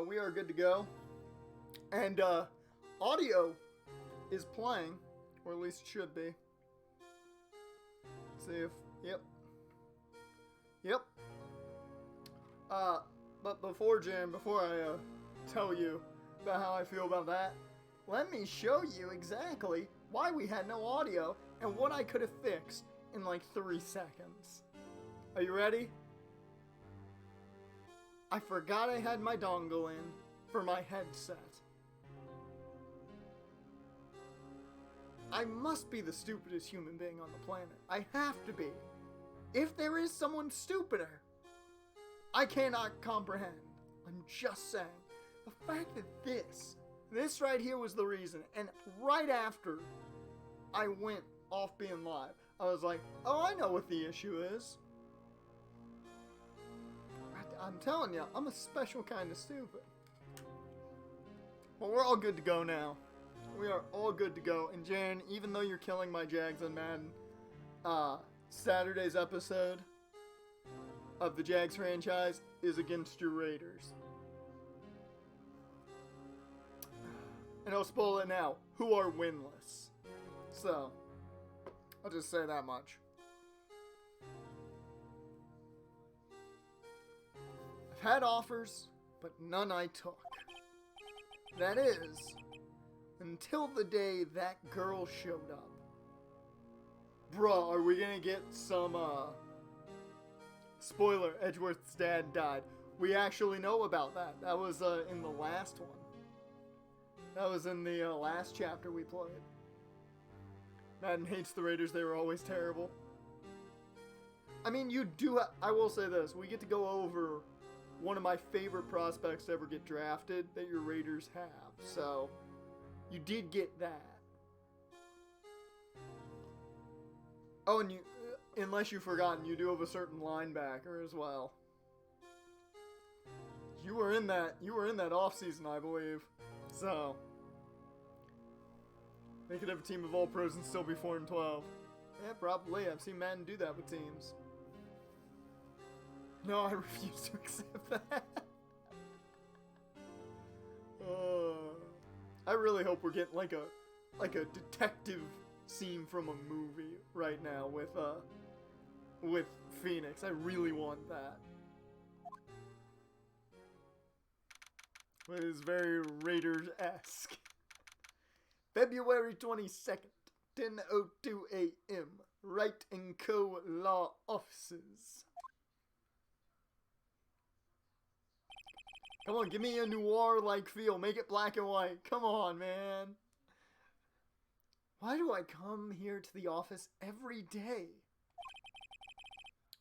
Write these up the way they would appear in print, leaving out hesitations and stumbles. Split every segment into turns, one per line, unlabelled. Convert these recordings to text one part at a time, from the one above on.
We are good to go. And, audio is playing, or at least it should be. See if, yep. Yep. But before I, tell you about how I feel about that, let me show you exactly why we had no audio and what I could have fixed in like 3 seconds. Are you ready? I forgot I had my dongle in for my headset. I must be the stupidest human being on the planet. I have to be. If there is someone stupider, I cannot comprehend. I'm just saying. The fact that this right here was the reason, and right after I went off being live, I was like, oh, I know what the issue is. I'm telling you, I'm a special kind of stupid. Well, we're all good to go now. We are all good to go. And Jan, even though you're killing my Jags on Madden, Saturday's episode of the Jags franchise is against your Raiders. And I'll spoil it now. Who are winless. So, I'll just say that much. I've had offers, but none I took. That is, until the day that girl showed up. Bruh, are we gonna get some, spoiler, Edgeworth's dad died. We actually know about that. That was, in the last one. That was in the, last chapter we played. Madden hates the Raiders, they were always terrible. I mean, you do, I will say this, we get to go over one of my favorite prospects to ever get drafted that your Raiders have, so you did get that. Oh, and you, unless you've forgotten, you do have a certain linebacker as well. You were in that offseason, I believe. So, they could have a team of all pros and still be 4-12. Yeah, probably. I've seen Madden do that with teams. No, I refuse to accept that. I really hope we're getting like a detective scene from a movie right now with Phoenix. I really want that. It is very Raiders-esque. February 22nd, 10:02 a.m. Wright & Co. Law Offices. Come on, give me a noir-like feel. Make it black and white. Come on, man. Why do I come here to the office every day?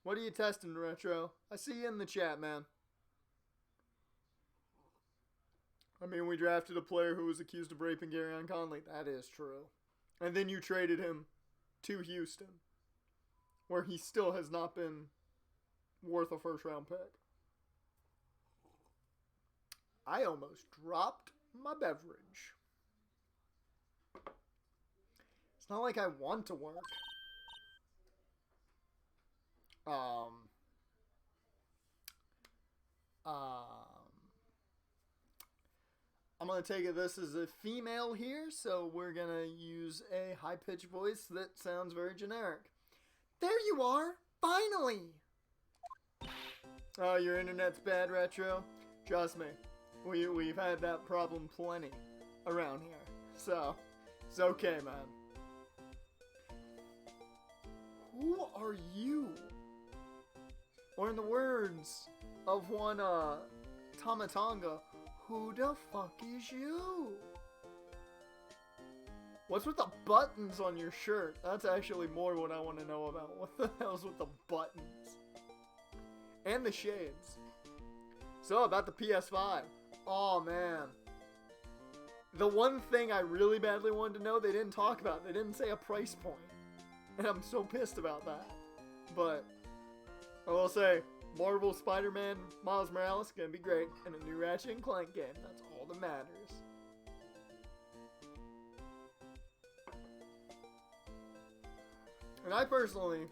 What are you testing, Retro? I see you in the chat, man. I mean, we drafted a player who was accused of raping Garyon Conley. That is true. And then you traded him to Houston, where he still has not been worth a first-round pick. I almost dropped my beverage. It's not like I want to work. I'm going to take it this is a female here, so we're going to use a high-pitched voice that sounds very generic. There you are! Finally! Oh, your internet's bad, Retro? Trust me, we've had that problem plenty around here. So, it's okay, man. Who are you? Or in the words of one, Tamatanga, who the fuck is you? What's with the buttons on your shirt? That's actually more what I want to know about. What the hell's with the buttons? And the shades. So, about the PS5. Oh, man. The one thing I really badly wanted to know, they didn't talk about. They didn't say a price point. And I'm so pissed about that. But, I will say, Marvel Spider-Man Miles Morales is going to be great. And a new Ratchet and Clank game. That's all that matters. And I personally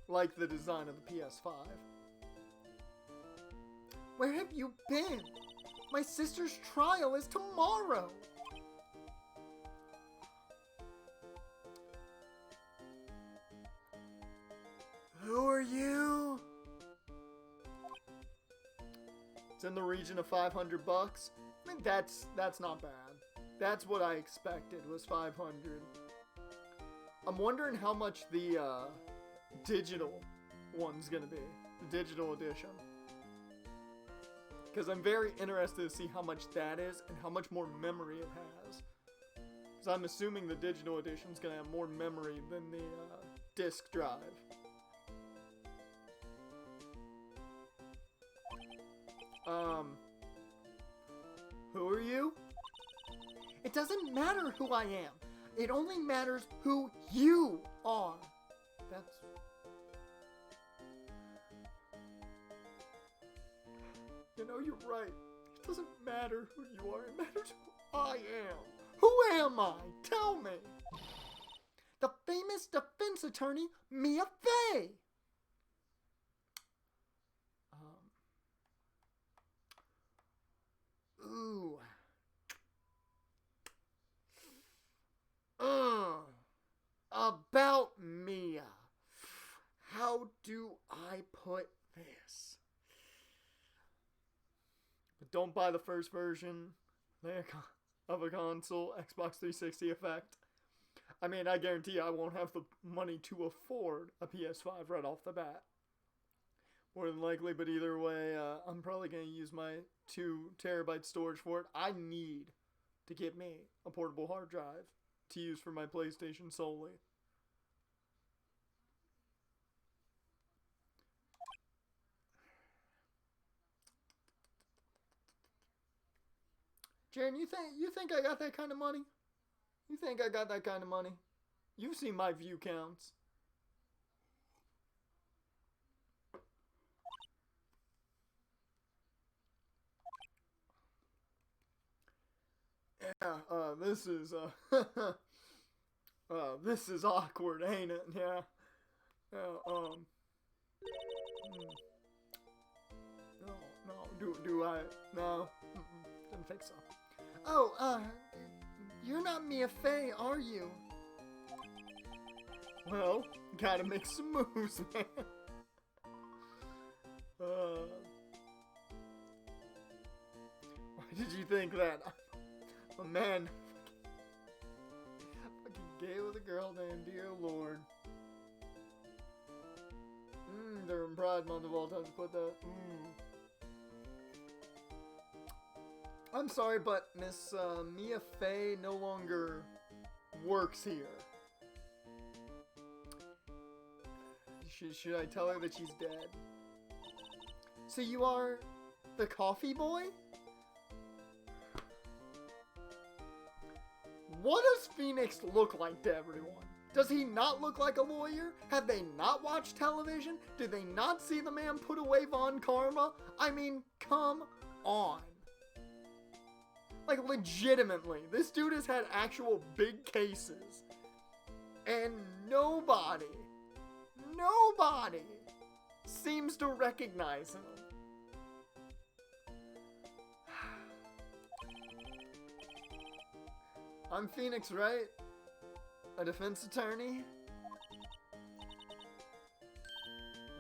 like the design of the PS5. Where have you been? My sister's trial is tomorrow. Who are you? It's in the region of 500 bucks. I mean, that's not bad. That's what I expected, was 500. I'm wondering how much the digital one's gonna be. The digital edition. Because I'm very interested to see how much that is and how much more memory it has. Because I'm assuming the digital edition's gonna have more memory than the disk drive. Who are you? It doesn't matter who I am. It only matters who you are. That's... You know, you're right. It doesn't matter who you are. It matters who I am. Who am I? Tell me. The famous defense attorney, Mia Fey. Ooh. About Mia. How do I put this? But don't buy the first version of a console, Xbox 360 effect. I mean, I guarantee I won't have the money to afford a PS5 right off the bat. More than likely, but either way, I'm probably going to use my 2 terabyte storage for it. I need to get me a portable hard drive to use for my PlayStation solely. Jen, you think I got that kind of money? You think I got that kind of money? You've seen my view counts. Yeah, this is awkward, ain't it? Yeah. No, do I? No, didn't think so. Oh, you're not Mia Fey, are you? Well, gotta make some moves, man. Why did you think that? A man fucking gay with a girl named Dear Lord. During Pride Month of all time to put that. I'm sorry, but Miss Mia Fey no longer works here. Should I tell her that she's dead? So you are the coffee boy? What does Phoenix look like to everyone? Does he not look like a lawyer? Have they not watched television? Did they not see the man put away Von Karma? I mean, come on. Like, legitimately, this dude has had actual big cases. And nobody seems to recognize him. I'm Phoenix Wright, a defense attorney.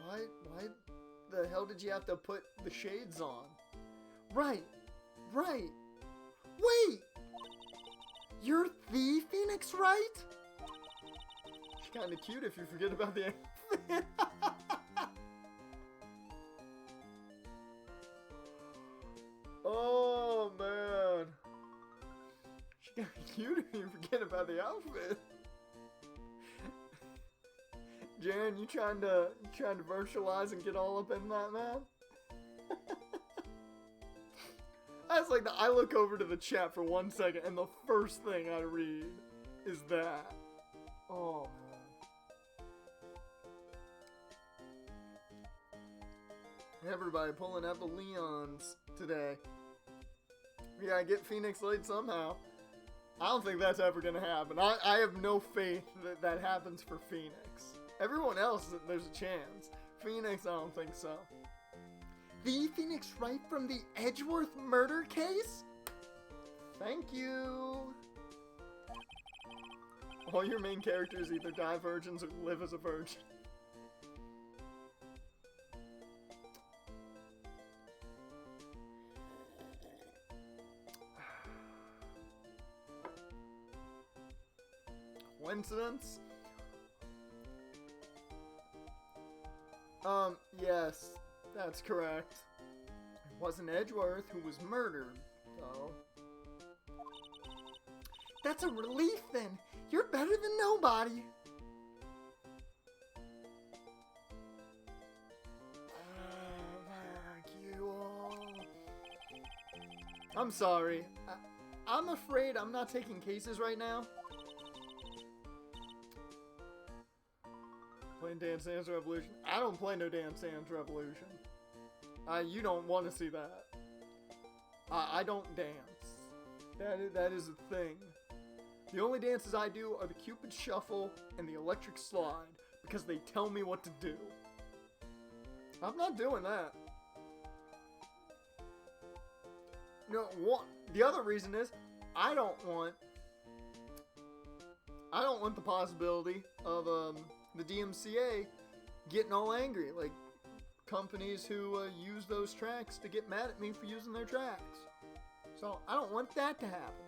Why the hell did you have to put the shades on? Right. Wait! You're the Phoenix Wright? She's kinda cute if you forget about the outfit. Oh, man. She's kinda cute if you forget about the outfit. Jaren, you trying to virtualize and get all up in that, man? That's like I look over to the chat for 1 second and the first thing I read is that. Oh, man. Everybody pulling out the Leons today. We gotta get Phoenix late somehow. I don't think that's ever gonna happen. I have no faith that happens for Phoenix. Everyone else, there's a chance. Phoenix, I don't think so. The Phoenix Wright from the Edgeworth murder case? Thank you. All your main characters either die virgins or live as a virgin. Coincidence? Yes, that's correct. It wasn't Edgeworth who was murdered, though. That's a relief, then. You're better than nobody. Fuck you all. I'm sorry. I'm afraid I'm not taking cases right now. Playing Dance Dance Revolution? I don't play no Dance Dance Revolution. You don't want to see that. I don't dance. That is a thing. The only dances I do are the Cupid Shuffle and the Electric Slide because they tell me what to do. I'm not doing that. No, the other reason is I don't want the possibility of the DMCA getting all angry, like companies who use those tracks to get mad at me for using their tracks. So I don't want that to happen.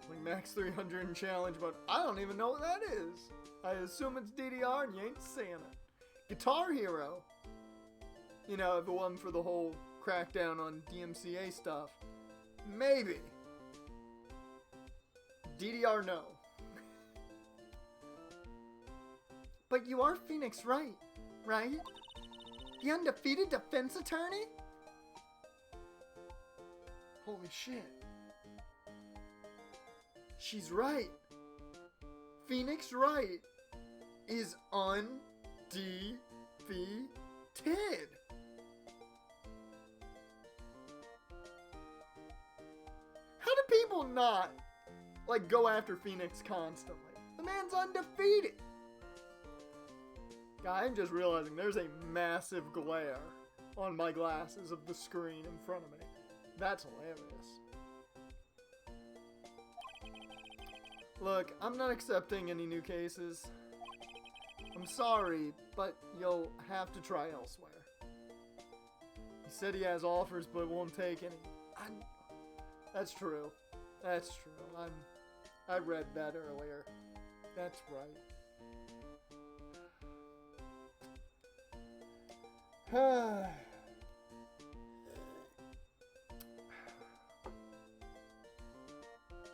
Like Max 300 challenge, but I don't even know what that is. I assume it's DDR and you ain't saying it. Guitar Hero. You know, if it wasn't for the whole crackdown on DMCA stuff. Maybe. DDR, no. But you are Phoenix Wright, right? The undefeated defense attorney? Holy shit. She's right. Phoenix Wright is undefeated. How do people not, like, go after Phoenix constantly? The man's undefeated. God, I'm just realizing there's a massive glare on my glasses of the screen in front of me. That's hilarious. Look, I'm not accepting any new cases. I'm sorry, but you'll have to try elsewhere. He said he has offers, but won't take any. That's true. That's true. I read that earlier. That's right.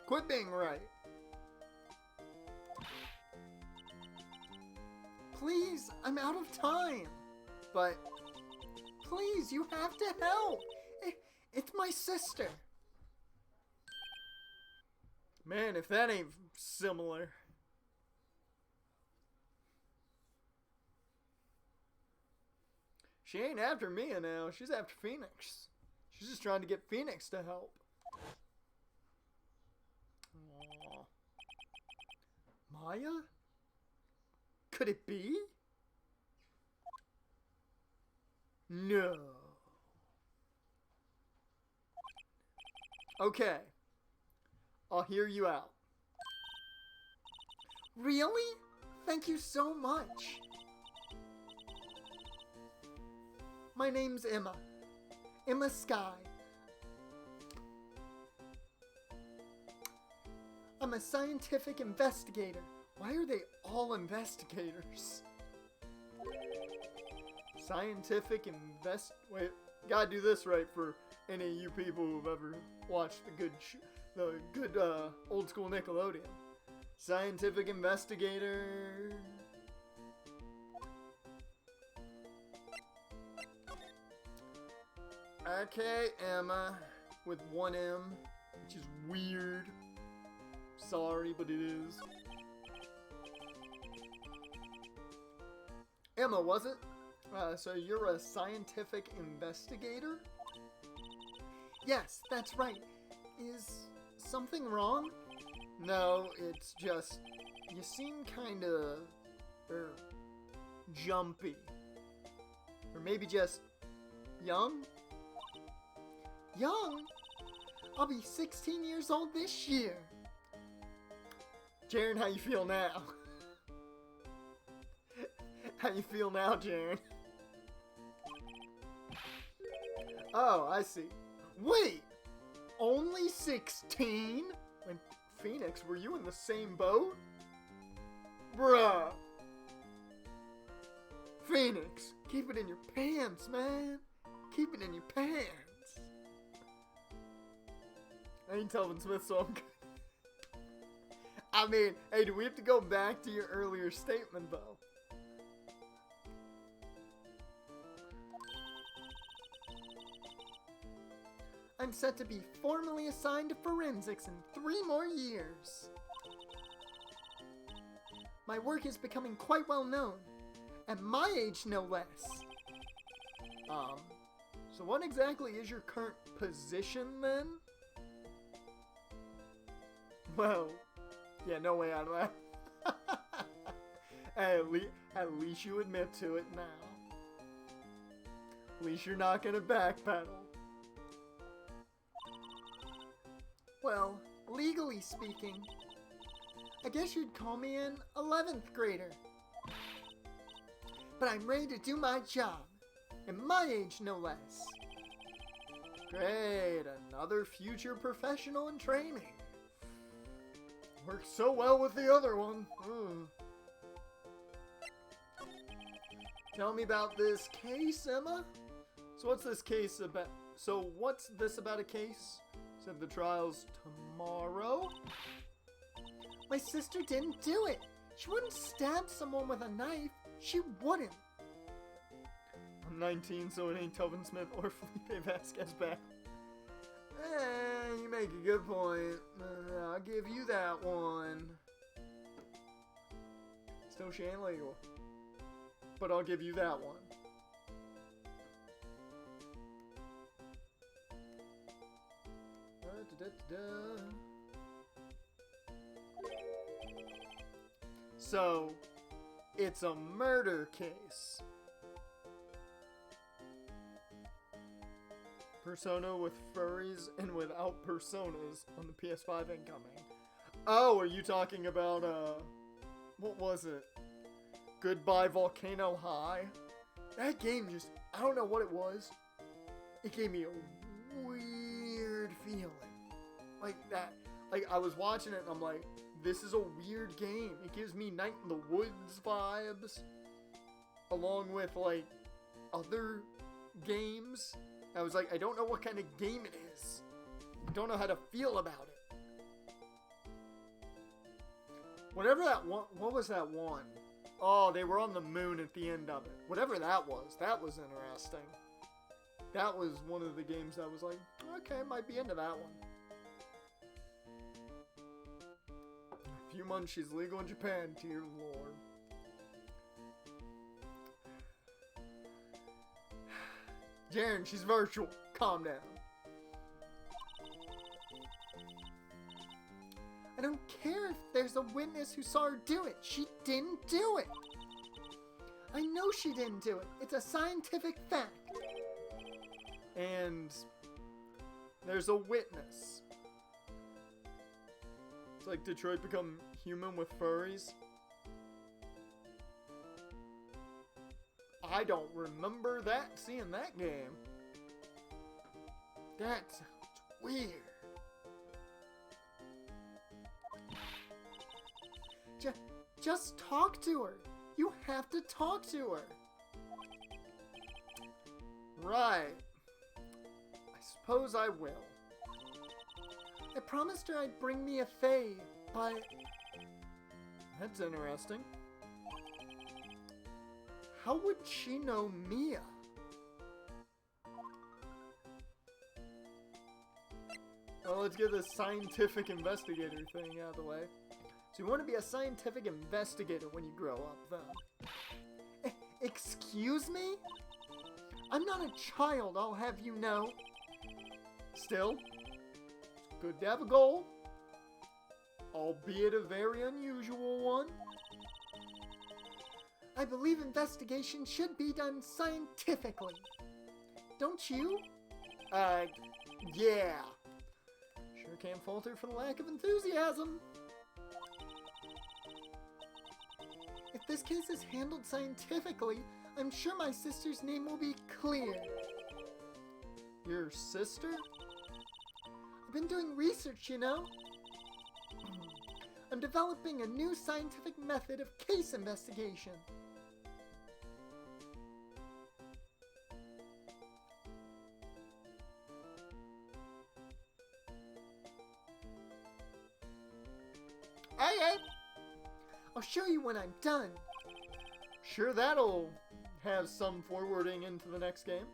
Quit being right. Please, I'm out of time. But, please, you have to help. It's my sister. Man, if that ain't similar. She ain't after Mia now. She's after Phoenix. She's just trying to get Phoenix to help. Aww. Maya? Could it be? No. Okay. I'll hear you out. Really? Thank you so much. My name's Emma. Emma Sky. I'm a scientific investigator. Why are they all investigators? Scientific wait, gotta do this right for any of you people who've ever watched the good old school Nickelodeon. Scientific investigator. Okay, Emma, with one M, which is weird. Sorry, but it is. Emma, was it? So you're a scientific investigator? Yes, that's right. Is something wrong? No, it's just, you seem kinda, jumpy Or maybe just young? Young? I'll be 16 years old this year. Jaren, how you feel now? How you feel now, Jaren? Oh, I see. Wait! Only 16? When Phoenix, were you in the same boat? Bruh! Phoenix, keep it in your pants, man. Keep it in your pants. I ain't Telvin Smith, so I'm good. I mean, hey, do we have to go back to your earlier statement, though? I'm set to be formally assigned to forensics in 3 more years. My work is becoming quite well known. At my age, no less. So what exactly is your current position, then? Well, yeah, no way out of that. Hey, at least you admit to it now. At least you're not gonna backpedal. Well, legally speaking, I guess you'd call me an 11th grader. But I'm ready to do my job. At my age, no less. Great, another future professional in training. Works so well with the other one. Tell me about this case, Emma. So what's this case about? So what's this about a case? Said the trial's tomorrow? My sister didn't do it. She wouldn't stab someone with a knife. She wouldn't. I'm 19, so it ain't Telvin Smith or Felipe Vasquez back. You make a good point. I'll give you that one. Still, she ain't legal. But I'll give you that one. So, it's a murder case. Persona with furries and without personas on the PS5 incoming. Oh, are you talking about, what was it? Goodbye Volcano High? That game just, I don't know what it was. It gave me a weird feeling. Like that, like I was watching it and I'm like, this is a weird game. It gives me Night in the Woods vibes. Along with like other games. I was like, I don't know what kind of game it is. I don't know how to feel about it. Whatever that one, what was that one? Oh, they were on the moon at the end of it. Whatever that was interesting. That was one of the games that was like, okay, might be into that one. A few months she's legal in Japan, dear Lord. Jaren, she's virtual. Calm down. I don't care if there's a witness who saw her do it. She didn't do it. I know she didn't do it. It's a scientific fact. And there's a witness. It's like Detroit become human with furries. I don't remember seeing that game. That sounds weird. Just talk to her. You have to talk to her. Right. I suppose I will. I promised her I'd bring Mia Fey, but... That's interesting. How would she know Mia? Well, let's get this scientific investigator thing out of the way. So you want to be a scientific investigator when you grow up, then. Excuse me? I'm not a child, I'll have you know. Still, it's good to have a goal. Albeit a very unusual one. I believe investigation should be done scientifically. Don't you? Yeah. Sure can't falter for the lack of enthusiasm. If this case is handled scientifically, I'm sure my sister's name will be clear. Your sister? I've been doing research, you know. I'm developing a new scientific method of case investigation. Hey! I'll show you when I'm done. Sure, that'll have some forwarding into the next game.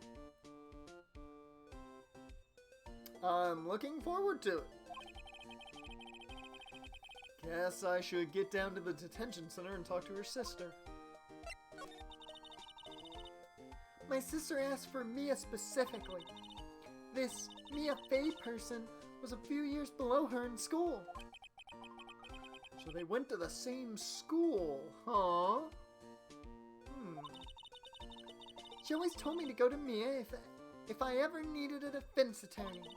I'm looking forward to it. Guess I should get down to the detention center and talk to her sister. My sister asked for Mia specifically. This Mia Fey person was a few years below her in school. So they went to the same school, huh? She always told me to go to Mia if I ever needed a defense attorney.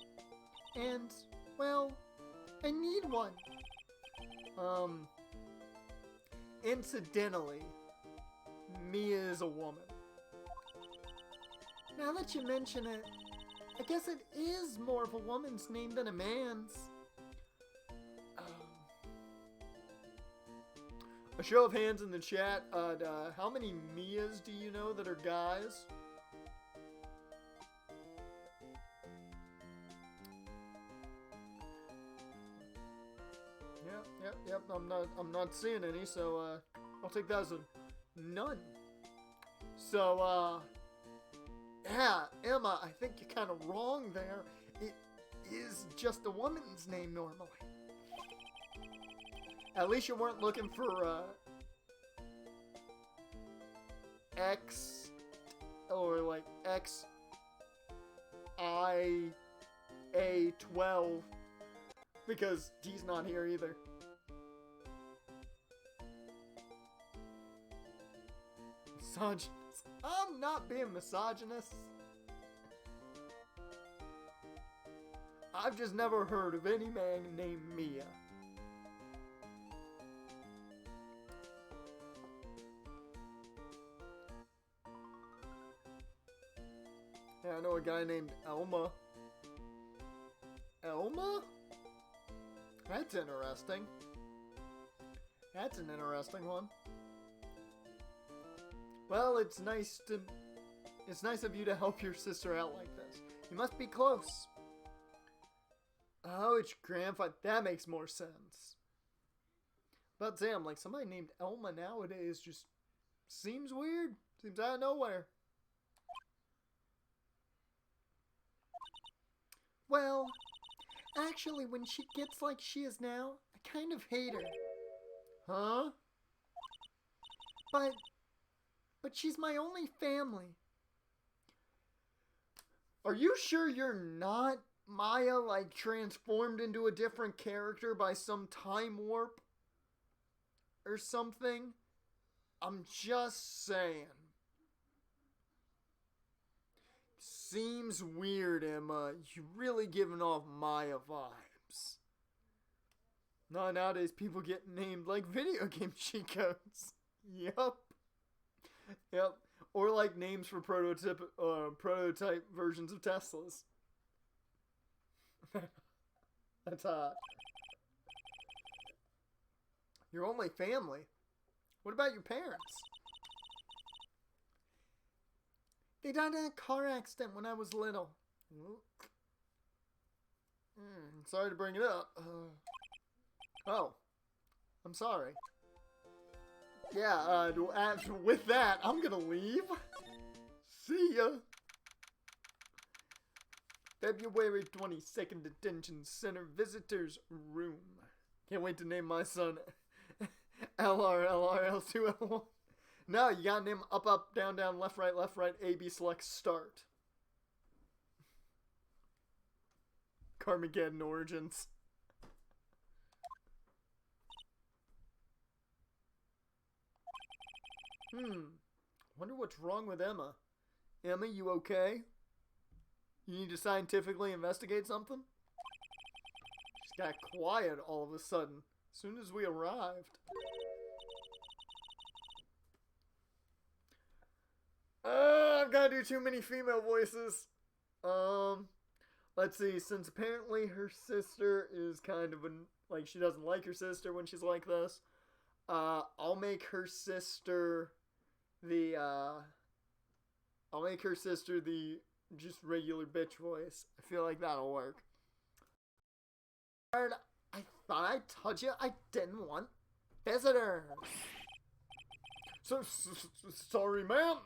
And, well, I need one. Incidentally, Mia is a woman. Now that you mention it, I guess it is more of a woman's name than a man's. A show of hands in the chat, how many Mias do you know that are guys? Yep, I'm not seeing any, so, I'll take that as a none. So, yeah, Emma, I think you're kind of wrong there. It is just a woman's name normally. At least you weren't looking for, X, or like XIA12, because D's not here either. Misogynist. I'm not being misogynist. I've just never heard of any man named Mia. Yeah, I know a guy named Elma. Elma? That's interesting. That's an interesting one. Well, it's nice of you to help your sister out like this. You must be close. Oh, it's your grandfather. That makes more sense. But damn, like somebody named Elma nowadays just seems weird. Seems out of nowhere. Well, actually, when she gets like she is now, I kind of hate her. Huh? But she's my only family. Are you sure you're not Maya, like, transformed into a different character by some time warp? Or something? I'm just saying. Seems weird, Emma. You're really giving off Maya vibes. No, nowadays people get named like video game cheat codes. Yup. Yep. Or like names for prototype versions of Teslas. That's hot. Your only family? What about your parents? They died in a car accident when I was little. Sorry to bring it up. Oh. I'm sorry. Yeah, with that, I'm gonna leave. See ya. February 22nd, Detention Center Visitors Room. Can't wait to name my son LRLRL2L1. No, you gotta name up, up, down, down, left, right, A, B, select, start. Carmageddon Origins. Wonder what's wrong with Emma. Emma, you okay? You need to scientifically investigate something? She got quiet all of a sudden, as soon as we arrived. I've got to do too many female voices. Let's see, since apparently her sister is kind of like, she doesn't like her sister when she's like this, I'll make her sister the just regular bitch voice. I feel like that'll work. I thought I told you I didn't want visitors. Sorry, ma'am.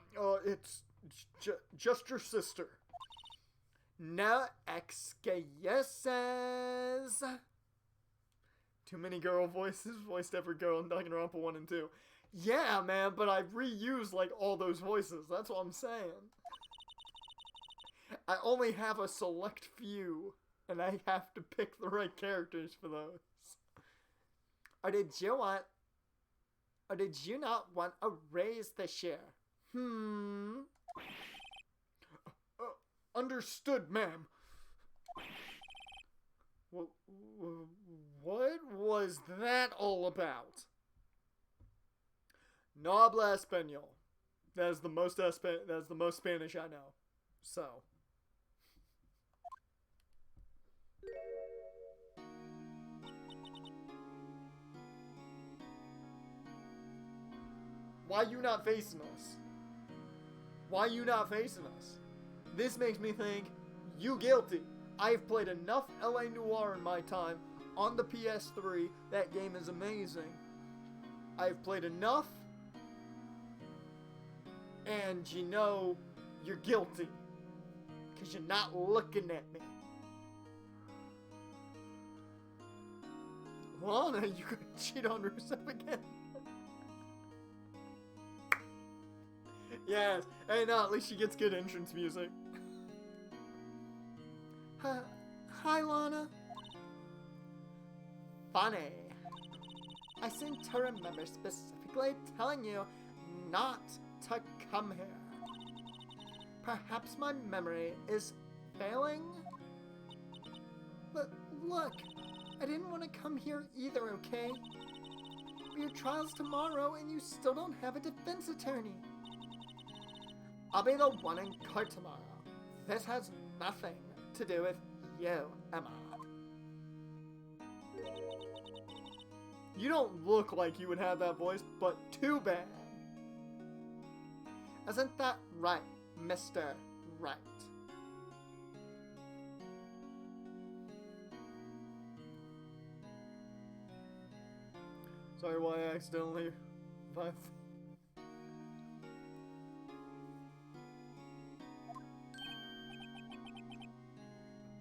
It's just your sister. No excuses. Too many girl voices. Voiced every girl in Danganronpa 1 and 2. Yeah, man, but I've reused, like, all those voices. That's what I'm saying. I only have a select few, and I have to pick the right characters for those. Or did you not want a raise this year? Understood, ma'am. What was that all about? No habla español. That's the most Spanish I know. So. Why you not facing us? Why you not facing us? This makes me think you guilty. I've played enough LA Noire in my time on the PS3. That game is amazing. I've played enough, and you know you're guilty because you're not looking at me. Lana, you could cheat on Rusev again. Yes, hey, no, at least she gets good entrance music. Hi, Lana. Funny. I seem to remember specifically telling you not to come here. Perhaps my memory is failing? Look, I didn't want to come here either, okay? But your trial's tomorrow and you still don't have a defense attorney. I'll be the one in court tomorrow. This has nothing to do with you, Emma. You don't look like you would have that voice, but too bad. Isn't that right, Mr. Wright? Sorry, why I accidentally left.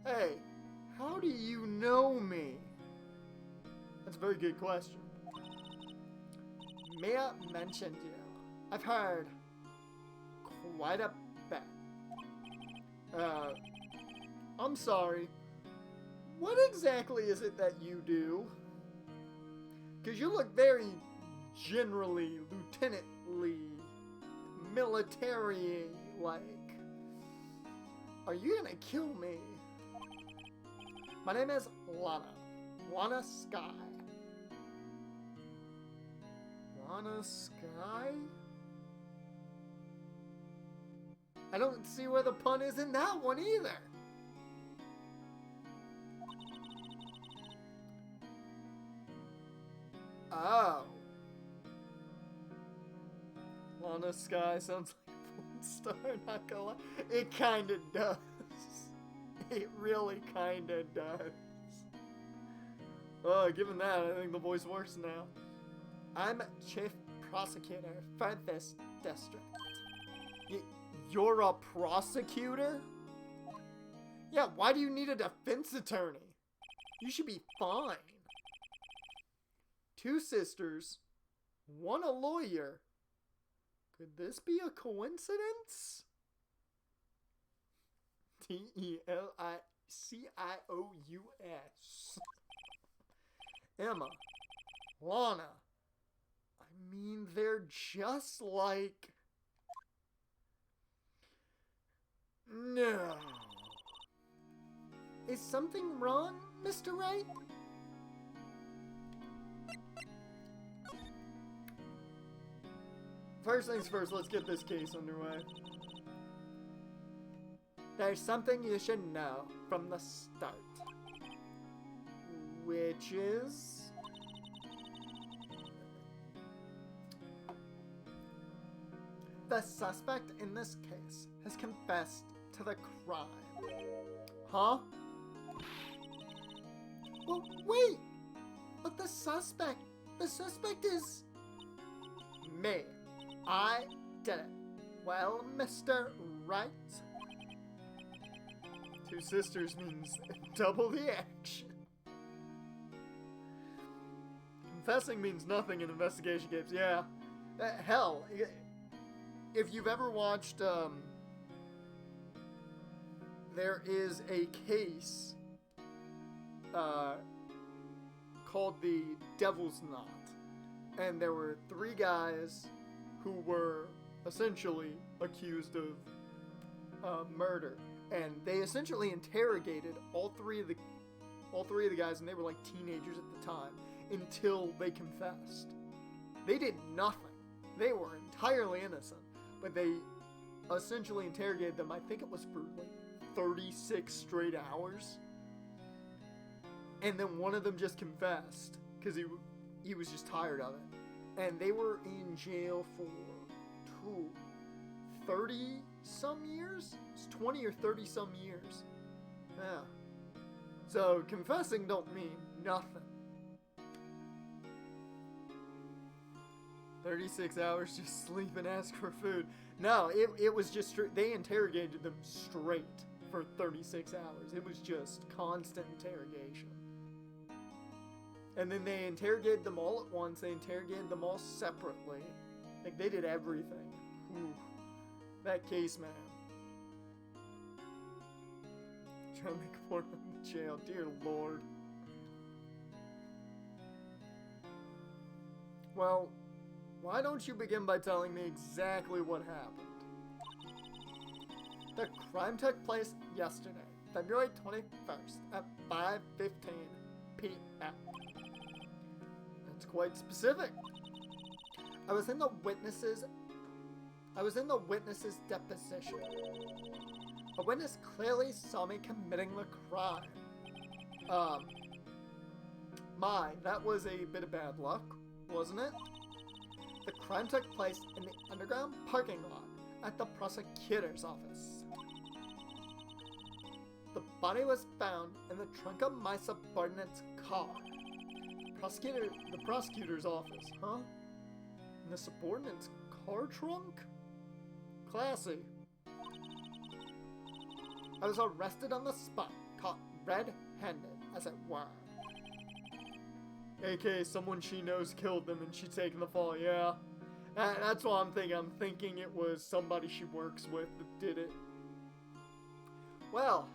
Hey, how do you know me? That's a very good question. Mia mentioned you. I've heard quite a bit. I'm sorry. What exactly is it that you do? Because you look very generally, lieutenantly, military-like. Are you gonna kill me? My name is Lana. Lana Sky. Lana Sky? I don't see where the pun is in that one either. Oh. Lana Sky sounds like a porn star, not gonna lie. It kinda does. It really kinda does. Given that, I think the voice works now. I'm chief prosecutor for this district. You're a prosecutor? Yeah, why do you need a defense attorney? You should be fine. 2 sisters, 1 a lawyer. Could this be a coincidence? T-E-L-I-C-I-O-U-S. Emma. Lana. I mean, they're just like... No. Is something wrong, Mr. Wright? First things first, let's get this case underway. There's something you should know from the start. Which is... the suspect in this case has confessed to the crime. Huh? Well, wait! But the suspect is... me. I did it. Well, Mr. Wright. Two sisters means double the action. Confessing means nothing in investigation games, yeah. Hell, if you've ever watched, there is a case, called the Devil's Knot. And there were 3 guys who were essentially accused of murder, and they essentially interrogated all three of the guys, and they were like teenagers at the time, until they confessed. They did nothing. They were entirely innocent, but they essentially interrogated them. I think it was for like 36 straight hours, and then one of them just confessed because he was just tired of it. And they were in jail for 30 some years? It's 20 or 30 some years. Yeah. So confessing don't mean nothing. 36 hours just sleep and ask for food. No, it was just, they interrogated them straight for 36 hours. It was just constant interrogation. And then they interrogated them all at once. They interrogated them all separately. Like, they did everything. Whew. That case, man. Trying to make a point in the jail. Dear Lord. Well, why don't you begin by telling me exactly what happened? The crime took place yesterday, February 21st at 5:15 p.m. That's quite specific. I was in the witness's deposition. A witness clearly saw me committing the crime. That was a bit of bad luck, wasn't it? The crime took place in the underground parking lot at the prosecutor's office. The body was found in the trunk of my subordinate's car. The prosecutor's office, huh? In the subordinate's car trunk? Classy. I was arrested on the spot, caught red-handed, as it were. AKA someone she knows killed them and she's taking the fall, yeah. That's what I'm thinking. I'm thinking it was somebody she works with that did it. Well,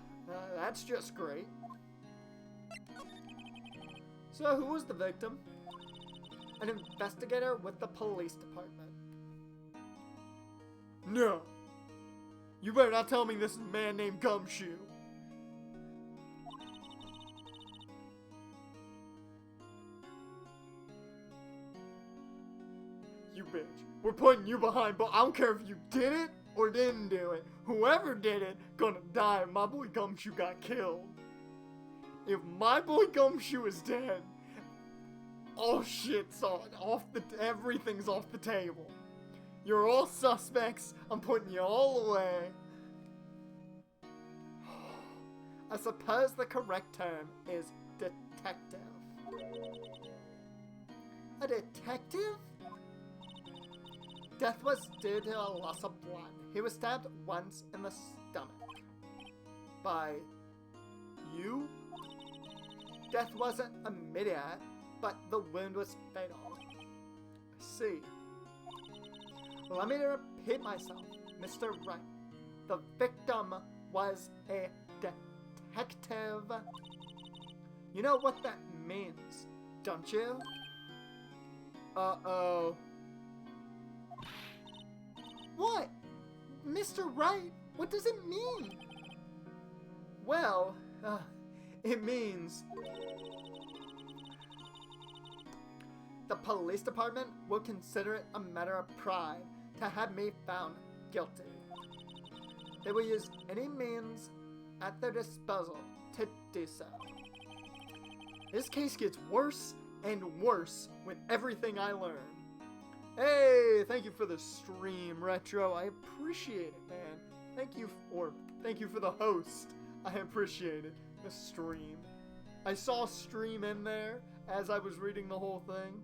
that's just great. So, who was the victim? An investigator with the police department. No. You better not tell me this is a man named Gumshoe. You bitch. We're putting you behind, but I don't care if you did it or didn't do it. Whoever did it, gonna die if my boy Gumshoe got killed. If my boy Gumshoe is dead, all shit's everything's off the table. You're all suspects. I'm putting you all away. I suppose the correct term is detective. A detective? Death was due to a loss of blood. He was stabbed once in the stomach. By you? Death wasn't immediate, but the wound was fatal. I see. Let me repeat myself, Mr. Wright. The victim was a detective. You know what that means, don't you? Uh-oh. What? Mr. Wright, what does it mean? Well, it means the police department will consider it a matter of pride to have me found guilty. They will use any means at their disposal to do so. This case gets worse and worse with everything I learn. Hey, thank you for the stream, Retro. I appreciate it, man. Thank you for the host. I appreciate it. The stream. I saw stream in there as I was reading the whole thing.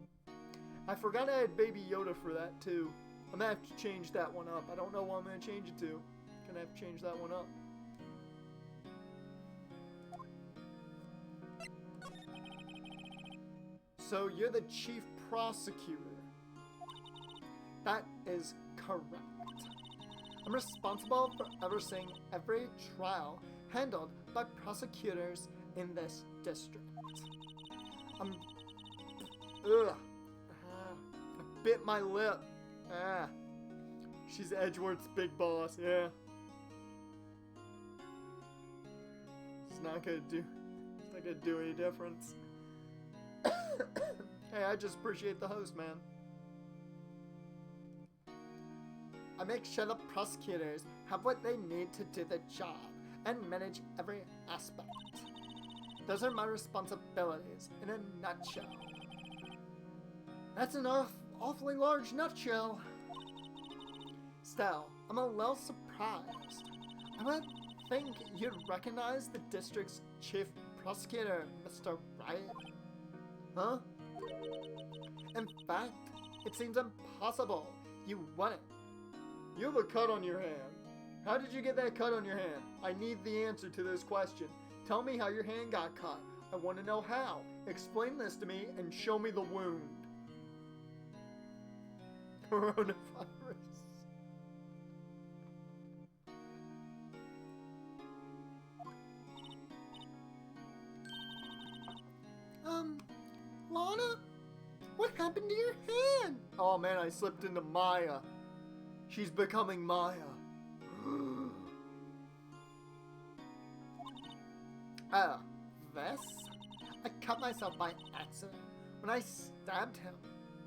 I forgot I had Baby Yoda for that too. I'm gonna have to change that one up. I don't know what I'm gonna change it to. Gonna have to change that one up. So you're the chief prosecutor. That is correct. I'm responsible for overseeing every trial handled by prosecutors in this district. I bit my lip. She's Edgeworth's big boss, yeah. It's not gonna do any difference. Hey, I just appreciate the host, man. I make sure the prosecutors have what they need to do the job and manage every aspect. Those are my responsibilities in a nutshell. That's an awfully large nutshell. Still, I'm a little surprised. I would think you'd recognize the district's chief prosecutor, Mr. Wright. Huh? In fact, it seems impossible you wouldn't. You have a cut on your hand. How did you get that cut on your hand? I need the answer to this question. Tell me how your hand got cut. I want to know how. Explain this to me and show me the wound. Coronavirus. Lana? What happened to your hand? Oh man, I slipped into Maya. She's becoming Maya. This? I cut myself by accident when I stabbed him,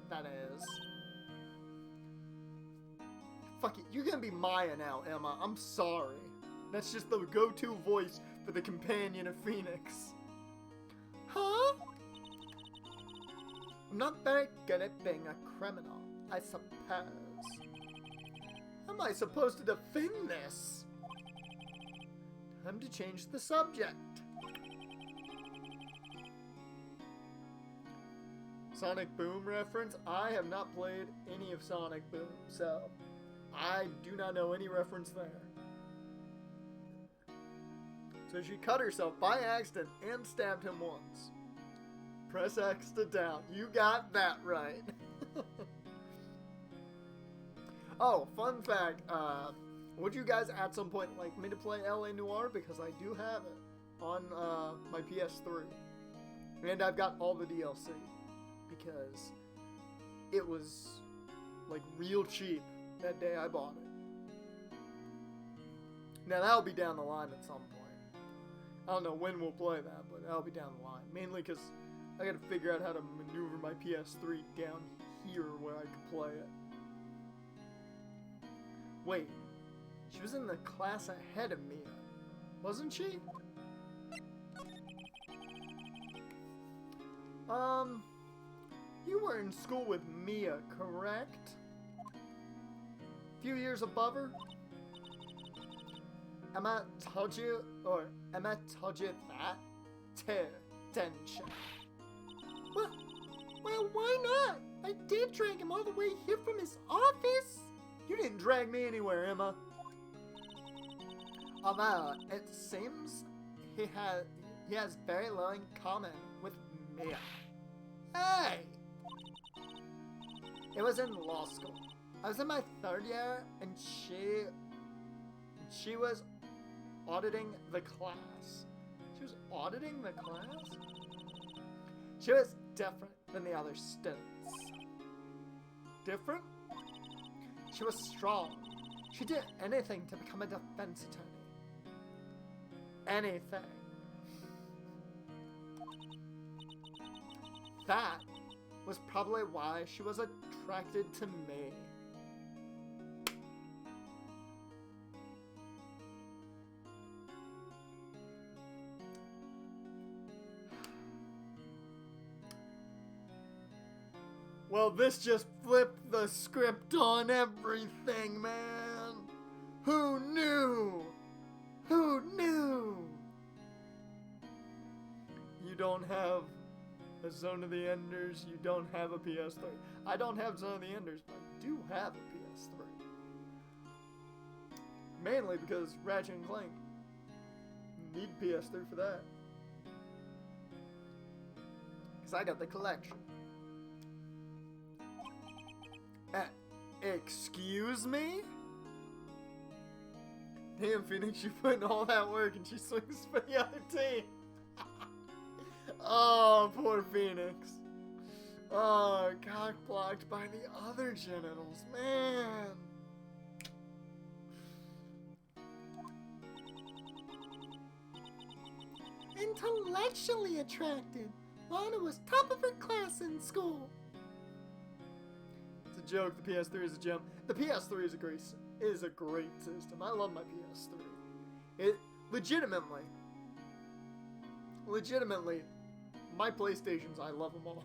that is. Fuck it, you're gonna be Maya now, Emma. I'm sorry. That's just the go-to voice for the companion of Phoenix. Huh? I'm not very good at being a criminal, I suppose. How am I supposed to defend this? Time to change the subject. Sonic Boom reference? I have not played any of Sonic Boom, so I do not know any reference there. So she cut herself by accident and stabbed him once. Press X to down. You got that right. Oh, fun fact. Would you guys at some point like me to play LA Noire? Because I do have it on my PS3. And I've got all the DLC. Because it was like real cheap that day I bought it. Now that'll be down the line at some point. I don't know when we'll play that, but that'll be down the line. Mainly because I gotta figure out how to maneuver my PS3 down here where I can play it. Wait, she was in the class ahead of Mia, wasn't she? You were in school with Mia, correct? A few years above her? Emma told you that? Attention. Well, why not? I did drag him all the way here from his office. You didn't drag me anywhere, Emma. Although, it seems he has very little in common with Mia. Hey! It was in law school. I was in my 3rd year, and she was auditing the class. She was auditing the class? She was different than the other students. Different? She was strong, She did anything to become a defense attorney. Anything. That was probably why she was attracted to me. Well, this just flipped the script on everything, man. Who knew? Who knew? You don't have a Zone of the Enders, you don't have a PS3. I don't have Zone of the Enders, but I do have a PS3. Mainly because Ratchet and Clank. You need PS3 for that. Because I got the collection. Excuse me? Damn, Phoenix, you put in all that work and she swings for the other team. Oh, poor Phoenix. Oh, cock blocked by the other genitals, man. Intellectually attracted. Lana was top of her class in school. It's a joke. The PS3 is a gem. The PS3 is a great system. I love my PS3. It legitimately, my PlayStations, I love them all.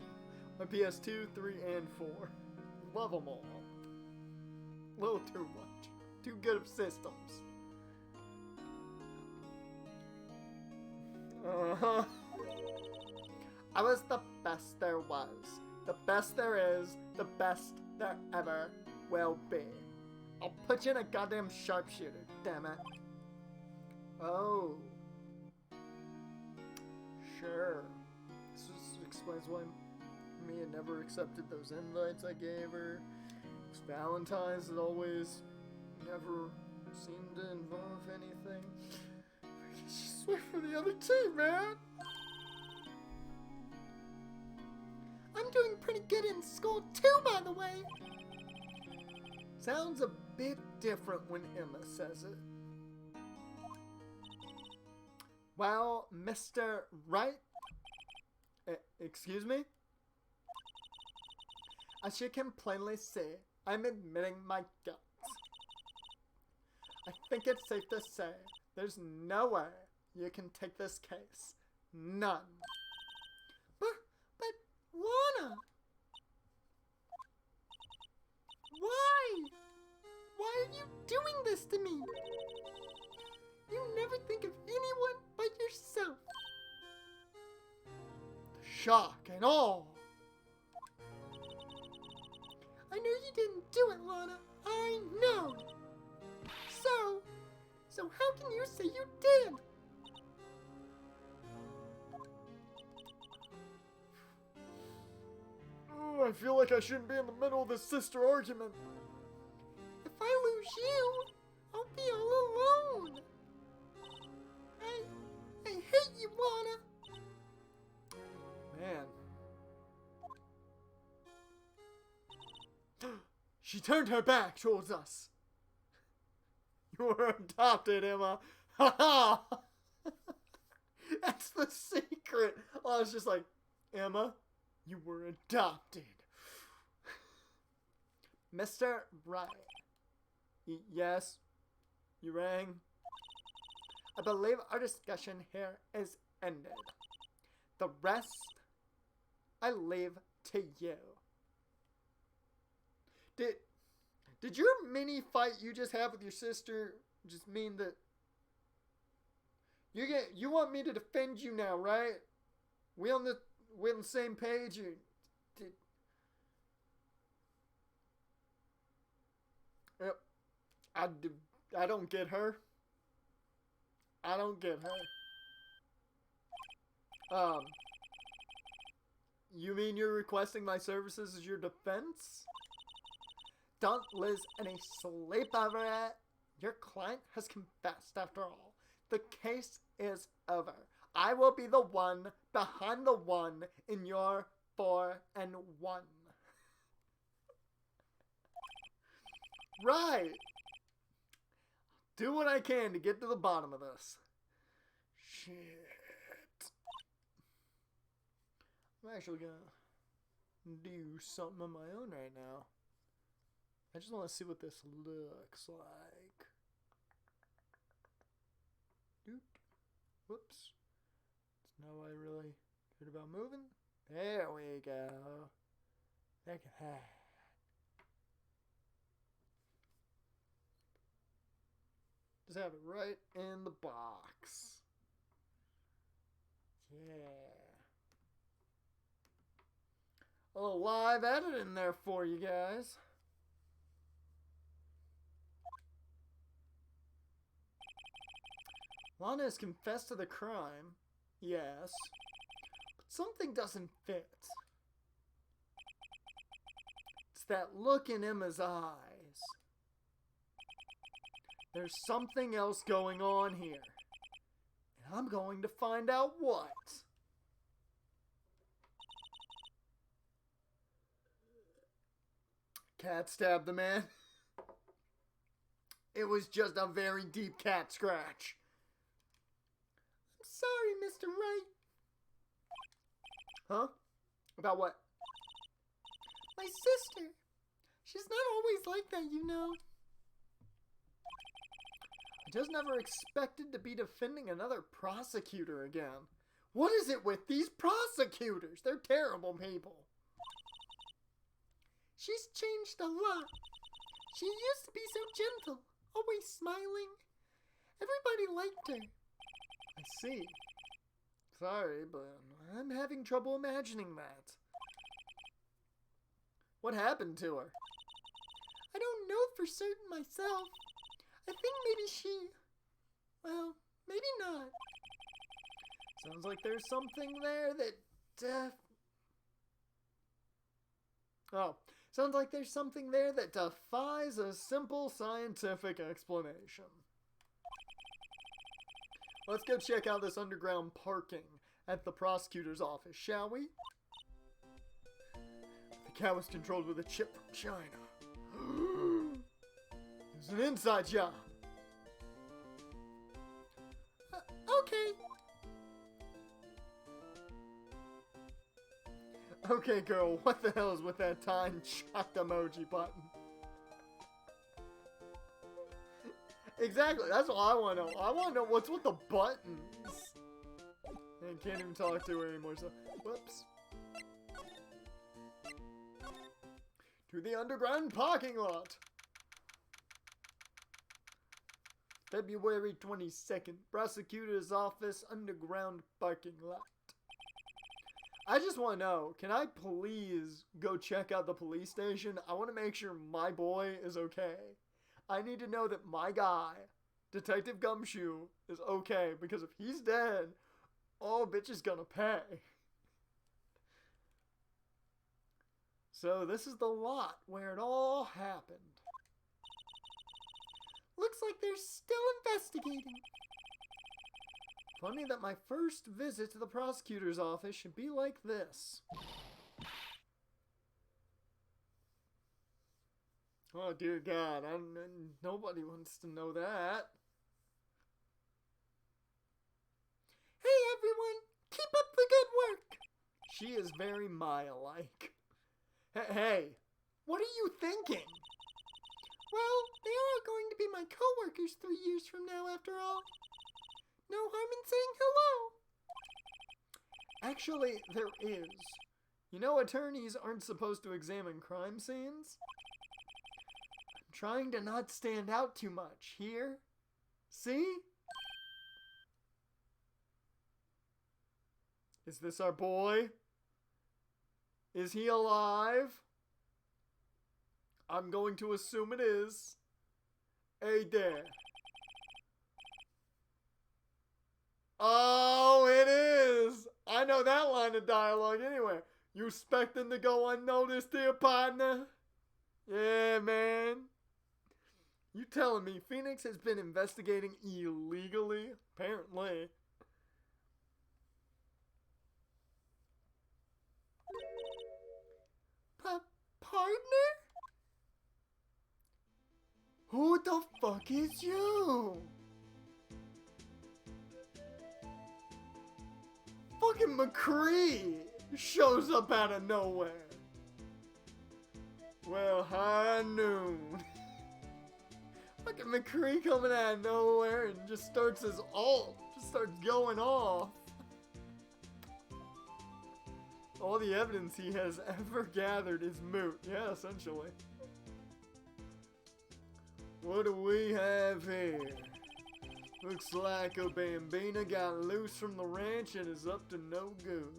My PS2, 3, and 4. Love them all. A little too much. Too good of systems. I was the best there was. The best there is. The best there ever will be. I'll put you in a goddamn sharpshooter, damn it. Oh. Sure. This explains why Mia never accepted those invites I gave her. It's Valentine's that always never seemed to involve anything. Just wait for the other team, man. I'm doing pretty good in school too, by the way. Sounds a bit different when Emma says it. Well, Mr. Wright? Excuse me? As you can plainly see, I'm admitting my guilt. I think it's safe to say there's no way you can take this case. None. But Lana! Why? Why are you doing this to me? You never think of anyone but yourself. The shock and all. I know you didn't do it, Lana. I know. So how can you say you did? Oh, I feel like I shouldn't be in the middle of this sister argument. If I lose you, I'll be all alone. I hate you, Lana. Man. She turned her back towards us. You were adopted, Emma. Ha ha! That's the secret. I was just like, Emma, you were adopted. Mr. Wright. Yes? You rang? I believe our discussion here is ended. The rest, I leave to you. Did your mini fight you just had with your sister just mean that you want me to defend you now, right? We on the same page? I don't get her. I don't get her. You mean you're requesting my services as your defense? Don't lose any sleep over it. Your client has confessed after all. The case is over. I will be the one behind the one in your 4-1. Right. do what I can to get to the bottom of this. Shit. I'm actually gonna do something on my own right now. I just want to see what this looks like. Doot. Whoops. It's not what I really cared about moving. There we go. Look at that. Just have it right in the box. Yeah. A little live edit in there for you guys. Lana has confessed to the crime. Yes. But something doesn't fit. It's that look in Emma's eyes. There's something else going on here. And I'm going to find out what. Cat stabbed the man. It was just a very deep cat scratch. I'm sorry, Mr. Wright. Huh? About what? My sister. She's not always like that, you know. I just never expected to be defending another prosecutor again. What is it with these prosecutors? They're terrible people. She's changed a lot. She used to be so gentle, always smiling. Everybody liked her. I see. Sorry, but I'm having trouble imagining that. What happened to her? I don't know for certain myself. I think maybe she... well, maybe not. Sounds like there's something there that... sounds like there's something there that defies a simple scientific explanation. Let's go check out this underground parking at the prosecutor's office, shall we? The cat was controlled with a chip from China. It's an inside job. Okay. Okay, girl, what the hell is with that time shocked emoji button? Exactly, that's what I want to know. I want to know what's with the buttons. And can't even talk to her anymore, so... whoops. To the underground parking lot. February 22nd, prosecutor's office, underground parking lot. I just want to know, can I please go check out the police station? I want to make sure my boy is okay. I need to know that my guy, Detective Gumshoe, is okay, because if he's dead, oh, bitch is gonna pay. So this is the lot where it all happened. Looks like they're still investigating. Funny that my first visit to the prosecutor's office should be like this. Oh dear God, nobody wants to know that. Hey everyone, keep up the good work. She is very Maya-like. Hey, what are you thinking? Well, they are going to be my co-workers 3 years from now after all. No harm in saying hello. Actually, there is. You know, attorneys aren't supposed to examine crime scenes. I'm trying to not stand out too much. Here? See? Is this our boy? Is he alive? I'm going to assume it is. Hey there. Oh, it is! I know that line of dialogue anyway. You expecting to go unnoticed here, partner? Yeah, man. You telling me Phoenix has been investigating illegally? Apparently. Partner? Who the fuck is you? Fucking McCree shows up out of nowhere. Well, high noon. Fucking McCree coming out of nowhere and just starts his ult. Just starts going off. All the evidence he has ever gathered is moot. Yeah, essentially. What do we have here? Looks like a Bambina got loose from the ranch and is up to no good.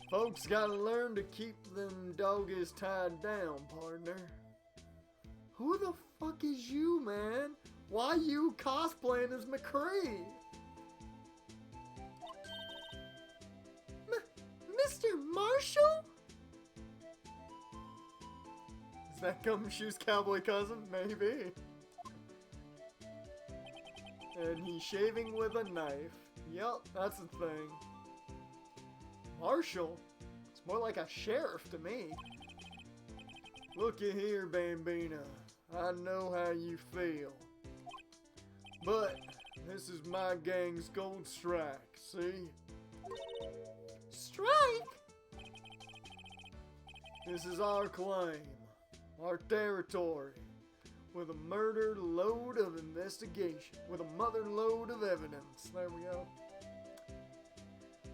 Folks gotta learn to keep them doggies tied down, partner. Who the fuck is you, man? Why you cosplaying as McCree? Mr. Marshall? Is that Gumshoe's cowboy cousin? Maybe. And he's shaving with a knife. Yup, that's the thing. Marshall? It's more like a sheriff to me. Looky here, Bambina. I know how you feel. But this is my gang's gold strike, see? Strike? This is our claim. Our territory. With a murder load of investigation. With a mother load of evidence. There we go.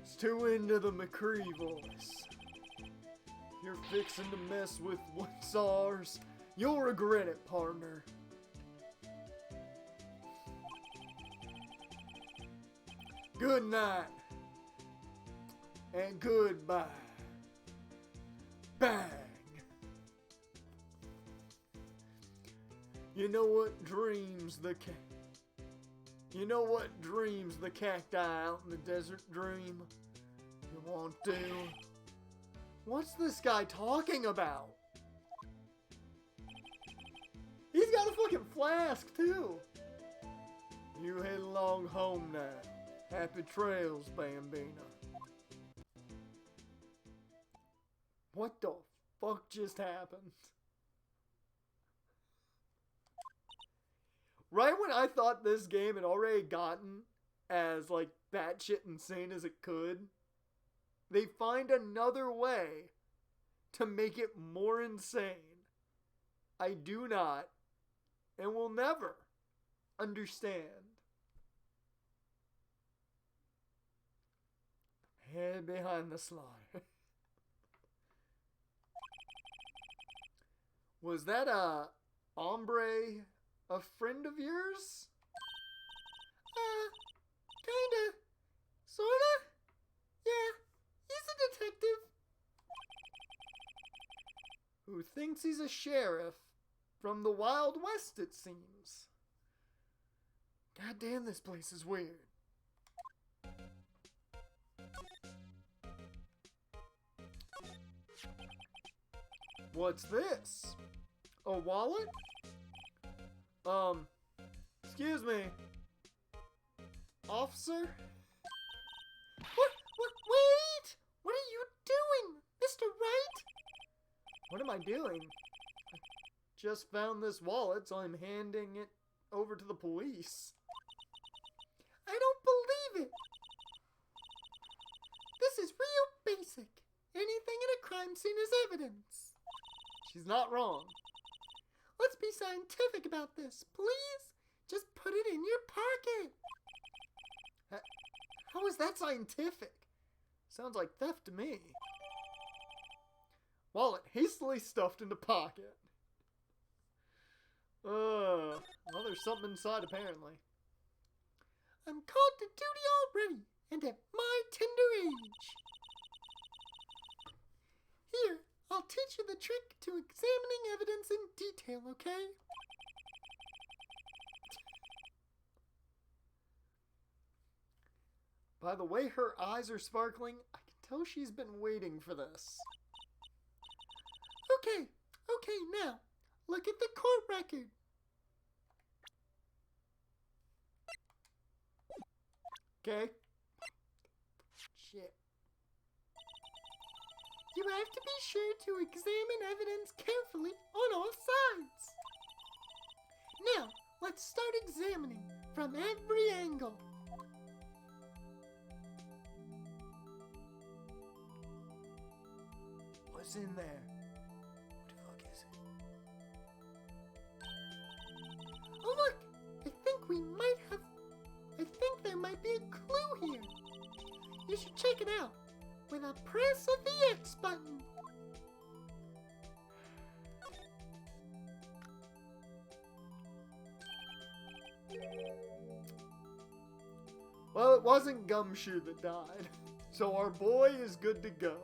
It's too into the McCree voice. You're fixing to mess with what's ours. You'll regret it, partner. Good night. And goodbye. Bang. You know what dreams the cacti out in the desert dream? You want to? What's this guy talking about? He's got a fucking flask too. You head along home now. Happy trails, Bambina. What the fuck just happened? Right when I thought this game had already gotten as, like, batshit insane as it could, they find another way to make it more insane. I do not, and will never, understand. Head behind the slaughter. Was that a hombre... a friend of yours? Kinda. Sorta? Yeah, he's a detective. Who thinks he's a sheriff from the Wild West, it seems. God damn, this place is weird. What's this? A wallet? Excuse me. Officer? Wait! What are you doing, Mr. Wright? What am I doing? I just found this wallet, so I'm handing it over to the police. I don't believe it. This is real basic. Anything in a crime scene is evidence. She's not wrong. Let's be scientific about this, please. Just put it in your pocket. How is that scientific? Sounds like theft to me. Wallet hastily stuffed into pocket. Well, there's something inside apparently. I'm called to duty already, and at my tender age. Here, I'll teach you the trick to examining evidence in detail, okay? By the way her eyes are sparkling, I can tell she's been waiting for this. Okay, now, look at the court record. Okay. Shit. You have to be sure to examine evidence carefully on all sides. Now, let's start examining from every angle. What's in there? What the fuck is it?
Oh look! I think there might be a clue here. You should check it out with a press of the X button.
Well, it wasn't Gumshoe that died, so our boy is good to go.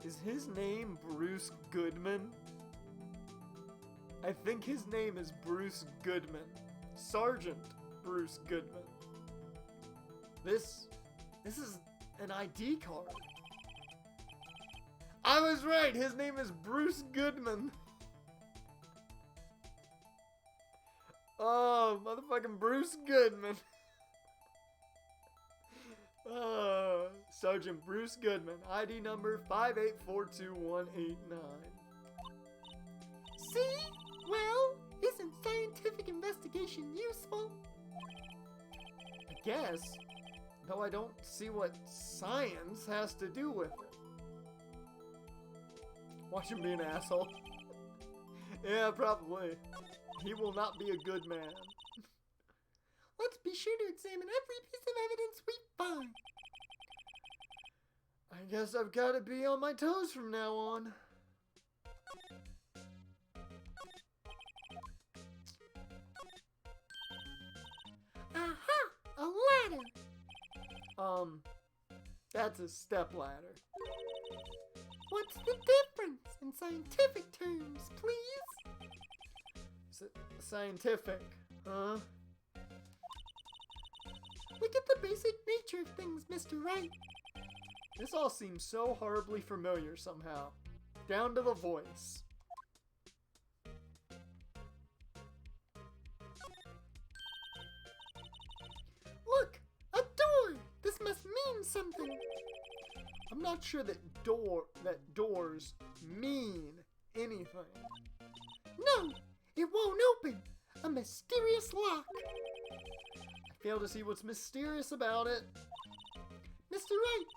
Is his name Bruce Goodman? I think his name is Bruce Goodman. Sergeant Bruce Goodman. This is an ID card. I was right, his name is Bruce Goodman. Oh, motherfucking Bruce Goodman. Sergeant Bruce Goodman, ID number 5842189.
See? Well, isn't scientific investigation useful?
I guess, though I don't see what science has to do with it. Watch him be an asshole. Yeah, probably. He will not be a good man.
Let's be sure to examine every piece of evidence we find.
I guess I've got to be on my toes from now on.
Aha! A ladder!
That's a stepladder.
What's the difference in scientific terms, please?
Scientific, huh?
Look at the basic nature of things, Mr. Wright.
This all seems so horribly familiar somehow. Down to the voice.
Look! A door! This must mean something.
I'm not sure that doors mean anything.
No! It won't open! A mysterious lock!
I fail to see what's mysterious about it.
Mr. Wright,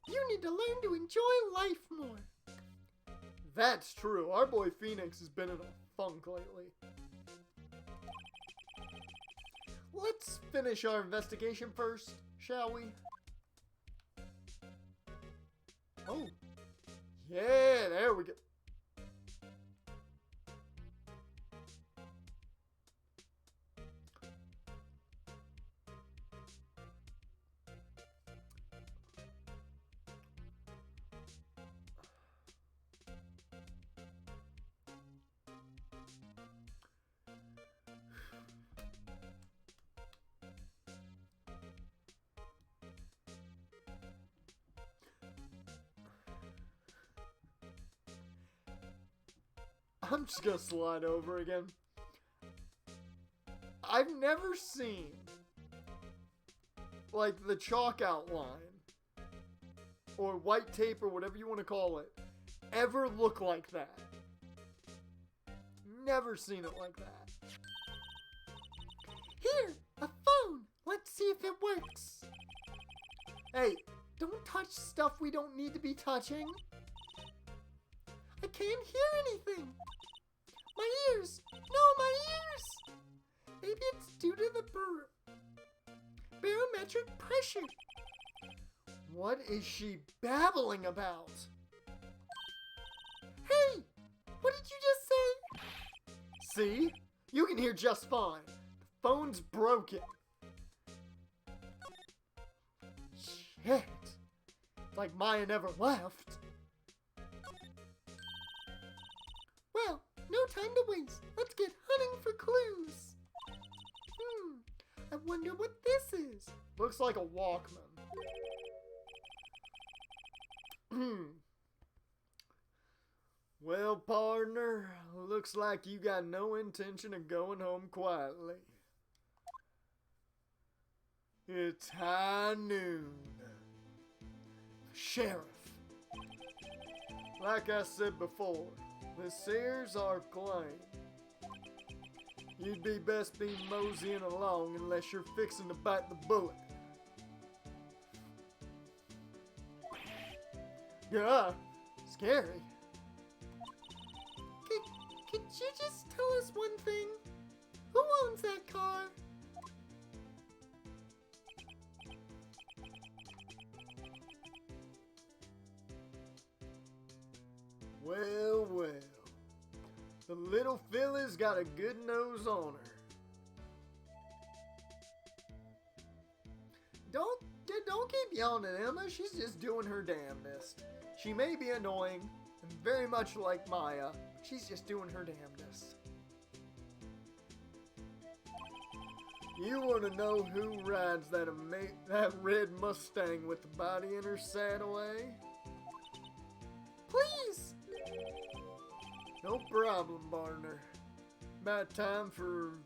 you need to learn to enjoy life more.
That's true. Our boy Phoenix has been in a funk lately. Let's finish our investigation first, shall we? Oh. Yeah, there we go. I'm just gonna slide over again. I've never seen, like, the chalk outline, or white tape, or whatever you want to call it, ever look like that. Never seen it like that.
Here, a phone. Let's see if it works.
Hey, don't touch stuff we don't need to be touching.
I can't hear anything. My ears. No, my ears. Maybe it's due to the barometric pressure.
What is she babbling about?
Hey, what did you just say?
See? You can hear just fine. The phone's broken. Shit. It's like Maya never left.
Well, no time to waste. Let's get hunting for clues. I wonder what this is.
Looks like a Walkman. Well, partner, looks like you got no intention of going home quietly. It's high noon. Sheriff. Like I said before, this here's our claim. You'd be best be moseying along unless you're fixing to bite the bullet. Yeah, scary.
Could you just tell us one thing? Who owns that car?
Well, well. The little filly's got a good nose on her. Don't keep yelling at Emma. She's just doing her damnedest. She may be annoying and very much like Maya. She's just doing her damnedest. You want to know who rides that red Mustang with the body in her saddle, eh?
Please!
No problem, partner. About time for...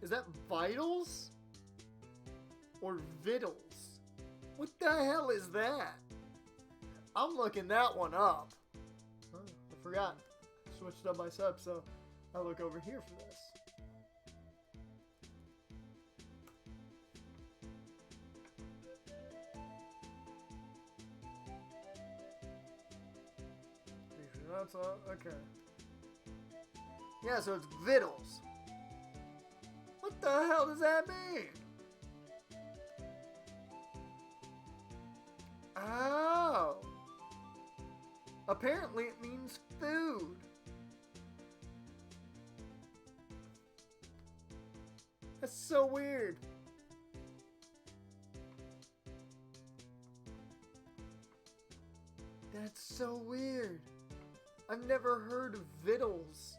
Is that Vitals? Or Vittles? What the hell is that? I'm looking that one up. Oh, I forgot. Switched up my sub, so I'll look over here for this. That's all, okay. Yeah, so it's Vittles. What the hell does that mean? Oh. Apparently it means food. That's so weird. That's so weird. I've never heard of Vittles.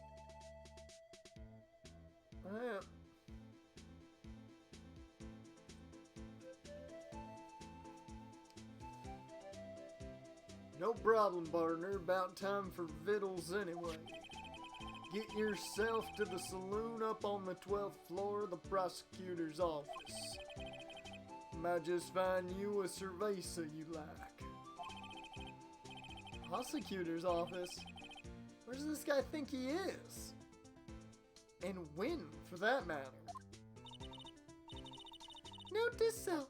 No problem, partner. About time for Vittles anyway. Get yourself to the saloon up on the 12th floor of the prosecutor's office. Might just find you a cerveza you like. Prosecutor's office? Where does this guy think he is? And when, for that matter?
Note to self.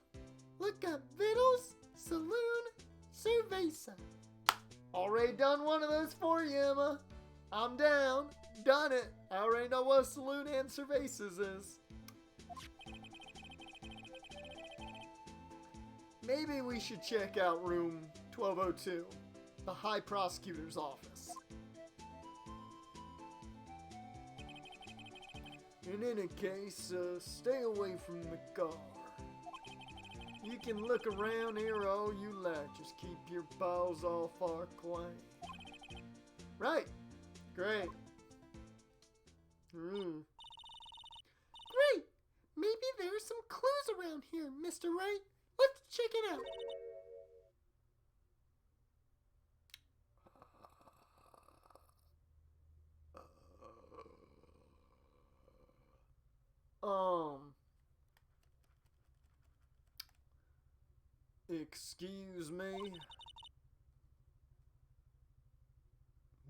Look up Vittles, Saloon, Cerveza.
Already done one of those for you, Emma. I'm down. Done it. I already know what a saloon and cervezas is. Maybe we should check out room 1202, the High Prosecutor's office. In any case, stay away from the car. You can look around here all you like, just keep your paws off our claim. Right. Great.
Great! Maybe there's some clues around here, Mr. Wright. Let's check it out.
Excuse me?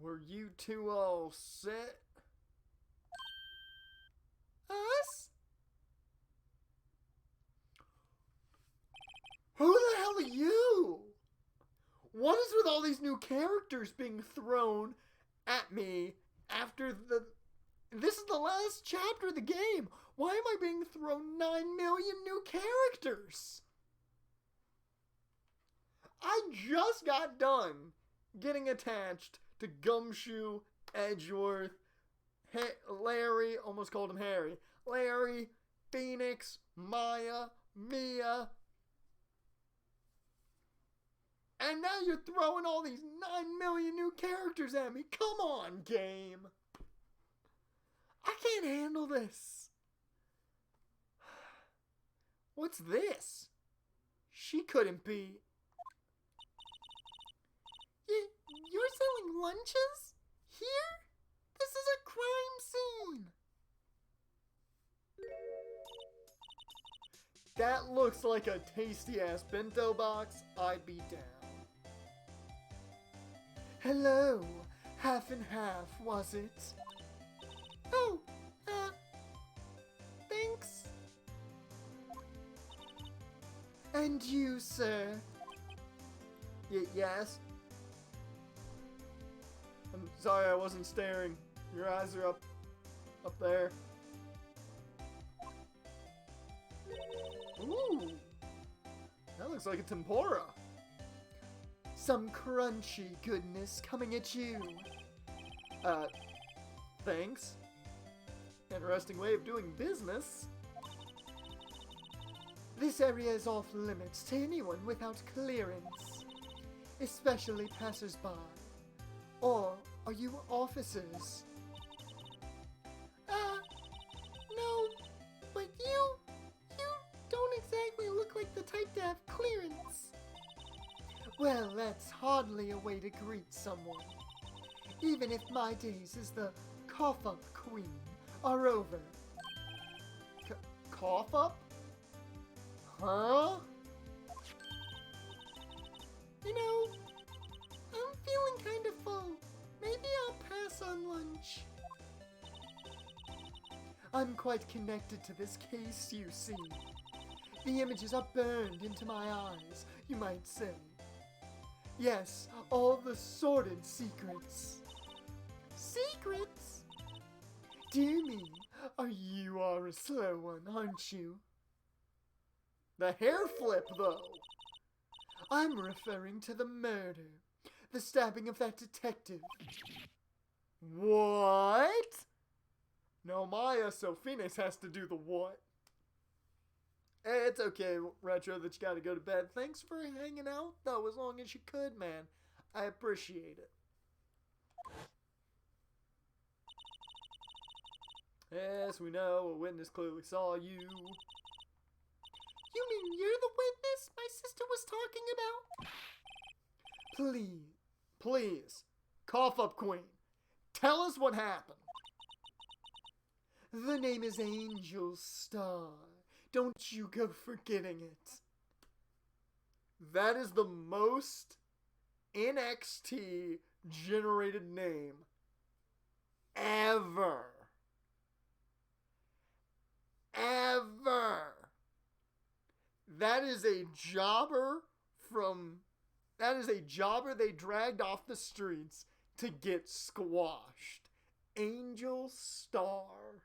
Were you two all set?
Us?
Who the hell are you? What is with all these new characters being thrown at me after the... This is the last chapter of the game. Why am I being thrown 9 million new characters? I just got done getting attached to Gumshoe, Edgeworth, Larry, almost called him Harry, Larry, Phoenix, Maya, Mia. And now you're throwing all these 9 million new characters at me. Come on, game. I can't handle this. What's this? She couldn't be...
You're selling lunches? Here? This is a crime scene.
That looks like a tasty-ass bento box. I'd be down. Hello. Half and half, was it?
Oh, thanks.
And you, sir? Yes? I'm sorry I wasn't staring. Your eyes are up there. Ooh! That looks like a tempura. Some crunchy goodness coming at you. Thanks. Interesting way of doing business. This area is off limits to anyone without clearance, especially passers-by. Or are you officers?
No, but you don't exactly look like the type to have clearance.
Well, that's hardly a way to greet someone. Even if my days as the cough-up queen are over. Cough-up? Huh?
You know, I'm feeling kind of full. Maybe I'll pass on lunch.
I'm quite connected to this case, you see. The images are burned into my eyes, you might say. Yes, all the sordid secrets.
Secrets?
Dear me, you are a slow one, aren't you? The hair flip, though. I'm referring to the murder. The stabbing of that detective. What? No, Maya Sophines has to do the what? It's okay, Retro, that you gotta go to bed. Thanks for hanging out, though, as long as you could, man. I appreciate it. Yes, we know. A witness clearly saw you.
You mean you're the witness my sister was talking about?
Please, cough up, Queen. Tell us what happened. The name is Angel Star. Don't you go forgetting it. That is the most NXT generated name ever. Ever. That is a jobber they dragged off the streets to get squashed. Angel Star.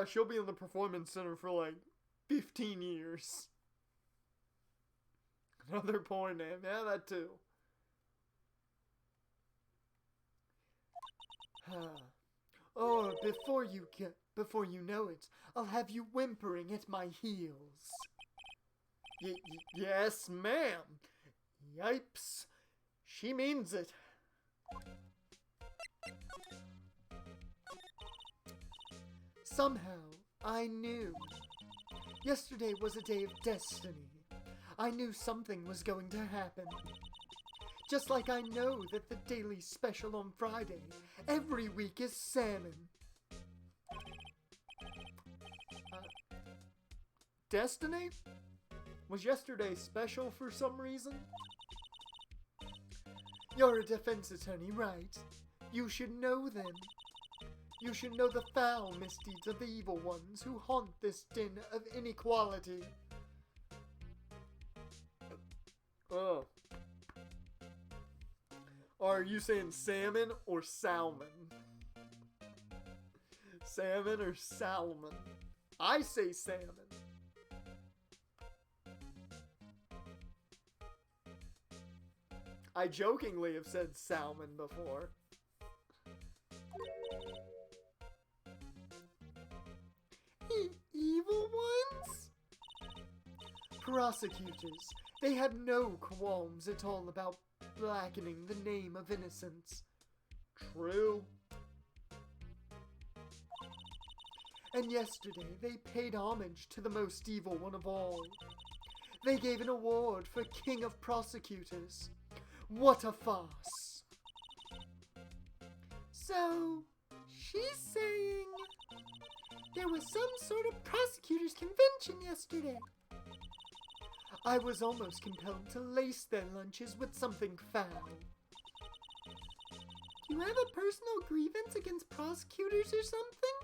She'll be in the Performance Center for like 15 years. Another porn name. Yeah, that too. Oh, before you know it, I'll have you whimpering at my heels. Yes, ma'am. Yipes. She means it. Somehow, I knew. Yesterday was a day of destiny. I knew something was going to happen. Just like I know that the daily special on Friday every week is salmon. Destiny? Was yesterday special for some reason? You're a defense attorney, right? You should know them. You should know the foul misdeeds of the evil ones who haunt this den of inequality. Oh. Are you saying salmon or salmon? Salmon or salmon? I say salmon. I jokingly have said salmon before.
Evil ones?
Prosecutors, they had no qualms at all about blackening the name of innocence. True. And yesterday they paid homage to the most evil one of all. They gave an award for King of Prosecutors. What a farce.
So, she's saying there was some sort of prosecutors' convention yesterday.
I was almost compelled to lace their lunches with something foul.
Do you have a personal grievance against prosecutors or something?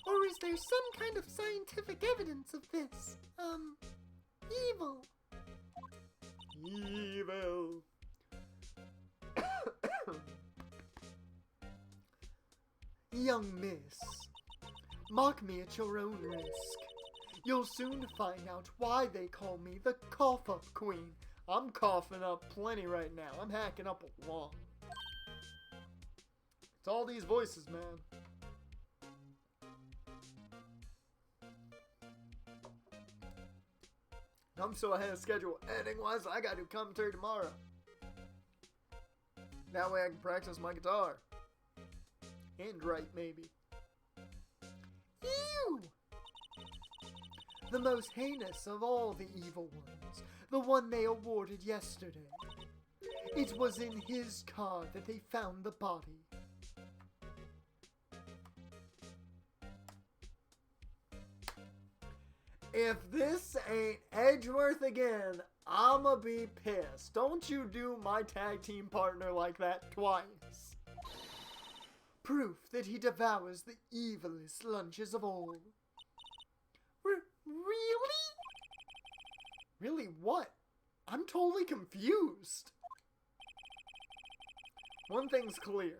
Or is there some kind of scientific evidence of this? Evil.
Evil.
Young miss, mark me at your own risk. You'll soon find out why they call me the cough-up queen.
I'm coughing up plenty right now. I'm hacking up a lung. It's all these voices, man. I'm so ahead of schedule editing-wise, I gotta do commentary tomorrow. That way I can practice my guitar. And write, maybe.
Ew! The most heinous of all the evil ones. The one they awarded yesterday. It was in his car that they found the body.
If this ain't Edgeworth again, I'ma be pissed. Don't you do my tag team partner like that twice.
Proof that he devours the evilest lunches of all. Really?
Really what? I'm totally confused. One thing's clear.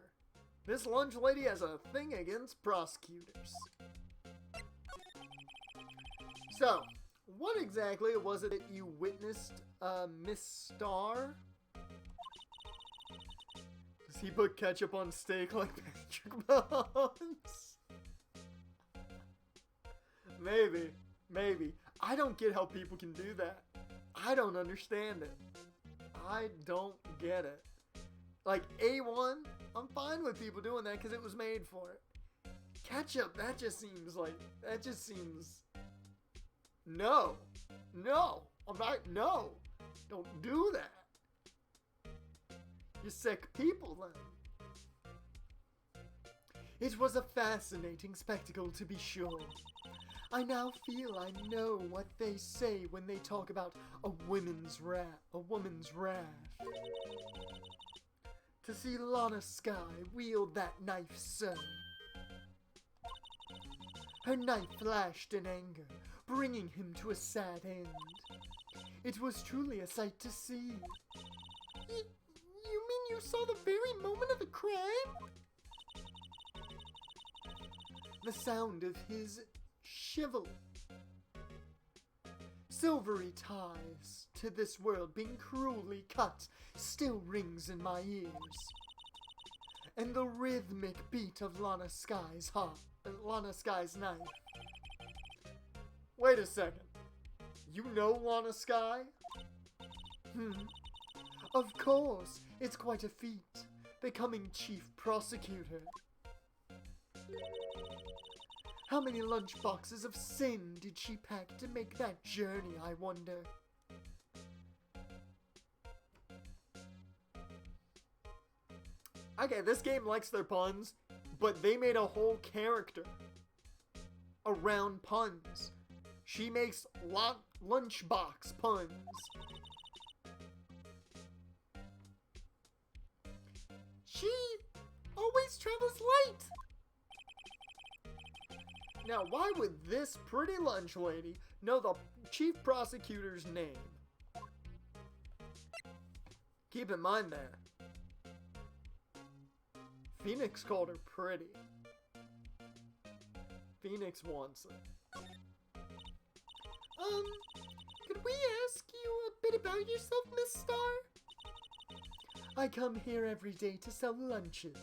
This lunch lady has a thing against prosecutors. So, what exactly was it that you witnessed, Miss Star? Does he put ketchup on steak like Patrick Mahomes? Maybe. I don't get how people can do that. I don't understand it. I don't get it. Like, A1, I'm fine with people doing that because it was made for it. Ketchup, that just seems... No. I'm not, no. Don't do that. You're sick people then.
It was a fascinating spectacle, to be sure. I now feel I know what they say when they talk about a woman's wrath. To see Lana Sky wield that knife so. Her knife flashed in anger, bringing him to a sad end. It was truly a sight to see.
You mean you saw the very moment of the crime?
The sound of his chivalry. Silvery ties to this world being cruelly cut still rings in my ears. And the rhythmic beat of Lana Sky's knife.
Wait a second. You know Lana Sky?
Of course, it's quite a feat, becoming chief prosecutor. How many lunchboxes of sin did she pack to make that journey, I wonder?
Okay, this game likes their puns, but they made a whole character around puns. She makes lunchbox puns.
She always travels late.
Now, why would this pretty lunch lady know the chief prosecutor's name? Keep in mind there, Phoenix called her pretty. Phoenix wants it.
Could we ask you a bit about yourself, Miss Star?
I come here every day to sell lunches.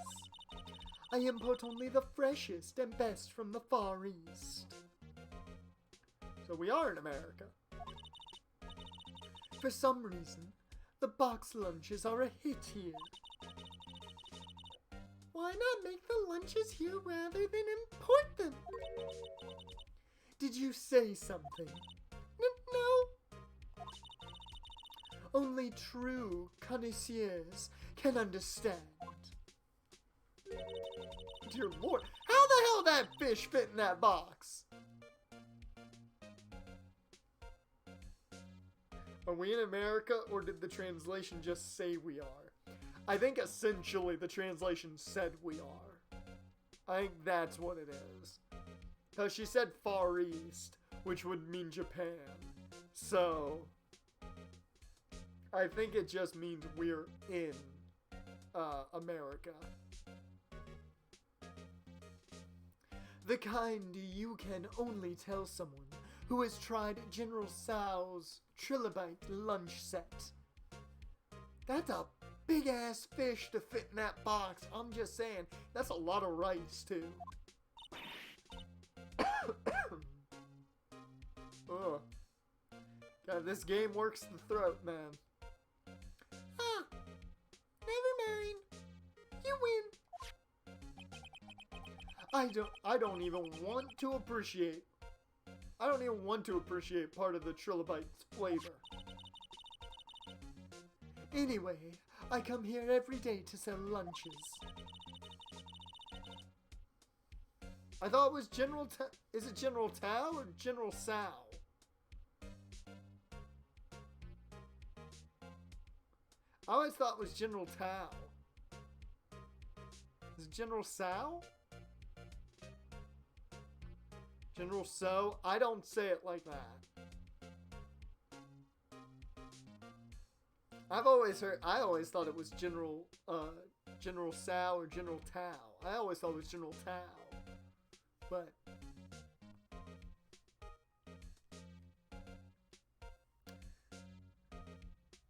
I import only the freshest and best from the Far East.
So we are in America.
For some reason, the box lunches are a hit here.
Why not make the lunches here rather than import them?
Did you say something?
No.
Only true connoisseurs can understand.
Dear Lord, how the hell that fish fit in that box? Are we in America, or did the translation just say we are? I think essentially the translation said we are. I think that's what it is. Because she said Far East, which would mean Japan. So, I think it just means we're in America.
The kind you can only tell someone who has tried General Tso's trilobite lunch set. That's a big-ass fish to fit in that box. I'm just saying, that's a lot of rice, too.
Ugh. God, this game works the throat, man.
Ah, never mind. You win.
I don't even want to appreciate. I don't even want to appreciate part of the trilobite's flavor.
Anyway, I come here every day to sell lunches.
I thought it was General is it General Tao or General Tso? I always thought it was General Tao. Is it General Tso? General Tso? I don't say it like that. I always thought it was General Tso or General Tao. I always thought it was General Tao. But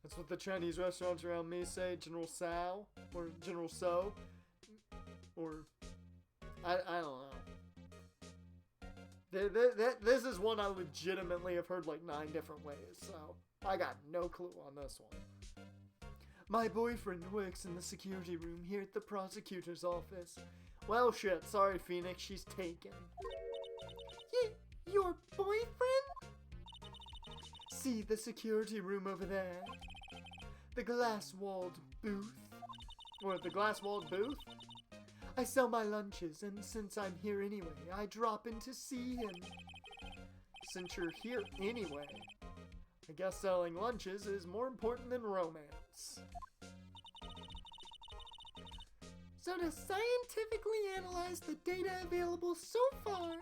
that's what the Chinese restaurants around me say, General Tso or General So. Or I don't know. This is one I legitimately have heard like 9 different ways, so I got no clue on this one.
My boyfriend works in the security room here at the prosecutor's office.
Well, shit. Sorry, Phoenix. She's taken.
Your boyfriend?
See the security room over there? The glass-walled booth.
What, the glass-walled booth?
I sell my lunches, and since I'm here anyway, I drop in to see him.
Since you're here anyway, I guess selling lunches is more important than romance.
So to scientifically analyze the data available so far,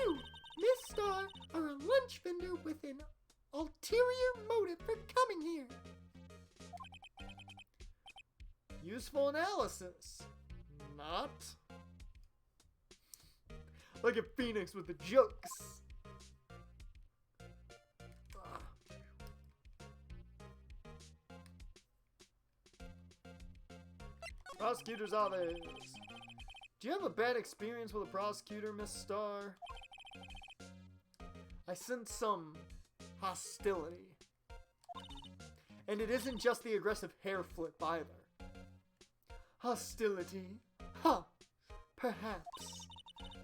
you, Miss Star, are a lunch vendor with an ulterior motive for coming here.
Useful analysis. Not. Look at Phoenix with the jokes. Prosecutor's office. Do you have a bad experience with a prosecutor, Miss Star? I sense some hostility. And it isn't just the aggressive hair flip either.
Hostility? Huh. Perhaps.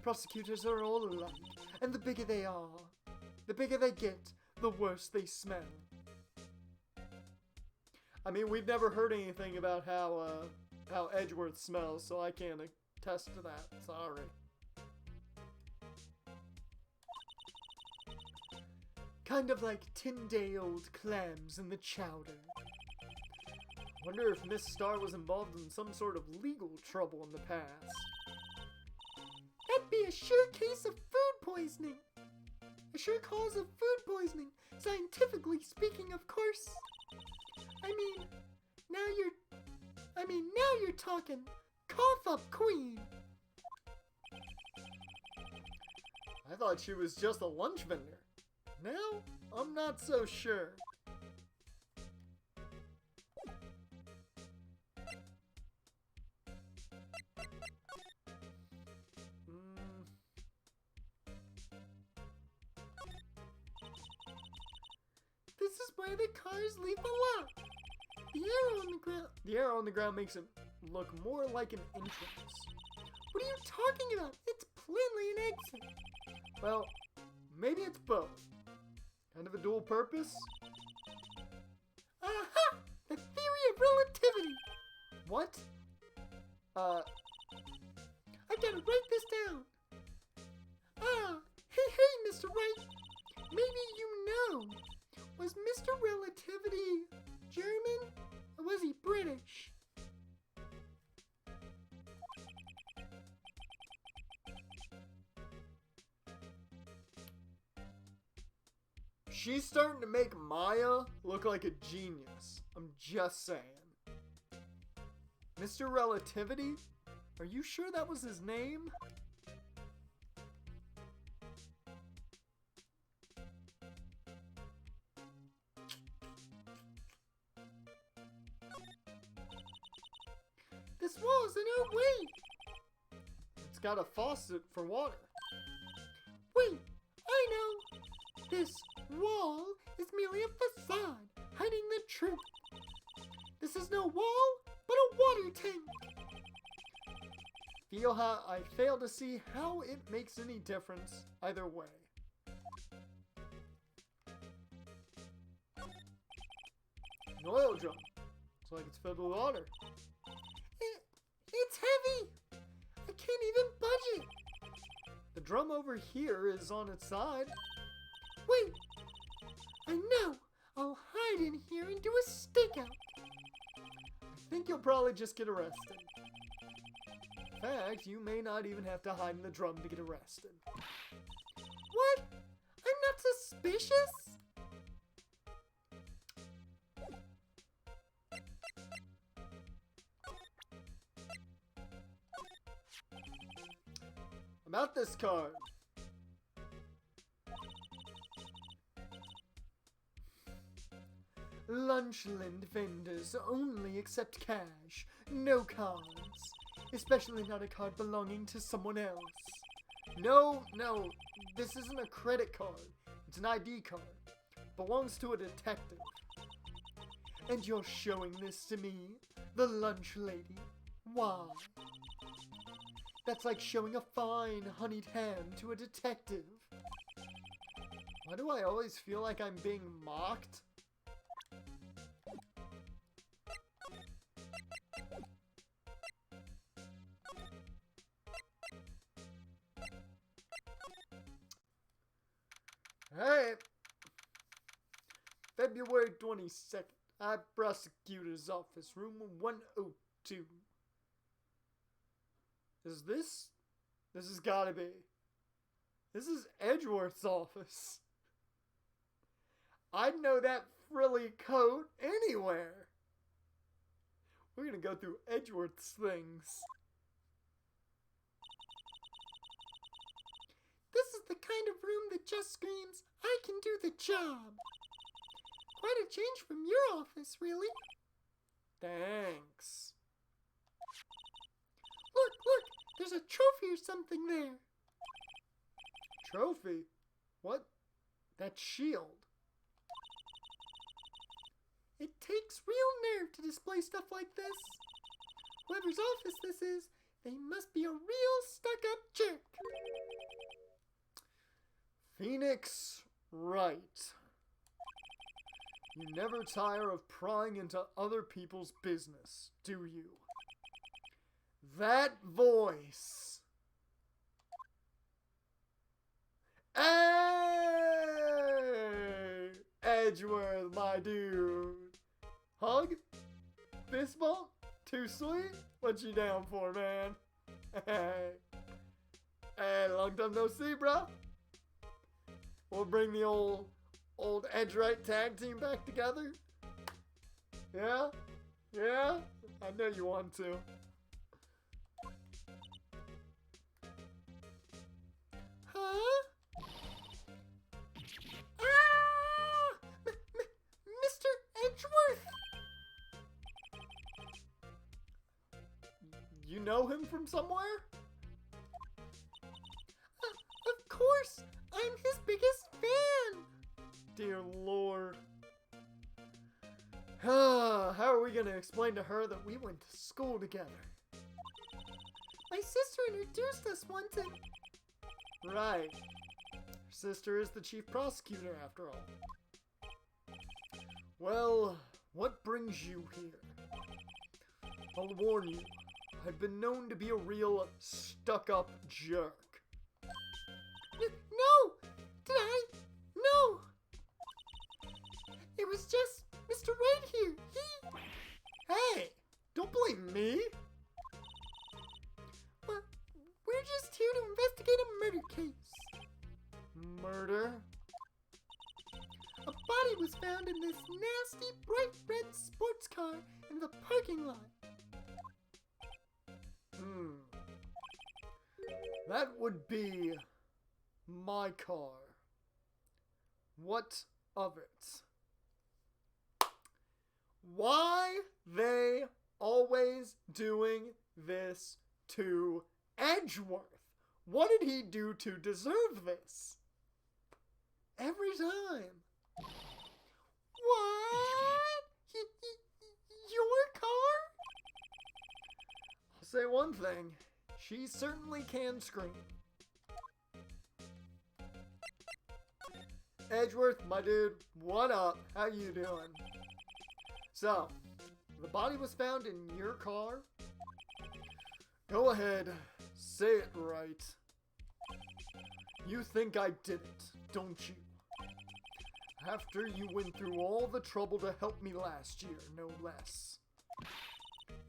Prosecutors are all alike, and the bigger they are, the bigger they get, the worse they smell.
I mean, we've never heard anything about how Edgeworth smells, so I can't attest to that. Sorry.
Kind of like 10-day-old clams in the chowder.
Wonder if Miss Star was involved in some sort of legal trouble in the past.
That'd be a sure case of food poisoning. A sure cause of food poisoning, scientifically speaking, of course. I mean, now you're talking. Cough up, queen.
I thought she was just a lunch vendor. Now, I'm not so sure.
This is where the cars leave the lot.
The arrow on the ground makes it look more like an entrance.
What are you talking about? It's plainly an exit.
Well, maybe it's both. Kind of a dual purpose?
Aha! The theory of relativity.
What?
I gotta write this down. Hey, Mr. Wright. Maybe you know. Was Mr. Relativity German? Or was he British?
She's starting to make Maya look like a genius. I'm just saying. Mr. Relativity? Are you sure that was his name?
This wall's in our way.
It's got a faucet for water.
Wait, I know. This wall is merely a facade, hiding the truth. This is no wall, but a water tank.
I fail to see how it makes any difference either way. An oil drum. Looks like it's filled with water.
It's heavy. I can't even budge it.
The drum over here is on its side.
Wait, I know. I'll hide in here and do a stakeout.
I think you'll probably just get arrested. In fact, you may not even have to hide in the drum to get arrested.
What? I'm not suspicious?
About this card. Lunchland vendors only accept cash, no cards. Especially not a card belonging to someone else. No, this isn't a credit card. It's an ID card. Belongs to a detective. And you're showing this to me, the lunch lady? Why? That's like showing a fine honeyed ham to a detective. Why do I always feel like I'm being mocked? Hey! February 22nd, High Prosecutor's Office, room 102. Is this? This has gotta be. This is Edgeworth's office. I'd know that frilly coat anywhere. We're gonna go through Edgeworth's things.
This is the kind of room that just screams, I can do the job. Quite a change from your office, really.
Thanks.
Look, there's a trophy or something there.
Trophy? What? That shield.
It takes real nerve to display stuff like this. Whoever's office this is, they must be a real stuck-up jerk.
Phoenix Wright. You never tire of prying into other people's business, do you? That voice. Hey! Edgeworth, my dude. Hug? Fist bump? Too sweet? What you down for, man? Hey, long time no see, bro. We'll bring the old Edge Right tag team back together. Yeah? Yeah? I know you want to.
Huh? Ah! Mr. Edgeworth!
You know him from somewhere?
Of course! I'm his biggest fan!
Dear Lord. How are we gonna explain to her that we went to school together?
My sister introduced us once and...
Right. Her sister is the chief prosecutor, after all. Well, what brings you here? I'll warn you, I've been known to be a real stuck-up jerk.
No! Did I? No! It was just Mr. Wright here.
Hey! Don't blame me!
Well, we're just here to investigate a murder case.
Murder?
found in this nasty bright red sports car in the parking lot.
That would be my car. What of it? Why they always doing this to Edgeworth? What did he do to deserve this? Every time.
What? Your car?
I'll say one thing. She certainly can scream. Edgeworth, my dude, what up? How you doing? So, the body was found in your car? Go ahead, say it right. You think I did it, don't you? After you went through all the trouble to help me last year, no less.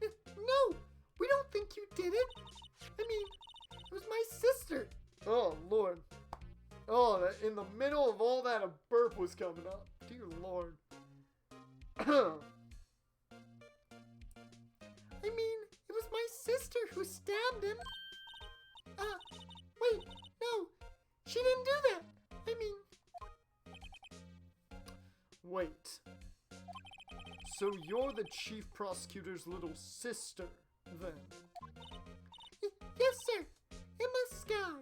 No, we don't think you did it. I mean, it was my sister.
Oh, Lord. Oh, in the middle of all that, a burp was coming up. Dear Lord.
I mean, it was my sister who stabbed him. Wait, no, she didn't do that. I mean...
Wait. So you're the chief prosecutor's little sister, then?
Yes, sir. Emma Sky.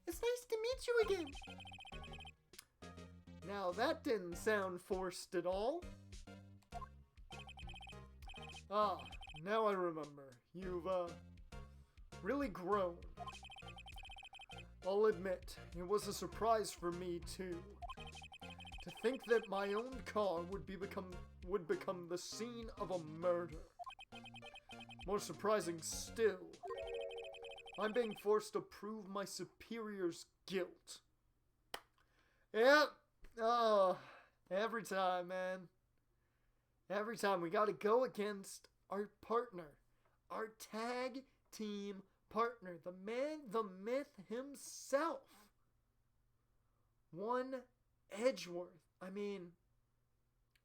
It's nice to meet you again.
Now that didn't sound forced at all. Ah, now I remember. You've, really grown. I'll admit, it was a surprise for me, too. To think that my own car would become the scene of a murder. More surprising still, I'm being forced to prove my superior's guilt. Yep. Oh, every time, man. Every time we gotta go against our partner. Our tag team partner. The man, the myth himself. One Edgeworth. I mean,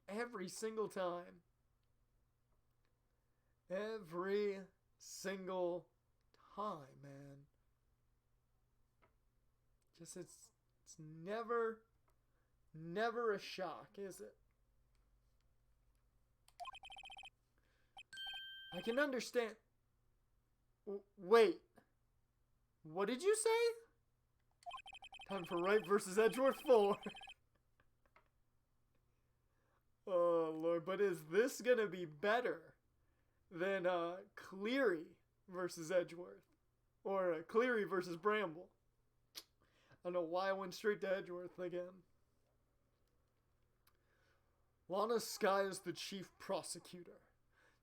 every single time. Every single time, man. Just it's never a shock, is it? I can understand. Wait. What did you say? Time for Wright versus Edgeworth 4. Oh, Lord. But is this gonna be better than Cleary versus Edgeworth? Or Cleary versus Bramble? I don't know why I went straight to Edgeworth again. Lana Sky is the chief prosecutor.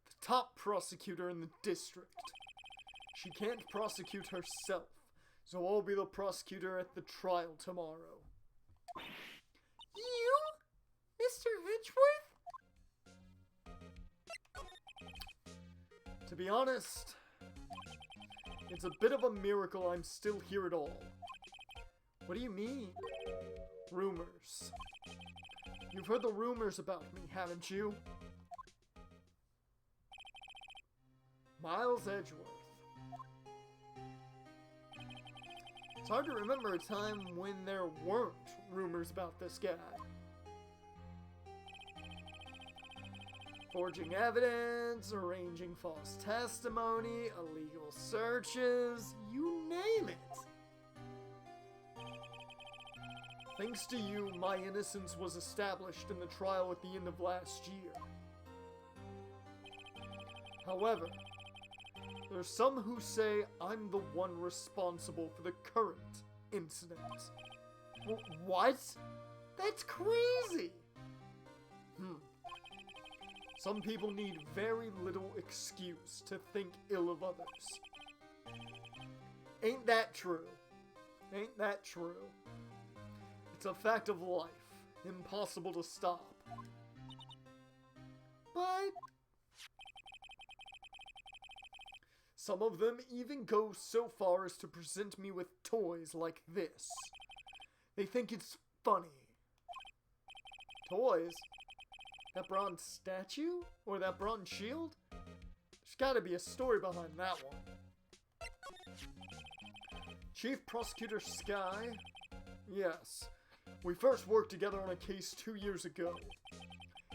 The top prosecutor in the district. She can't prosecute herself, so I'll be the prosecutor at the trial tomorrow.
You? Mr. Edgeworth?
To be honest, it's a bit of a miracle I'm still here at all. What do you mean? Rumors. You've heard the rumors about me, haven't you? Miles Edgeworth. It's hard to remember a time when there weren't rumors about this guy. Forging evidence, arranging false testimony, illegal searches, you name it. Thanks to you, my innocence was established in the trial at the end of last year. However, there's some who say I'm the one responsible for the current incident. What? That's crazy! Some people need very little excuse to think ill of others. Ain't that true? Ain't that true? It's a fact of life. Impossible to stop. But some of them even go so far as to present me with toys like this. They think it's funny.
Toys? That bronze statue? Or that bronze shield? There's gotta be a story behind that one. Chief Prosecutor Sky? Yes. We first worked together on a case 2 years ago.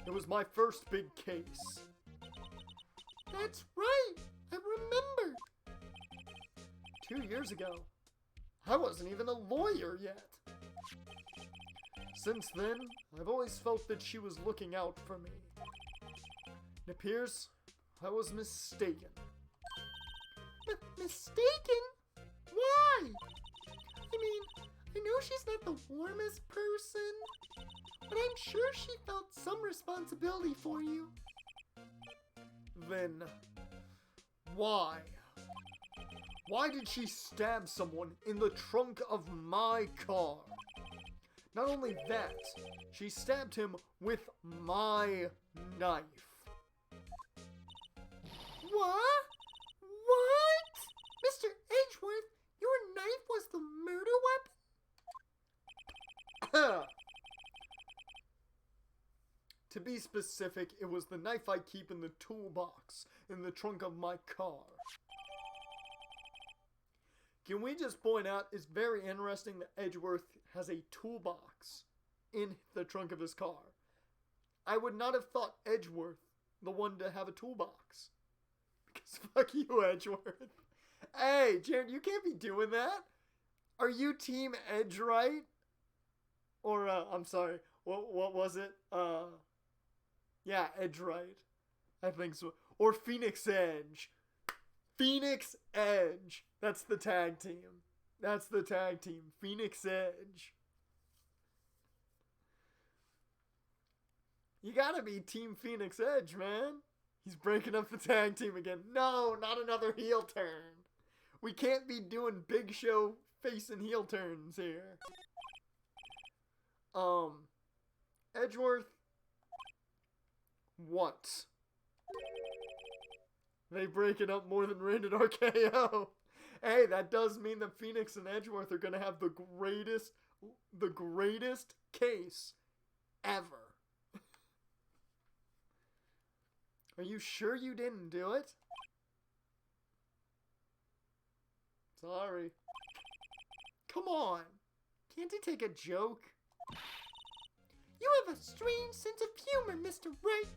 It was my first big case.
That's right. I remember.
2 years ago? I wasn't even a lawyer yet. Since then, I've always felt that she was looking out for me. It appears I was mistaken.
Mistaken? Why? I mean, I know she's not the warmest person, but I'm sure she felt some responsibility for you.
Then, why? Why did she stab someone in the trunk of my car? Not only that, she stabbed him with my knife.
What? What? Mr. Edgeworth, your knife was the murder weapon?
To be specific, it was the knife I keep in the toolbox in the trunk of my car. Can we just point out, it's very interesting that Edgeworth has a toolbox in the trunk of his car. I would not have thought Edgeworth the one to have a toolbox. Because fuck you, Edgeworth. Hey, Jared, you can't be doing that. Are you team Edge Wright? Or, I'm sorry, what was it? Yeah, Edge Wright. I think so. Or Phoenix Edge. Phoenix Edge. That's the tag team. That's the tag team. Phoenix Edge. You gotta be Team Phoenix Edge, man. He's breaking up the tag team again. No, not another heel turn. We can't be doing Big Show face and heel turns here. Edgeworth. What? They break it up more than Rated RKO. Hey, that does mean that Phoenix and Edgeworth are gonna have the greatest case ever. Are you sure you didn't do it? Sorry. Come on. Can't he take a joke?
You have a strange sense of humor, Mr. Wright.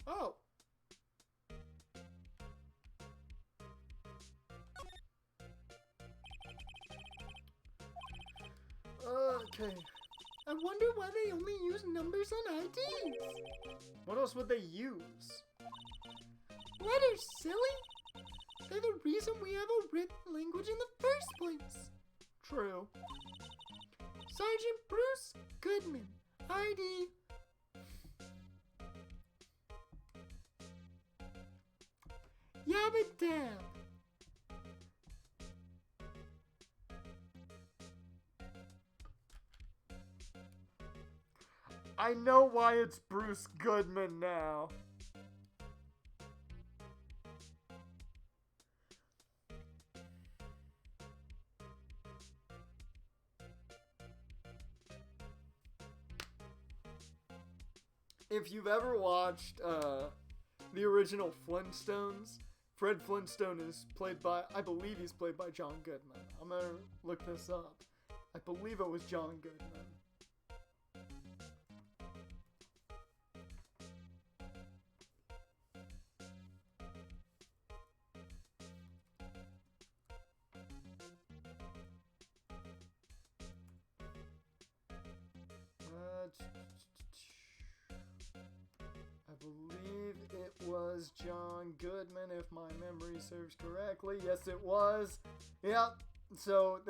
Oh. Okay.
I wonder why they only use numbers on IDs.
What else would they use?
Letters, silly. They're the reason we have a written language in the first place.
True.
Sergeant Bruce Goodman, ID. Yabba Dab.
I know why it's Bruce Goodman now. If you've ever watched the original Flintstones, Fred Flintstone is played by, I believe he's played by John Goodman. I'm gonna look this up. I believe it was John Goodman. I believe it was John Goodman, if my memory serves correctly. Yes, it was. Yep. So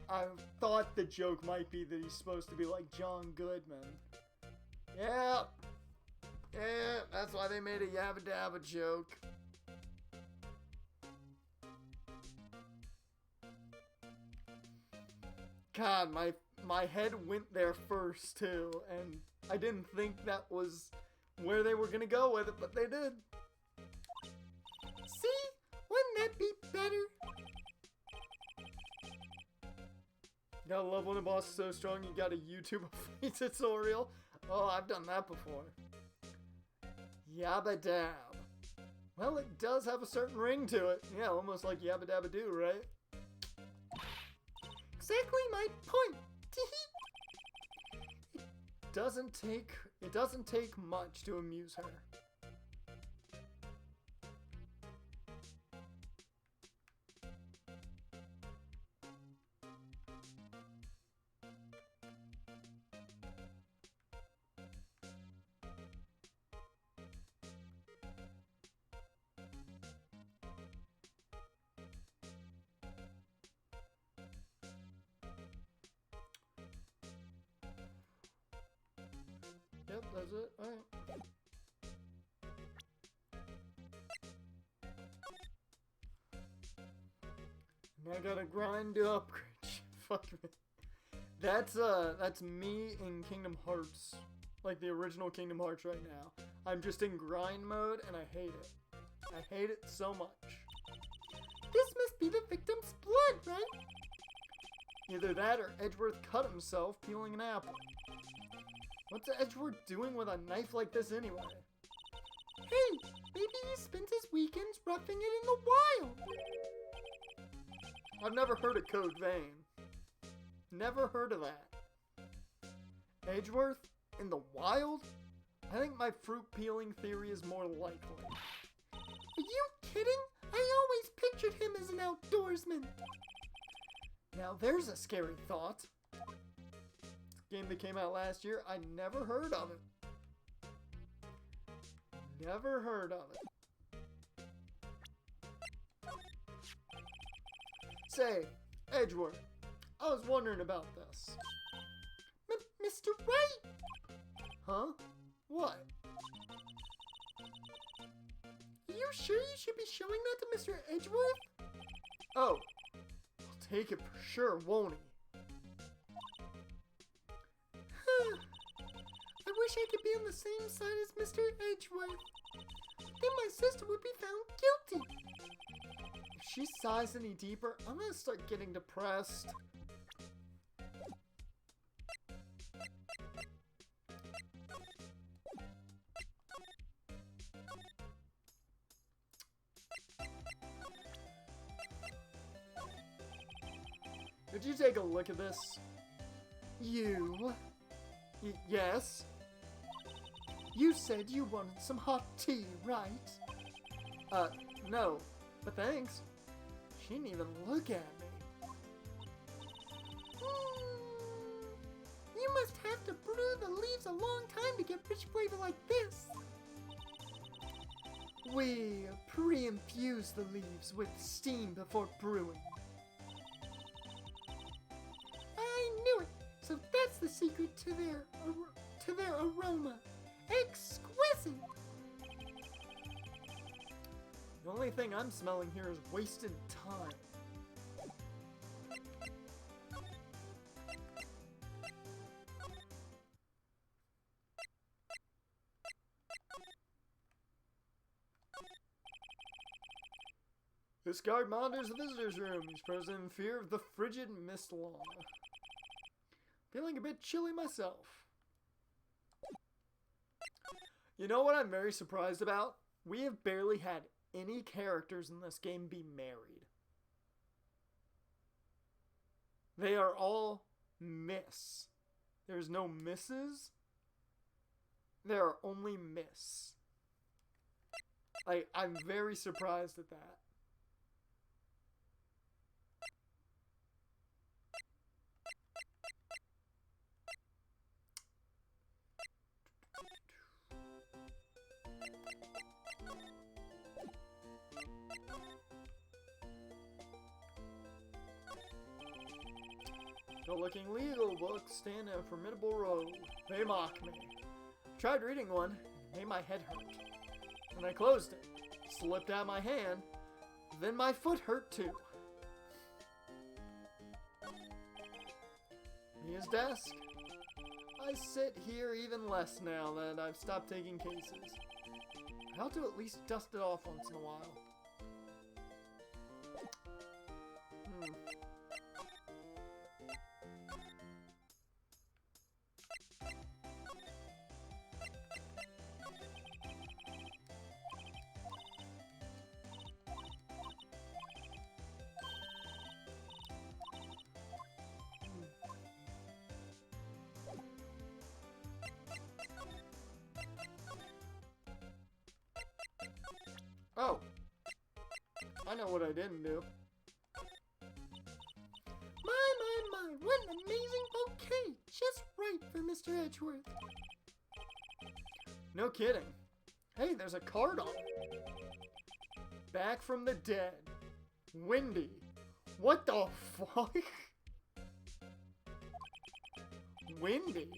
I thought the joke might be that he's supposed to be like John Goodman. Yep. Yeah, that's why they made a Yabba Dabba joke. God, my head went there first too, and I didn't think that was
where they were gonna go with it, but they did.
See? Wouldn't that be better?
Gotta love when a boss is so strong you gotta YouTube a free tutorial. Oh, I've done that before. Yabba Dab. Well, it does have a certain ring to it. Yeah, almost like Yabba Dabba Doo, right?
Exactly my point.
It doesn't take much to amuse her. Yep, that's it. Alright. And I gotta grind to upgrade. Fuck me. That's me in Kingdom Hearts. Like the original Kingdom Hearts right now. I'm just in grind mode and I hate it. I hate it so much.
This must be the victim's blood, right?
Either that or Edgeworth cut himself peeling an apple. What's Edgeworth doing with a knife like this anyway?
Hey, maybe he spent his weekends roughing it in the wild.
I've never heard of Code Vein. Never heard of that. Edgeworth? In the wild? I think my fruit peeling theory is more likely.
Are you kidding? I always pictured him as an outdoorsman.
Now there's a scary thought. Game that came out last year, I never heard of it. Never heard of it. Say, Edgeworth, I was wondering about this.
Mr. Wright?
Huh? What?
Are you sure you should be showing that to Mr. Edgeworth?
Oh, I'll take it for sure, won't he?
I wish I could be on the same side as Mr. Edgeworth. Then my sister would be found guilty.
If she sighs any deeper, I'm gonna start getting depressed. Could you take a look at this?
You?
Yes?
You said you wanted some hot tea, right?
No, but thanks. She didn't even look at me.
You must have to brew the leaves a long time to get rich flavor like this.
We pre-infuse the leaves with steam before brewing.
I knew it. So that's the secret to their aroma. Exquisite.
The only thing I'm smelling here is wasted time. This guard monitors the visitor's room. He's frozen in fear of the frigid mist law. Feeling a bit chilly myself. You know what I'm very surprised about? We have barely had any characters in this game be married. They are all Miss. There's no Misses. There are only Miss. I'm very surprised at that. The looking legal books stand in a formidable row. They mock me. Tried reading one, made my head hurt. When I closed it, slipped out my hand, then my foot hurt too. His desk. I sit here even less now that I've stopped taking cases. I ought to at least dust it off once in a while. Oh, I know what I didn't do.
My, what an amazing bouquet! Just right for Mr. Edgeworth.
No kidding. Hey, there's a card on it. Back from the dead. Wendy. What the fuck? Wendy?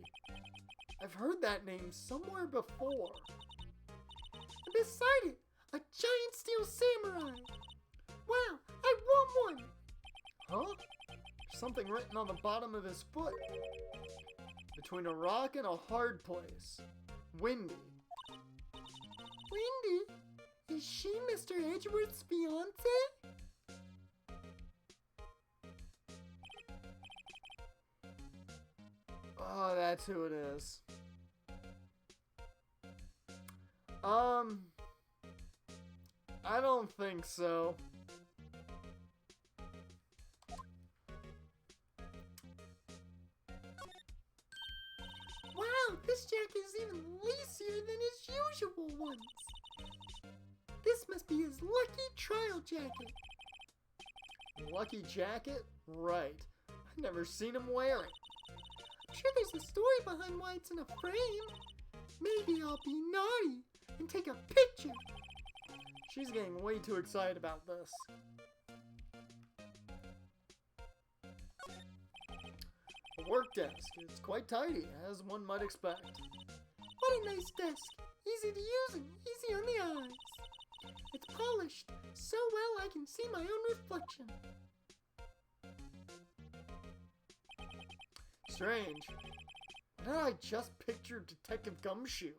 I've heard that name somewhere before.
And beside it, a giant steel samurai. Wow, I want one.
Huh? There's something written on the bottom of his foot. Between a rock and a hard place. Wendy.
Wendy? Is she Mr. Edgeworth's fiancée?
Oh, that's who it is. I don't think so.
Wow, this jacket is even lacier than his usual ones. This must be his lucky trial jacket.
Lucky jacket? Right. I've never seen him wear it.
I'm sure there's a story behind why it's in a frame. Maybe I'll be naughty and take a picture.
She's getting way too excited about this. A work desk. It's quite tidy, as one might expect.
What a nice desk. Easy to use and easy on the eyes. It's polished so well I can see my own reflection.
Strange. Why did I just picture Detective Gumshoe?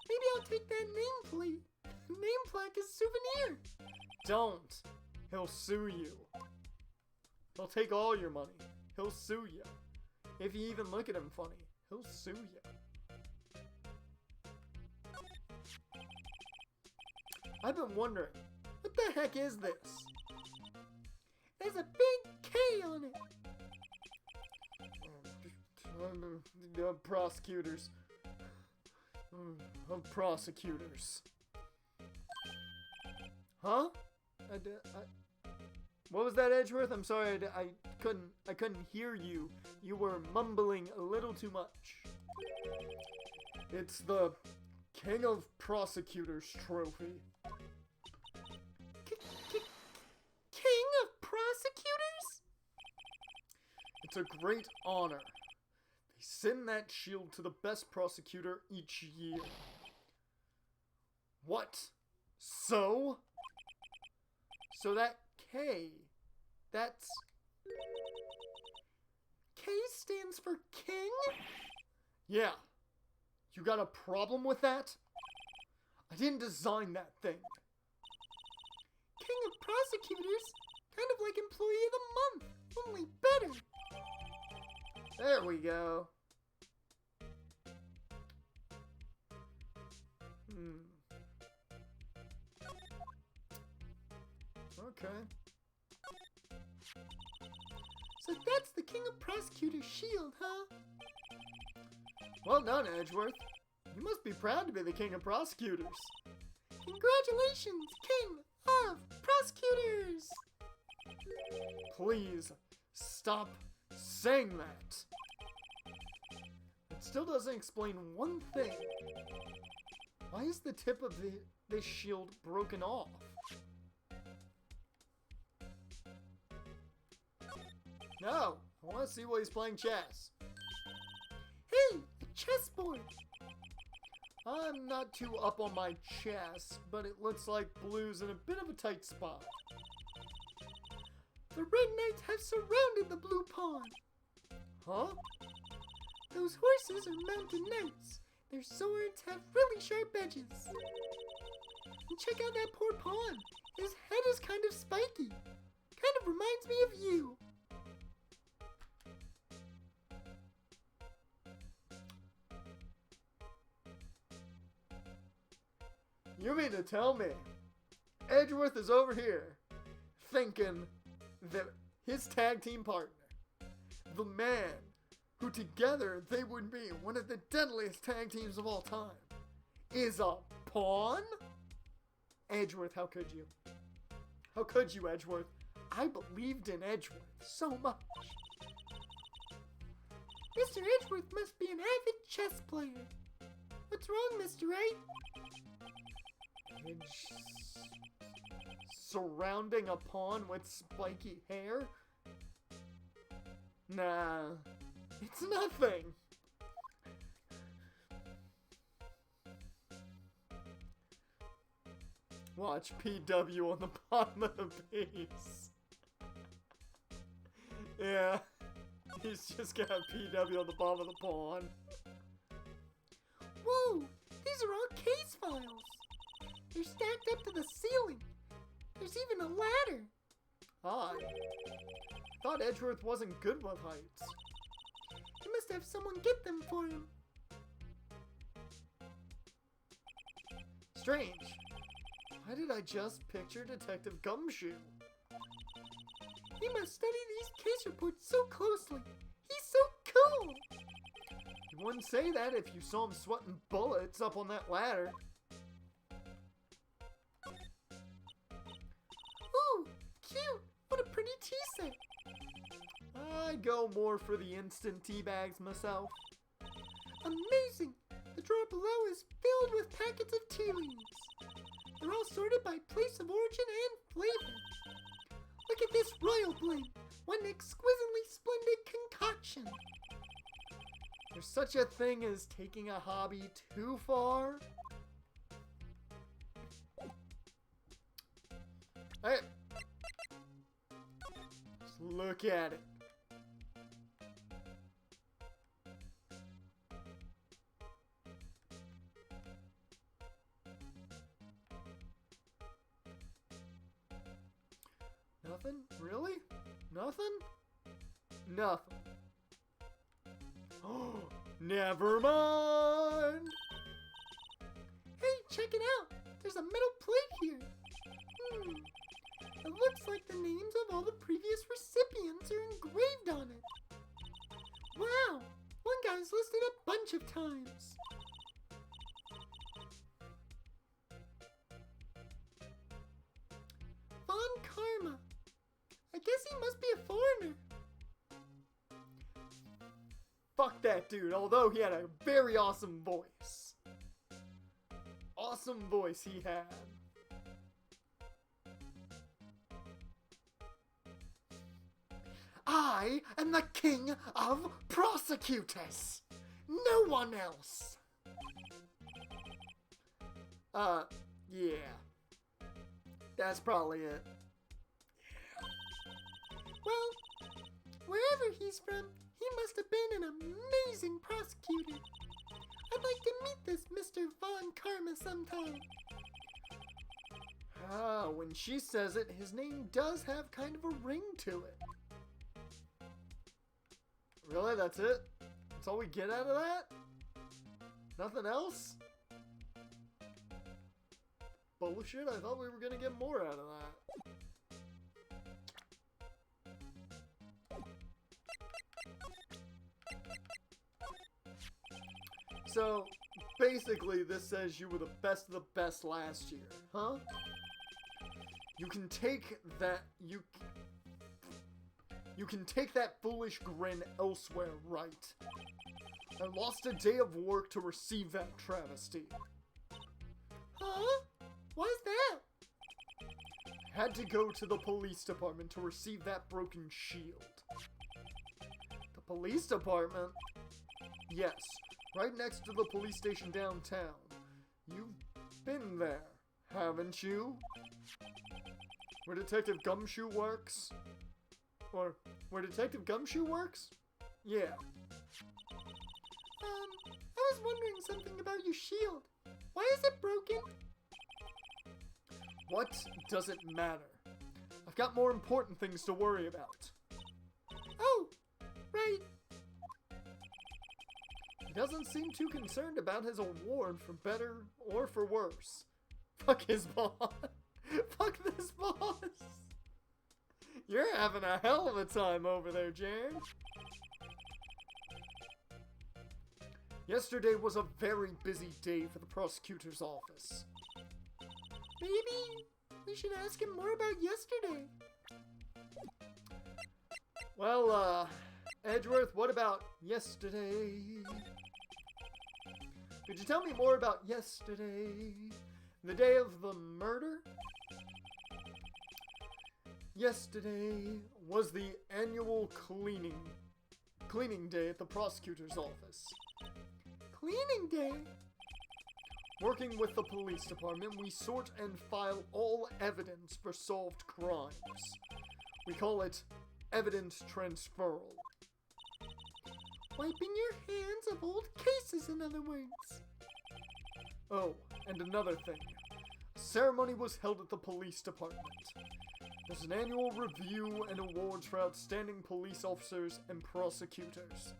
Maybe I'll take that nameplate. Name plaque as souvenir.
Don't. He'll sue you. He'll take all your money. He'll sue you. If you even look at him funny, he'll sue you. I've been wondering, what the heck is this?
There's a big K on it.
Prosecutors. Prosecutors. Huh? What was that, Edgeworth? I'm sorry, I couldn't hear you. You were mumbling a little too much. It's the King of Prosecutors trophy.
King of Prosecutors?
It's a great honor. They send that shield to the best prosecutor each year. What? So? So that K, that's...
K stands for king?
Yeah. You got a problem with that? I didn't design that thing.
King of Prosecutors? Kind of like Employee of the Month, only better.
There we go. Okay.
So that's the King of Prosecutors shield, huh?
Well done, Edgeworth. You must be proud to be the King of Prosecutors.
Congratulations, King of Prosecutors!
Please, stop saying that. It still doesn't explain one thing. Why is the tip of this shield broken off? No, I want to see while he's playing chess.
Hey, a chessboard!
I'm not too up on my chess, but it looks like blue's in a bit of a tight spot.
The red knights have surrounded the blue pawn.
Huh?
Those horses are mountain knights. Their swords have really sharp edges. And check out that poor pawn. His head is kind of spiky. Kind of reminds me of you.
You mean to tell me Edgeworth is over here thinking that his tag team partner, the man who together they would be one of the deadliest tag teams of all time, is a pawn? Edgeworth, how could you? How could you, Edgeworth? I believed in Edgeworth so much.
Mr. Edgeworth must be an avid chess player. What's wrong, Mr. Wright?
Surrounding a pawn with spiky hair? Nah, it's nothing. Watch PW on the bottom of the piece. Yeah, he's just got PW on the bottom of the pawn.
Whoa, these are all case files. They're stacked up to the ceiling. There's even a ladder.
I thought Edgeworth wasn't good with heights.
He must have someone get them for him.
Strange. Why did I just picture Detective Gumshoe?
He must study these case reports so closely. He's so cool.
You wouldn't say that if you saw him sweating bullets up on that ladder.
Ooh, cute. What a pretty tea set.
I'd go more for the instant tea bags myself.
Amazing. The drawer below is filled with packets of tea leaves. They're all sorted by place of origin and flavor. Look at this royal blend. One exquisitely splendid concoction.
There's such a thing as taking a hobby too far. Hey, just look at it. Nothing? Really? Nothing? Nothing. Oh, never mind.
Hey, check it out. There's a metal plate here. It looks like the names of all the previous recipients are engraved on it. Wow, one guy's listed a bunch of times. Von Karma. I guess he must be a foreigner.
Fuck that dude, although he had a very awesome voice. Awesome voice he had. I am the king of prosecutors. No one else. Yeah. That's probably it.
Well, wherever he's from, he must have been an amazing prosecutor. I'd like to meet this Mr. Von Karma sometime.
When she says it, his name does have kind of a ring to it. Really? That's it? That's all we get out of that? Nothing else? Bullshit, I thought we were gonna get more out of that. So, basically this says you were the best of the best last year, huh? You can take that, you can take that foolish grin elsewhere, right? I lost a day of work to receive that travesty.
Huh? Why's that?
Had to go to the police department to receive that broken shield. The police department? Yes, right next to the police station downtown. You've been there, haven't you? Where Detective Gumshoe works? Or where Detective Gumshoe works? Yeah.
wondering something about your shield. Why is it broken?
What does it matter? I've got more important things to worry about.
Oh, right.
He doesn't seem too concerned about his award for better or for worse. Fuck his boss. Fuck this boss. You're having a hell of a time over there, Jared. Yesterday was a very busy day for the prosecutor's office.
Maybe we should ask him more about yesterday.
Well, Edgeworth, what about yesterday? Could you tell me more about yesterday? The day of the murder? Yesterday was the annual cleaning day at the prosecutor's office.
Cleaning day?
Working with the police department, we sort and file all evidence for solved crimes. We call it evidence transferal.
Wiping your hands of old cases, in other words.
Oh, and another thing. A ceremony was held at the police department. There's an annual review and awards for outstanding police officers and prosecutors.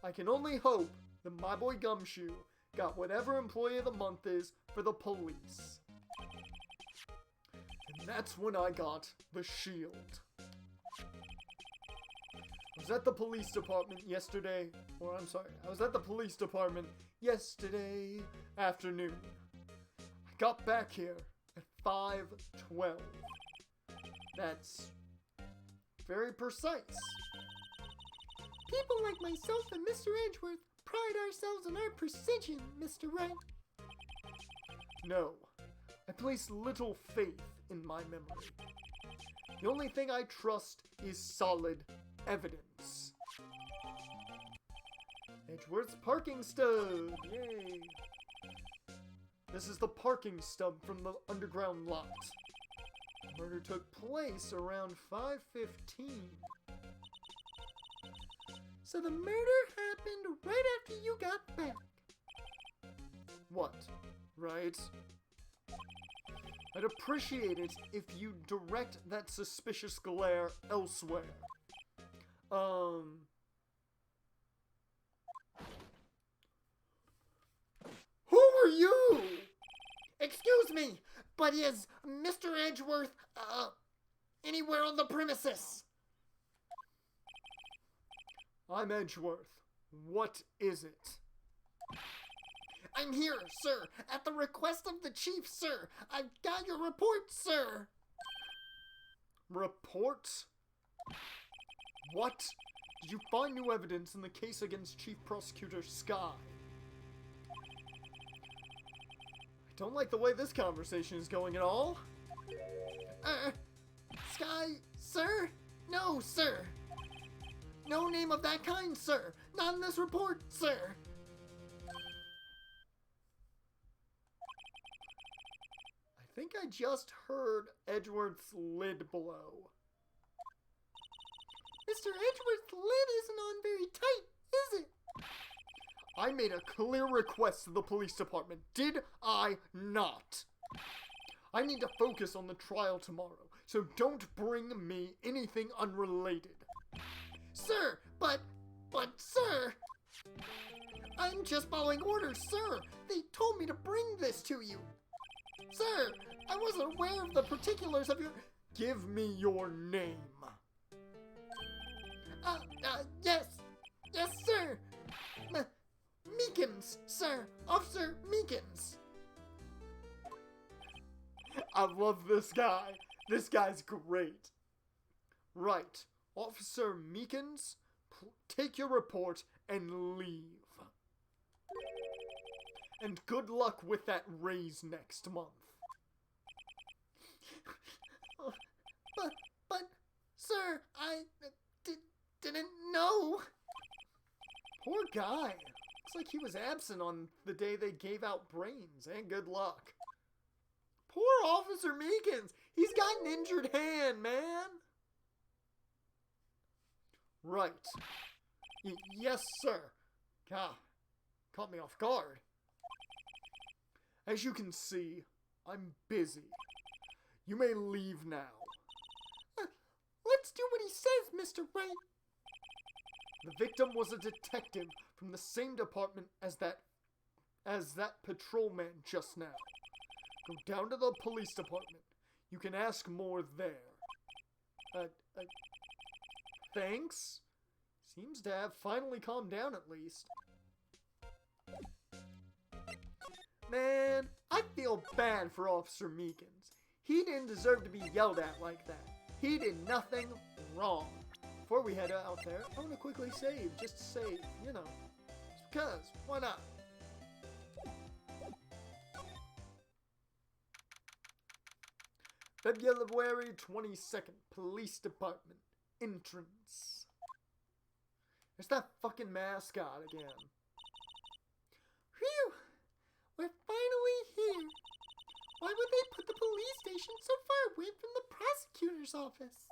I can only hope that my boy Gumshoe got whatever Employee of the Month is for the police. And that's when I got the shield. I was at the police department yesterday afternoon. I got back here at 5:12. That's very precise.
People like myself and Mr. Edgeworth pride ourselves on our precision, Mr. Wright.
No, I place little faith in my memory. The only thing I trust is solid evidence. Edgeworth's parking stub! Yay! This is the parking stub from the underground lot. The murder took place around 5:15.
So the murder happened right after you got back.
What? Right? I'd appreciate it if you direct that suspicious glare elsewhere. Who are you?
Excuse me, but is Mr. Edgeworth, anywhere on the premises?
I'm Edgeworth. What is it?
I'm here, sir, at the request of the chief, sir. I've got your report, sir.
Report? What? Did you find new evidence in the case against Chief Prosecutor Sky? I don't like the way this conversation is going at all.
Sky, sir? No, sir. No name of that kind, sir. Not in this report, sir.
I think I just heard Edgeworth's lid blow.
Mr. Edgeworth's lid isn't on very tight, is it?
I made a clear request to the police department, did I not? I need to focus on the trial tomorrow, so don't bring me anything unrelated.
Sir, but, sir, I'm just following orders, sir. They told me to bring this to you. Sir, I wasn't aware of the particulars of your...
Give me your name.
Yes, sir. Meekins, sir. Officer Meekins.
I love this guy. This guy's great. Right. Officer Meekins, take your report and leave. And good luck with that raise next month.
But, sir, I didn't know.
Poor guy. Looks like he was absent on the day they gave out brains, and good luck. Poor Officer Meekins. He's got an injured hand, man. Right. Yes, sir. God. Caught me off guard. As you can see, I'm busy. You may leave now.
Let's do what he says, Mr. Wright.
The victim was a detective from the same department as that patrolman just now. Go down to the police department. You can ask more there. Thanks? Seems to have finally calmed down at least. Man, I feel bad for Officer Meekins. He didn't deserve to be yelled at like that. He did nothing wrong. Before we head out there, I want to quickly save, just to save, you know. Just because, why not? February 22nd, Police Department. Entrance. It's that fucking mascot again.
Phew! We're finally here. Why would they put the police station so far away from the prosecutor's office?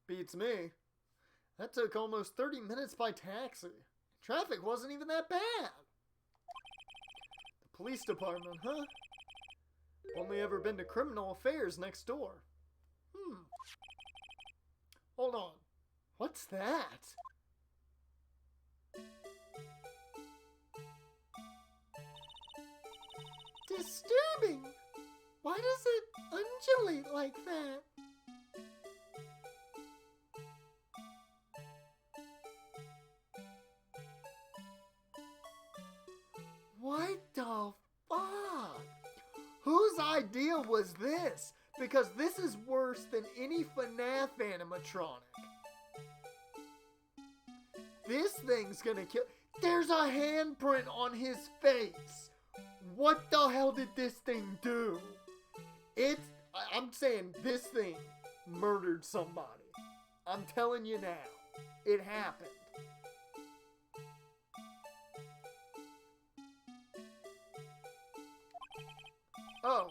Beats me. That took almost 30 minutes by taxi. Traffic wasn't even that bad. The police department, huh? Only ever been to criminal affairs next door. Hold on. What's that?
Disturbing! Why does it undulate like that?
What the fuck? Whose idea was this? Because this is worse than any FNAF animatronic. This thing's gonna kill. There's a handprint on his face. What the hell did this thing do? I'm saying this thing murdered somebody. I'm telling you now. It happened. Oh,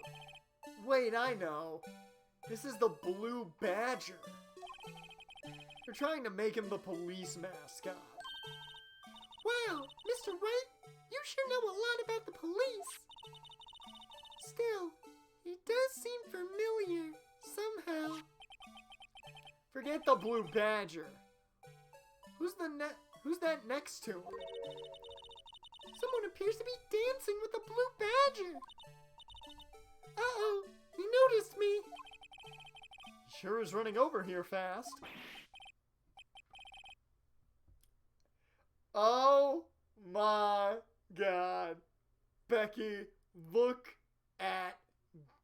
wait, I know. This is the Blue Badger. They're trying to make him the police mascot.
Wow, Mr. Wright, you sure know a lot about the police. Still, he does seem familiar, somehow.
Forget the Blue Badger. Who's that next to him?
Someone appears to be dancing with the Blue Badger. Uh-oh, he noticed me.
Sure is running over here fast. Oh my God. Becky, look at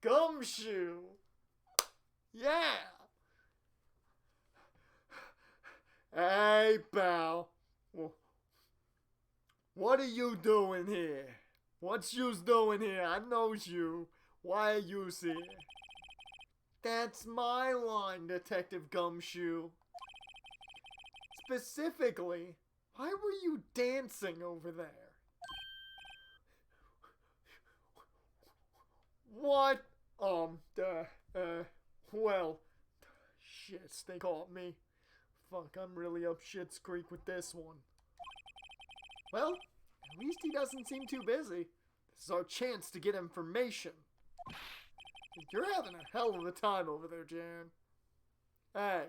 Gumshoe. Yeah. Hey, pal. What are you doing here? What you's doing here? I knows you. Why are you here? That's my line, Detective Gumshoe. Specifically, why were you dancing over there? What? Well, shit, they caught me. Fuck, I'm really up shit's creek with this one. Well, at least he doesn't seem too busy. This is our chance to get information. You're having a hell of a time over there, Jan. Hey,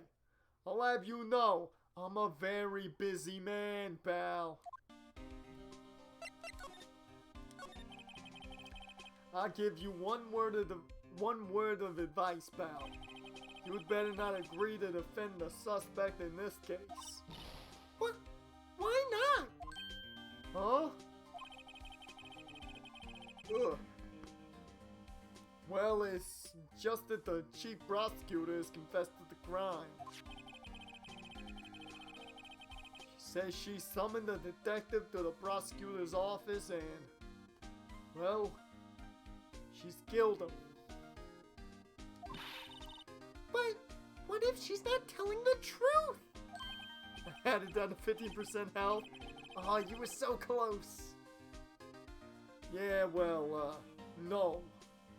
I'll have you know, I'm a very busy man, pal. I'll give you one word of advice, pal. You'd better not agree to defend the suspect in this case.
What? Why not?
Huh? Ugh. Well, it's just that the chief prosecutor has confessed to the crime. She says she summoned the detective to the prosecutor's office and, well, she's killed him.
But what if she's not telling the truth?
I had it down to 15% health. Oh, you were so close. Yeah, well, no.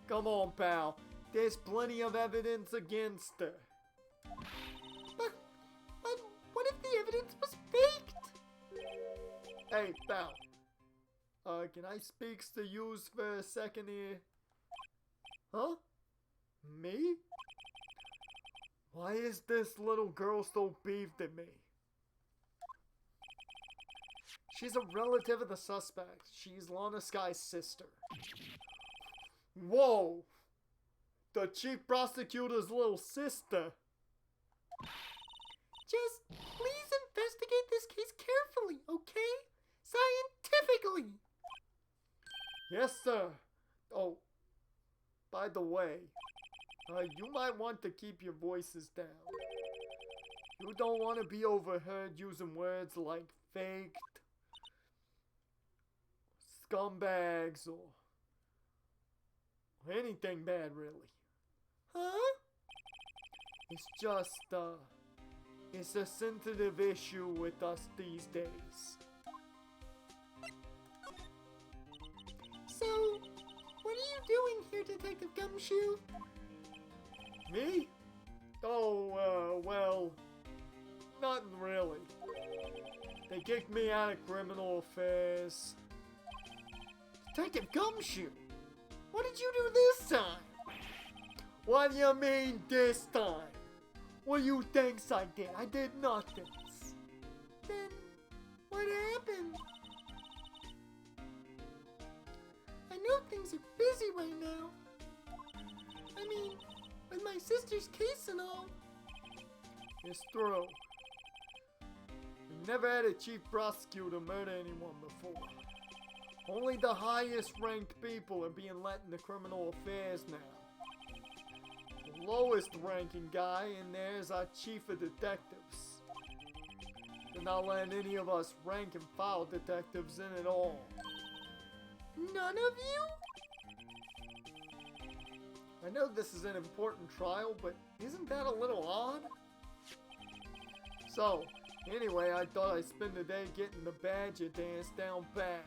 Come on, pal. There's plenty of evidence against her.
But what if the evidence was faked?
Hey, pal. Can I speaks to yous for a second here? Huh? Me? Why is this little girl so beefed at me? She's a relative of the suspect. She's Lana Sky's sister. Whoa! The chief prosecutor's little sister.
Just please investigate this case carefully, okay? Scientifically.
Yes, sir. Oh, by the way, you might want to keep your voices down. You don't want to be overheard using words like faked, scumbags, or anything bad, really.
Huh?
It's just, it's a sensitive issue with us these days.
So, what are you doing here, Detective Gumshoe?
Me? Oh, well, nothing really. They kicked me out of criminal affairs.
Detective Gumshoe, what did you do this time?
What do you mean this time?
What do you think I did? I did nothing.
Then, what happened? I know things are busy right now. I mean, with my sister's case and all.
It's true. We never had a chief prosecutor murder anyone before. Only the highest ranked people are being let into criminal affairs now. The lowest ranking guy in there is our chief of detectives. They're not letting any of us rank and file detectives in at all.
None of you?
I know this is an important trial, but isn't that a little odd? So, anyway, I thought I'd spend the day getting the badger dance down pat.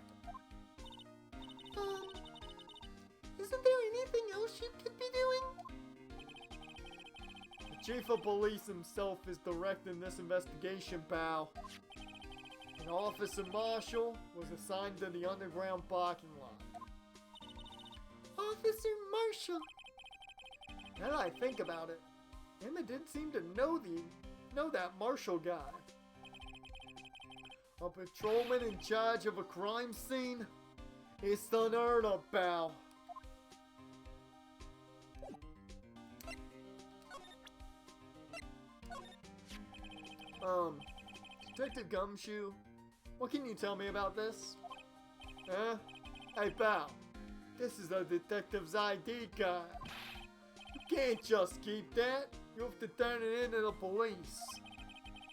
Isn't there anything else you could be doing?
The chief of police himself is directing this investigation, pal. An officer marshal was assigned to the underground parking lot.
Officer Marshall.
Now that I think about it, Emma did seem to know that marshal guy. A patrolman in charge of a crime scene? It's unheard of, pal. Detective Gumshoe, what can you tell me about this? Huh? Hey, pal, this is a detective's ID card. You can't just keep that. You have to turn it in to the police.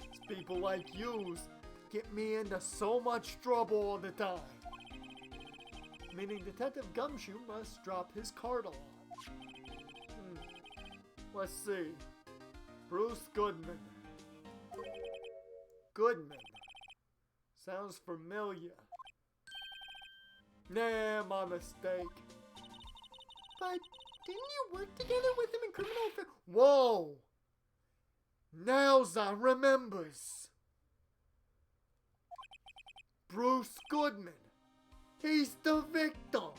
It's people like yous that get me into so much trouble all the time. Meaning Detective Gumshoe must drop his card a lot. Let's see. Bruce Goodman. Goodman. Sounds familiar. Nah, my mistake.
But didn't you work together with him in criminal affairs?
Whoa! Now's I remembers. Bruce Goodman. He's the victim.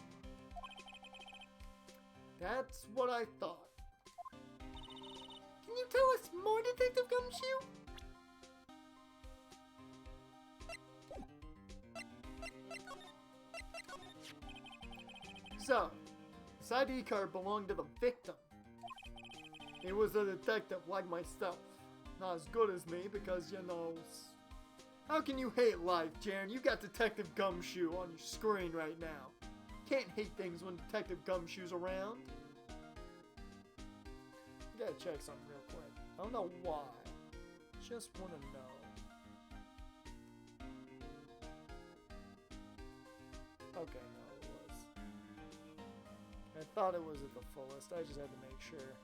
That's what I thought.
Can you tell us more, Detective Gumshoe?
So, this ID card belonged to the victim. He was a detective like myself. Not as good as me because, you know... How can you hate life, Jaren? You got Detective Gumshoe on your screen right now. Can't hate things when Detective Gumshoe's around. I gotta check something real quick. I don't know why. Just wanna know. Okay, no, it was. I thought it was at the fullest. I just had to make sure.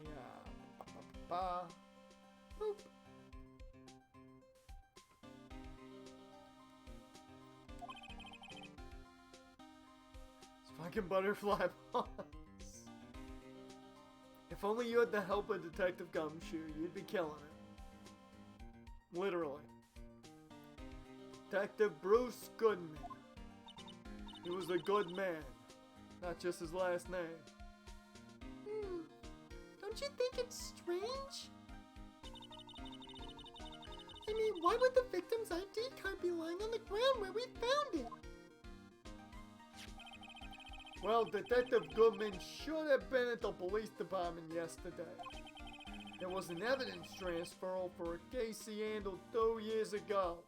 Yeah. Boop. It's fucking butterfly boss. If only you had the help of Detective Gumshoe, you'd be killing it. Literally. Detective Bruce Goodman. He was a good man, not just his last name.
Don't you think it's strange? I mean, why would the victim's ID card be lying on the ground where we found it?
Well, Detective Goodman should have been at the police department yesterday. There was an evidence transfer for a case he handled 2 years ago.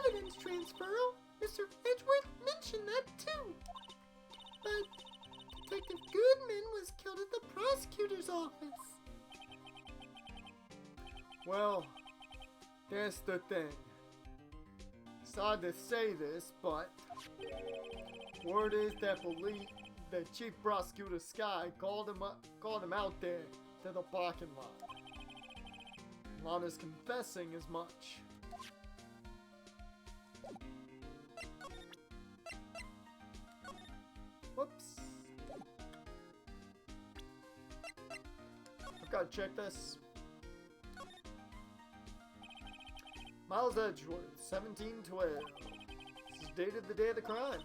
Evidence transferal? Mr. Edgeworth mentioned that too. But Detective Goodman was killed at the prosecutor's office.
Well, that's the thing. It's odd to say this, but word is that the chief prosecutor Sky called him out there to the parking lot. Lana's confessing as much. Whoops. I've got to check this. Miles Edgeworth, 1712. This is dated the day of the crime.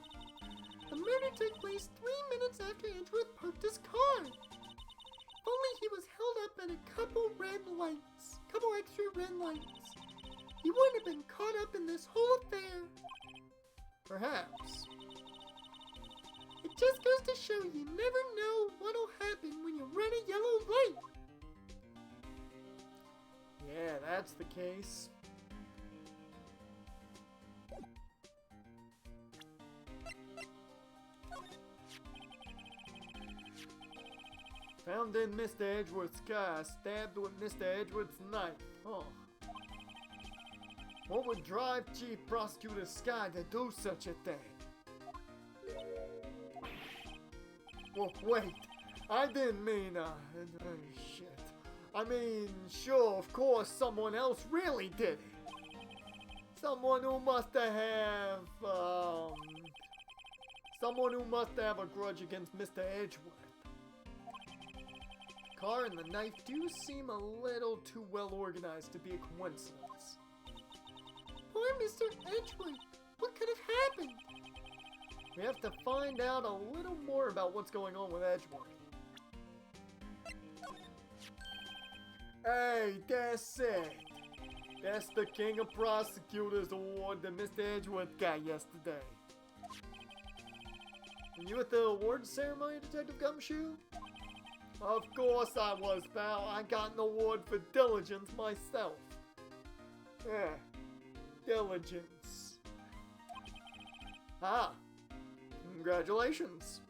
The murder took place 3 minutes after Edgeworth parked his car. If only he was held up at a couple extra red lights, he wouldn't have been caught up in this whole affair.
Perhaps.
It just goes to show you never know what'll happen when you run a yellow light.
Yeah, that's the case. Found in Mr. Edgeworth's car, stabbed with Mr. Edgeworth's knife. Oh. What would drive Chief Prosecutor Sky to do such a thing? Well, wait. I didn't mean, shit. I mean, sure, of course, someone else really did it. Someone who must have, someone who must have a grudge against Mr. Edgeworth. The car and the knife do seem a little too well organized to be a coincidence.
Poor Mr. Edgeworth. What could have happened?
We have to find out a little more about what's going on with Edgeworth. Hey, that's it. That's the King of Prosecutors award that Mr. Edgeworth got yesterday. Were you at the award ceremony, Detective Gumshoe? Of course I was, pal. I got an award for diligence myself. Yeah, diligence. Ah, congratulations.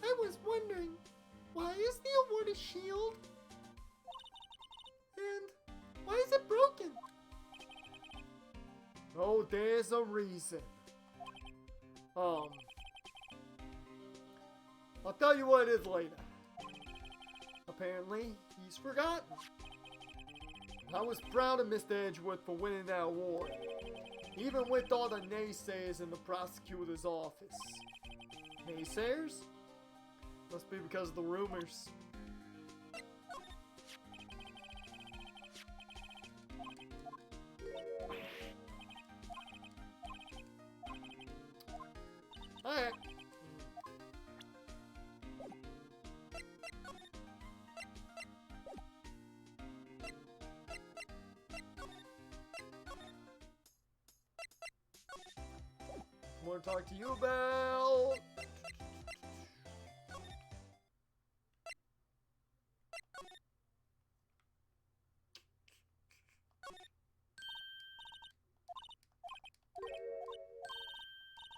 I was wondering, why is the award a shield? And why is it broken?
Oh, there's a reason. I'll tell you what it is later. Apparently, he's forgotten. I was proud of Mr. Edgeworth for winning that award, even with all the naysayers in the prosecutor's office. Naysayers? Must be because of the rumors. Alright. Want to talk to you about...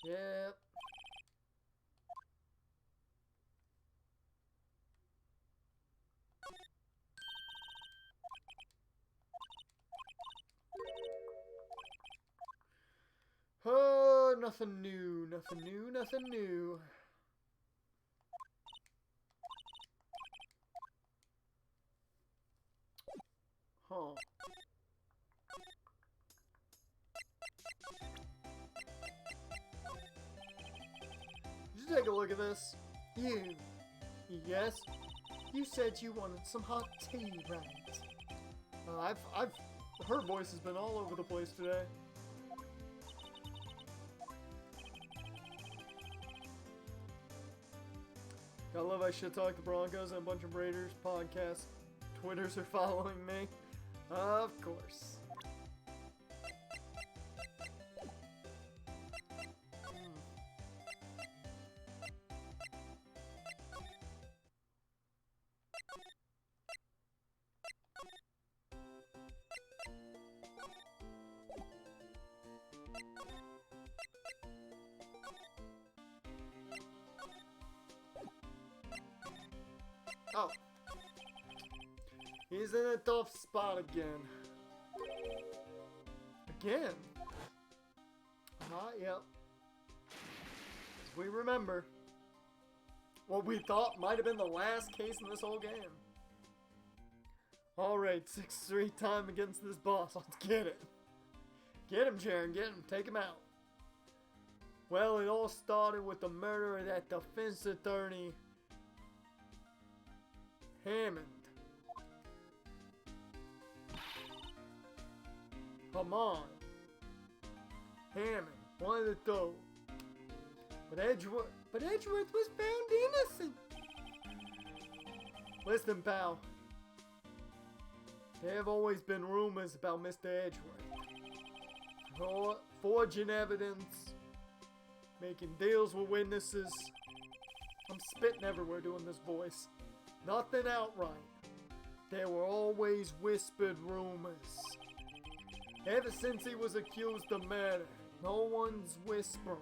Yep. Oh, nothing new, nothing new, nothing new. Huh. Did you take a look at this? You. Yes?
You said you wanted some hot tea, right?
Her voice has been all over the place today. I love I Shit Talk the Broncos and a bunch of Raiders podcasts. Twitters are following me. Of course. Oh. He's in a tough spot again. Again? Yep. As we remember, what we thought might have been the last case in this whole game. Alright, 6-3 time against this boss. Let's get it. Get him, Jaren. Get him. Take him out. Well, it all started with the murder of that defense attorney, Hammond. Come on. Hammond, one of the two. But Edgeworth
was found innocent.
Listen, pal. There have always been rumors about Mr. Edgeworth. Forging evidence, making deals with witnesses. I'm spitting everywhere doing this voice. Nothing outright. There were always whispered rumors. Ever since he was accused of murder, no one's whispering.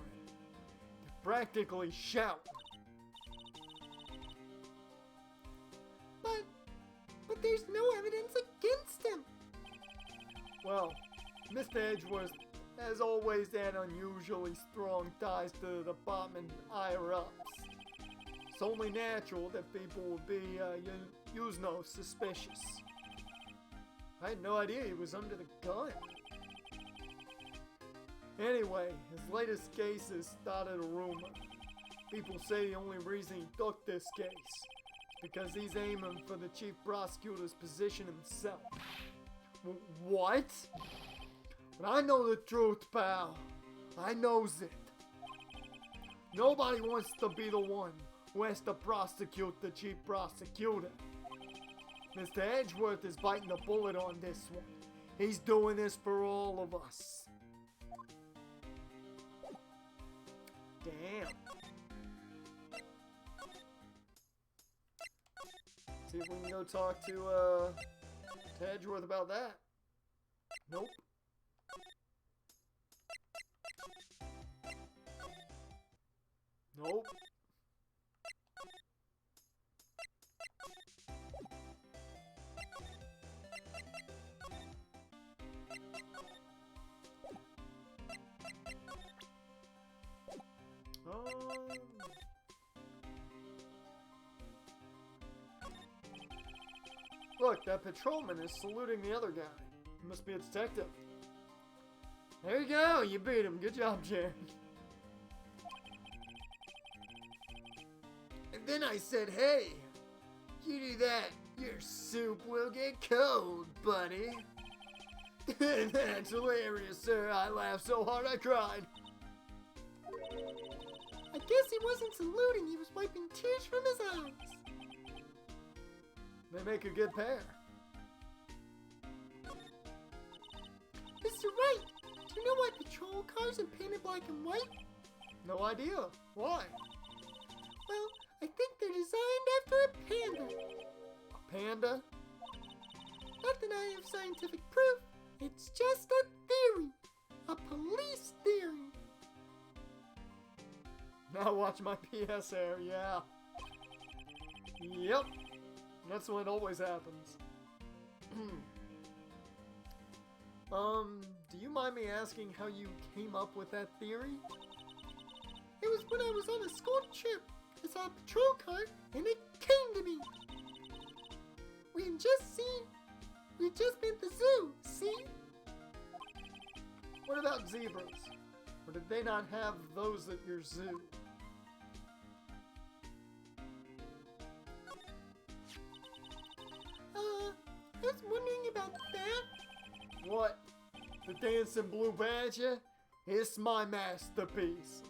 They're practically shouting.
But there's no evidence against him.
Well, Mr. Edgeworth has always had unusually strong ties to the department higher-ups. It's only natural that people would be, suspicious. I had no idea he was under the gun. Anyway, his latest case has started a rumor. People say the only reason he took this case is because he's aiming for the chief prosecutor's position himself. What? But I know the truth, pal. I knows it. Nobody wants to be the one who has to prosecute the chief prosecutor. Mr. Edgeworth is biting the bullet on this one. He's doing this for all of us. Damn. See if we can go talk to Edgeworth about that. Nope. Nope. Look, that patrolman is saluting the other guy. He must be a detective. There you go, you beat him. Good job, Jerry. And then I said, hey, you do that, your soup will get cold, buddy. That's hilarious, sir. I laughed so hard I cried.
I guess he wasn't saluting, he was wiping tears from his eyes.
They make a good pair.
Mr. Wright, do you know why patrol cars are painted black and white?
No idea. Why?
Well, I think they're designed after a panda.
A panda?
Not that I have scientific proof, it's just a theory. A police theory.
Now watch my PS hair, yeah. Yep. That's when it always happens. Do you mind me asking how you came up with that theory?
It was when I was on a school trip. I saw a patrol car and it came to me. We'd just been at the zoo, see?
What about zebras? Or did they not have those at your zoo?
What? The Dancing Blue Badger? It's my masterpiece.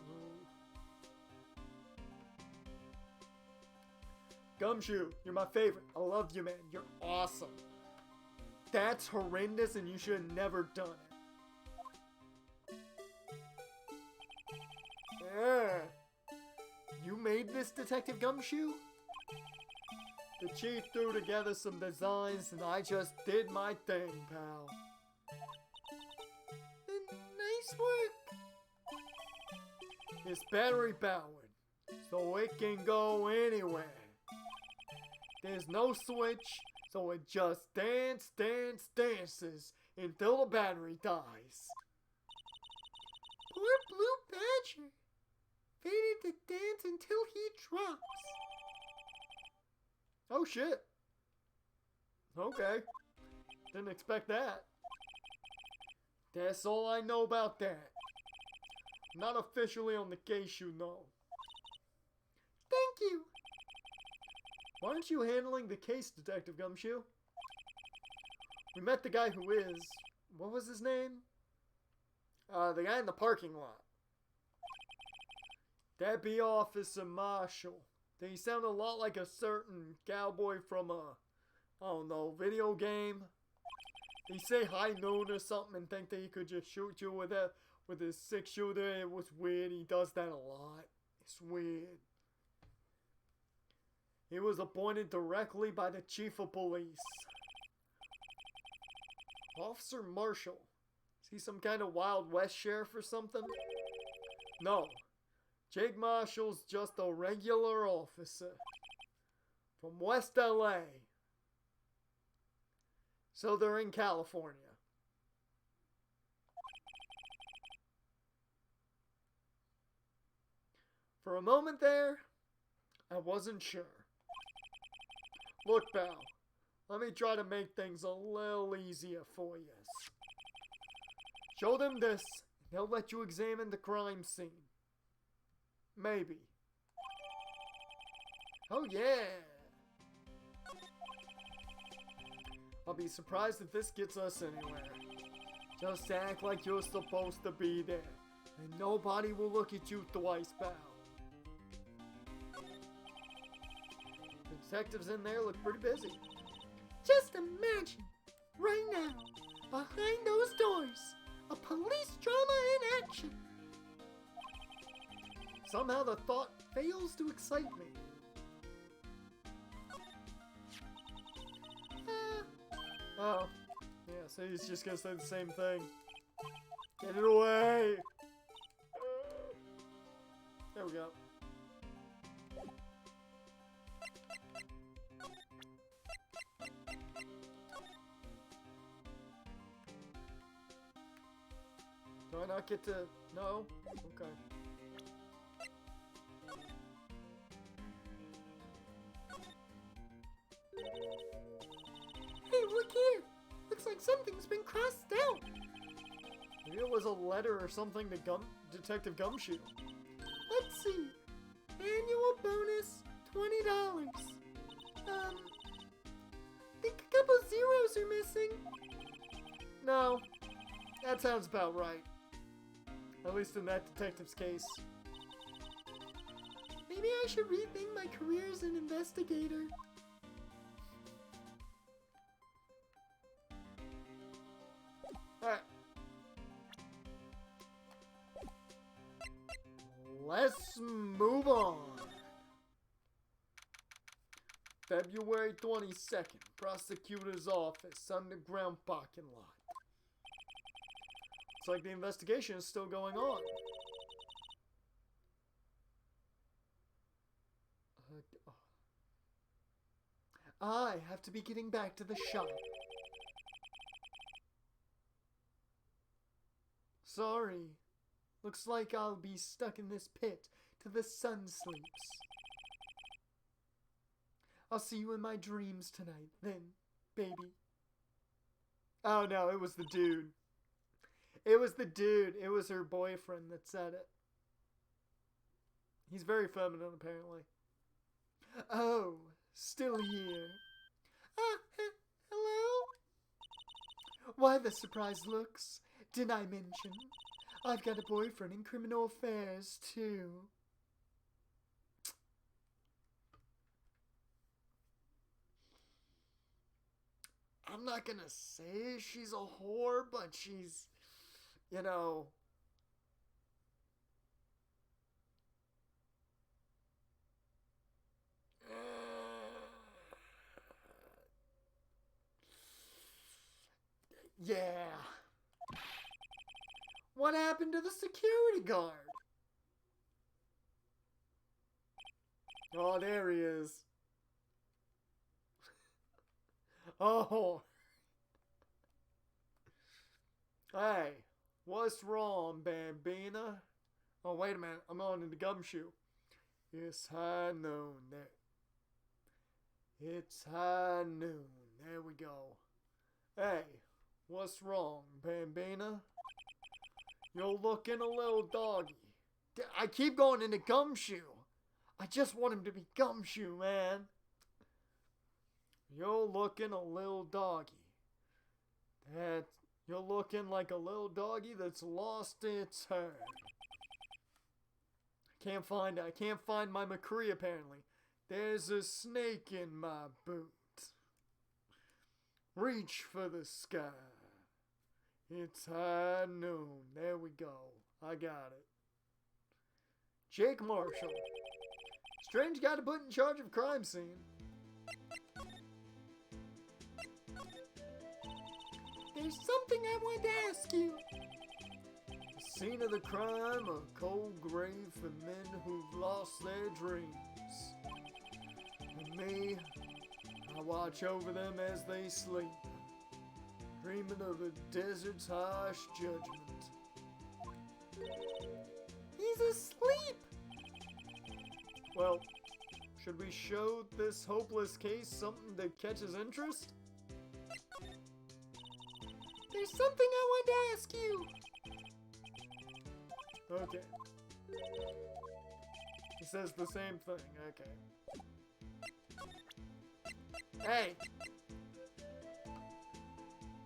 Gumshoe, you're my favorite. I love you, man. You're awesome. That's horrendous and you should have never done it. Yeah. You made this, Detective Gumshoe? The chief threw together some designs and I just did my thing, pal.
Nice work.
It's battery powered, so it can go anywhere. There's no switch, so it just dances until the battery dies.
Poor Blue Badger. Fated to dance until he drops.
Oh shit. Okay. Didn't expect that. That's all I know about that. Not officially on the case, you know.
Thank you.
Why aren't you handling the case, Detective Gumshoe? We met the guy who is... What was his name? The guy in the parking lot. That'd be Officer Marshall. He sounded a lot like a certain cowboy from a... I don't know, video game. They say high noon or something and think that he could just shoot you with his 6-shooter. It was weird. He does that a lot. It's weird. He was appointed directly by the chief of police. Officer Marshall. Is he some kind of Wild West sheriff or something? No. Jake Marshall's just a regular officer. From West LA. So they're in California. For a moment there, I wasn't sure. Look, pal, let me try to make things a little easier for you. Show them this, and they'll let you examine the crime scene. Maybe. Oh yeah! I'll be surprised if this gets us anywhere. Just act like you're supposed to be there, and nobody will look at you twice, pal. The detectives in there look pretty busy.
Just imagine, right now, behind those doors, a police drama in action.
Somehow the thought fails to excite me. Oh, yeah, so he's just gonna say the same thing. Get it away! There we go. Do I not get to... No? Okay.
Hey, look here! Looks like something's been crossed out.
Maybe it was a letter or something to Detective Gumshoe.
Let's see. Annual bonus, $20. Think a couple zeros are missing.
No, that sounds about right. At least in that detective's case.
Maybe I should rethink my career as an investigator.
Alright. Let's move on. February 22nd, prosecutor's office, underground parking lot. Looks like the investigation is still going on. I have to be getting back to the shop. Sorry. Looks like I'll be stuck in this pit till the sun sleeps. I'll see you in my dreams tonight, then, baby. Oh no, it was the dude. It was the dude. It was her boyfriend that said it. He's very feminine, apparently. Oh, still here.
Hello?
Why the surprised looks? Didn't I mention? I've got a boyfriend in criminal affairs, too.
I'm not gonna say she's a whore, but she's, you know... yeah. What happened to the security guard? Oh, there he is. Oh. Hey, what's wrong, Bambina? Oh, wait a minute. I'm on in the gumshoe. It's high noon. There. It's high noon. There we go. Hey, what's wrong, Bambina? You're looking a little doggy. I keep going into gumshoe. I just want him to be gumshoe, man. You're looking a little doggy. You're looking like a little doggy that's lost its herd. Can't find it. I can't find my McCree, apparently. There's a snake in my boot. Reach for the sky. It's high noon. There we go. I got it. Jake Marshall. Strange guy to put in charge of crime scene.
There's something I want to ask you.
The scene of the crime, a cold grave for men who've lost their dreams. And me, I watch over them as they sleep, dreaming of the desert's harsh judgment.
He's asleep.
Well, should we show this hopeless case something that catches interest?
There's something I want to ask you.
Okay. He says the same thing, okay. Hey!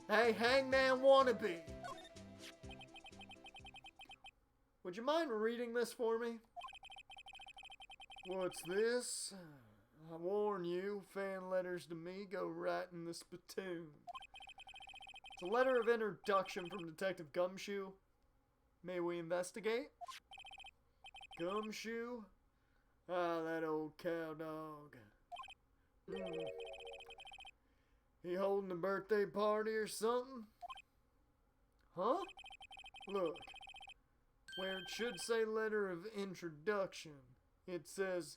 Hey, Hangman Wannabe! Would you mind reading this for me? What's this? I warn you, fan letters to me go right in the spittoon. It's a letter of introduction from Detective Gumshoe. May we investigate? Gumshoe? Ah, that old cow dog. He holding a birthday party or something? Huh? Look, where it should say letter of introduction, it says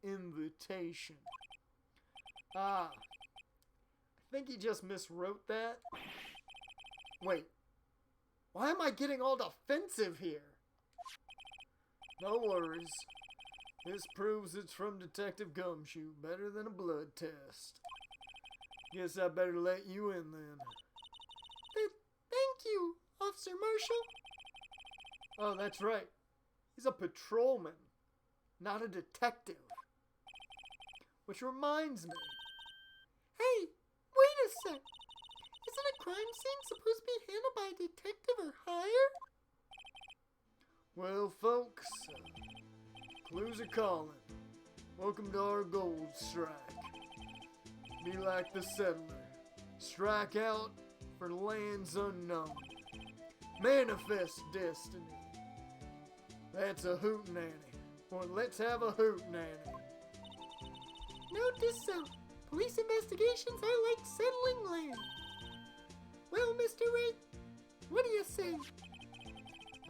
invitation. Ah, I think he just miswrote that. Wait, why am I getting all defensive here? No worries. This proves it's from Detective Gumshoe. Better than a blood test. Guess I better let you in then.
Thank you, Officer Marshall.
Oh, that's right. He's a patrolman, not a detective. Which reminds me.
Hey, wait a sec. Isn't a crime scene supposed to be handled by a detective or higher?
Well, folks, clues are calling. Welcome to our gold strike. Be like the settler. Strike out for lands unknown. Manifest destiny. That's a hootenanny. Or let's have a hootenanny.
Note this out. Police investigations are like settling land. Well, Mr. Wright, what do you say?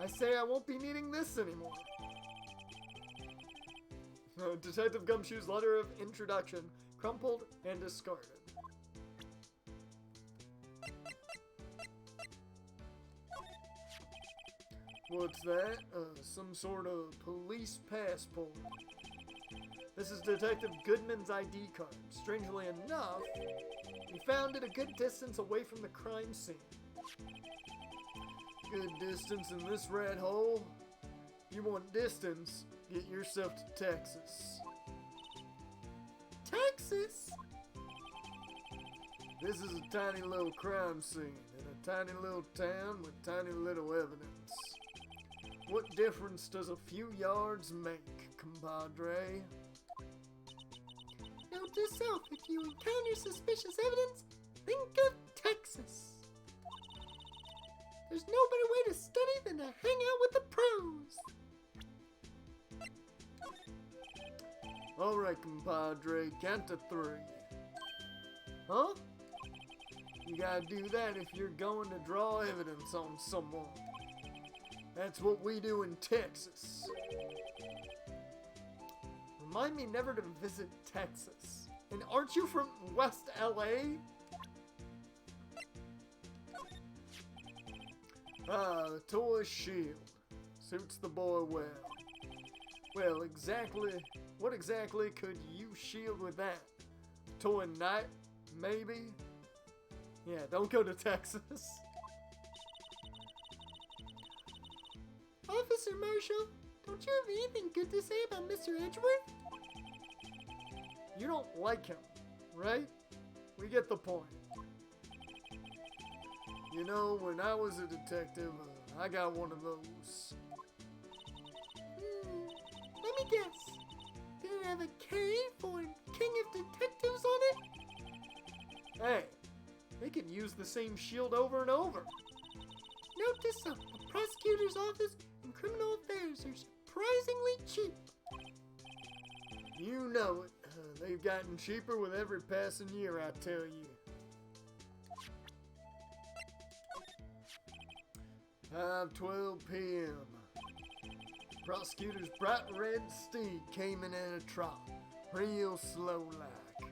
I say I won't be needing this anymore. Detective Gumshoe's letter of introduction, crumpled and discarded. What's that? Some sort of police passport. This is Detective Goodman's ID card. Strangely enough, he found it a good distance away from the crime scene. Good distance in this rat hole. You want distance, get yourself to Texas.
Texas?
This is a tiny little crime scene in a tiny little town with tiny little evidence. What difference does a few yards make, compadre?
Note to self, if you encounter suspicious evidence, think of Texas. There's no better way to study than to hang out with the pros.
Alright, compadre, count to 3. Huh? You gotta do that if you're going to draw evidence on someone. That's what we do in Texas.
Remind me never to visit Texas. And aren't you from West LA?
The toy shield. Suits the boy well. Well, what exactly could you shield with that? Toy knight, maybe?
Yeah, don't go to Texas.
Officer Marshall, don't you have anything good to say about Mr. Edgeworth?
You don't like him, right? We get the point.
You know, when I was a detective, I got one of those.
Let me guess. Did it have a K for King of Detectives on it?
Hey, they can use the same shield over and over.
Note to self, the prosecutor's office and criminal affairs are surprisingly cheap.
You know it. They've gotten cheaper with every passing year, I tell you. 5:12 p.m. Prosecutor's bright red steed came in at a trot, real slow like.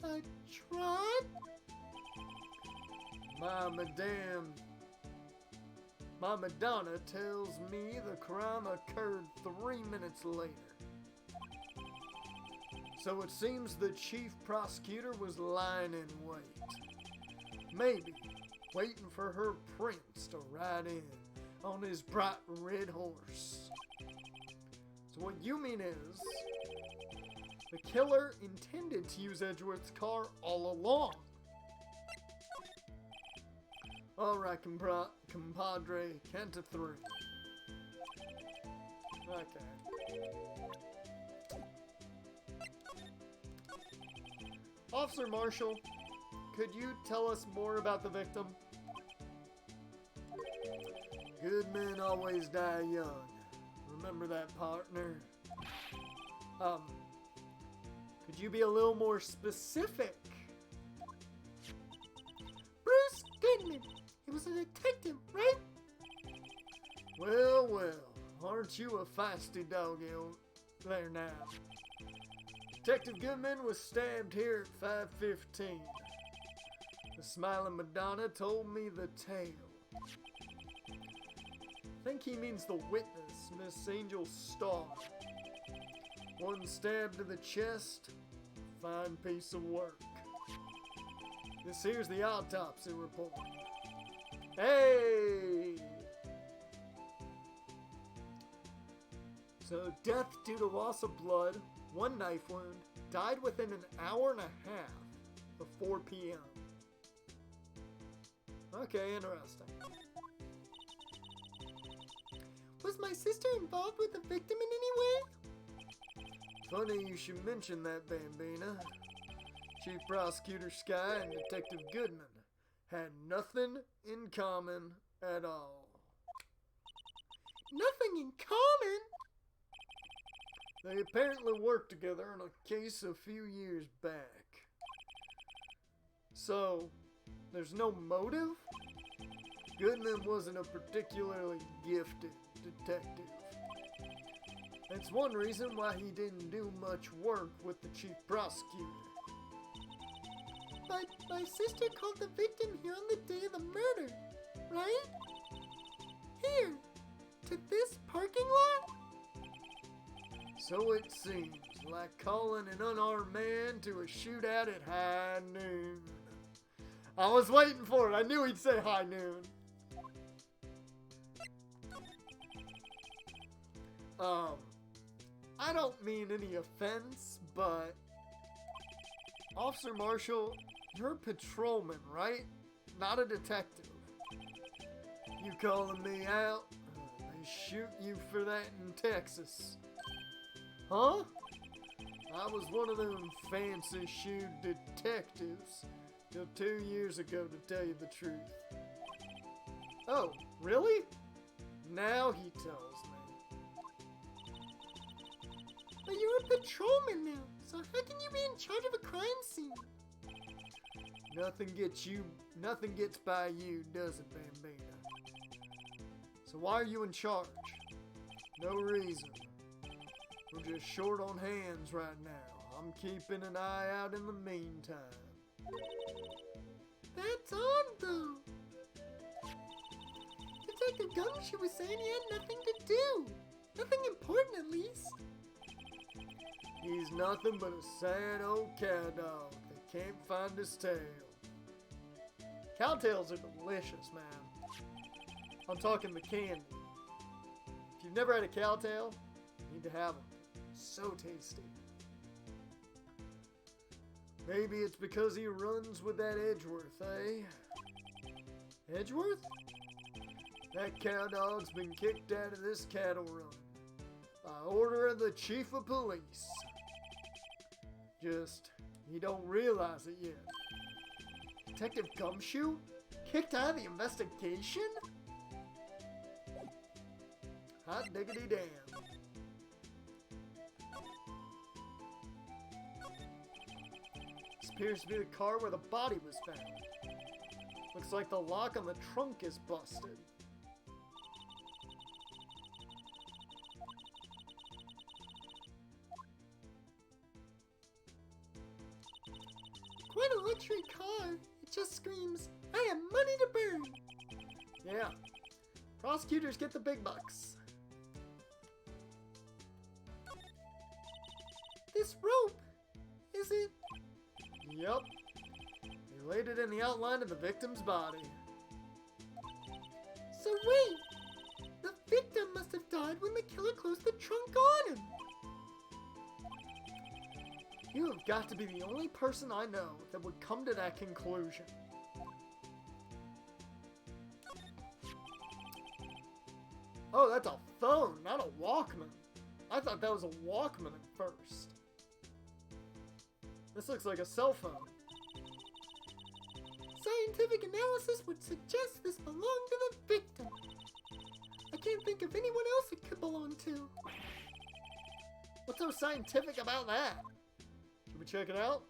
A trot?
My Madonna tells me the crime occurred 3 minutes later. So it seems the chief prosecutor was lying in wait. Maybe waiting for her prince to ride in on his bright red horse.
So what you mean is, the killer intended to use Edgeworth's car all along.
Alright, compadre, count to 3.
Okay. Officer Marshall, could you tell us more about the victim?
Good men always die young. Remember that, partner?
Could you be a little more specific?
Bruce Goodman. He was a detective, right?
Well, aren't you a feisty doggy there now? Detective Goodman was stabbed here at 5:15. The smiling Madonna told me the tale.
I think he means the witness, Miss Angel Starr.
One stab to the chest, fine piece of work. This here's the autopsy report.
Hey!
So, death due to loss of blood, 1 knife wound,
Died within an hour and a half of 4 p.m.
Okay, interesting.
Was my sister involved with the victim in any way?
Funny you should mention that, Bambina. Chief Prosecutor Sky and Detective Goodman had nothing in common at all.
Nothing in common?
They apparently worked together on a case a few years back.
So, there's no motive?
Goodman wasn't a particularly gifted detective. That's one reason why he didn't do much work with the chief prosecutor.
But my sister called the victim here on the day of the murder, right? Here, to this parking lot?
So it seems, like calling an unarmed man to a shootout at high noon.
I was waiting for it. I knew he'd say high noon. I don't mean any offense, but Officer Marshall,
You're a patrolman, right? Not a detective. You calling me out? They shoot you for that in Texas. Huh? I was one of them fancy-shoed detectives till 2 years ago, to tell you the truth. Oh, really? Now he tells me.
But you're a patrolman now, so how can you be in charge of a crime scene?
Nothing gets by you, does it, Bambina? So why are you in charge? No reason. We're just short on hands right now. I'm keeping an eye out in the meantime.
That's odd, though. Detective Gumshoe was saying he had nothing to do. Nothing important, at least.
He's nothing but a sad old cow dog that can't find his tail. Cowtails are delicious, man. I'm talking the candy. If you've never had a cowtail, you need to have them. So tasty. Maybe it's because he runs with that Edgeworth, eh? Edgeworth? That cow dog's been kicked out of this cattle run by order of the chief of police. Just, he don't realize it yet. Detective Gumshoe? Kicked out of the investigation? Hot diggity damn. This appears to be the car where the body was found. Looks like the lock on the trunk is busted.
Quite a luxury car. It just screams, I have money to burn.
Yeah. Prosecutors get the big bucks.
This rope, is it?
Yup. They laid it in the outline of the victim's body.
So wait, the victim must have died when the killer closed the trunk on him.
You have got to be the only person I know that would come to that conclusion. Oh, that's a phone, not a Walkman. I thought that was a Walkman at first. This looks like a cell phone.
Scientific analysis would suggest this belonged to the victim. I can't think of anyone else it could belong to.
What's so scientific about that? Should we check it out?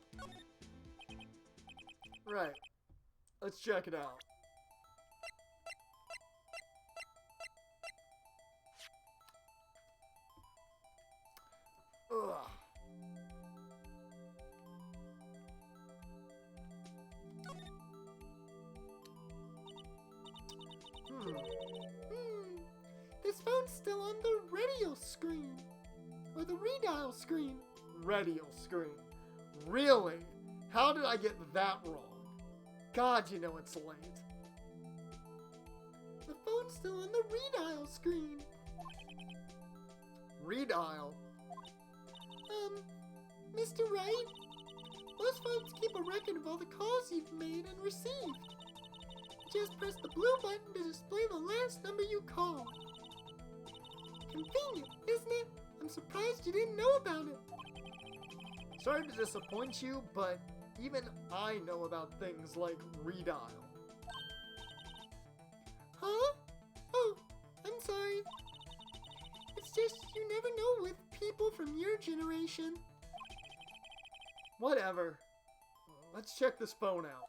Right. Let's check it out. Ugh.
This phone's still on the radio screen. Or the redial screen.
Radio screen. Really? How did I get that wrong? God, you know it's late.
The phone's still on the redial screen.
Redial?
Mr. Wright, most phones keep a record of all the calls you've made and received. Just press the blue button to display the last number you called. Convenient, isn't it? I'm surprised you didn't know about it.
Sorry to disappoint you, but even I know about things like redial.
Huh? Oh, I'm sorry. It's just you never know with people from your generation.
Whatever. Let's check this phone out.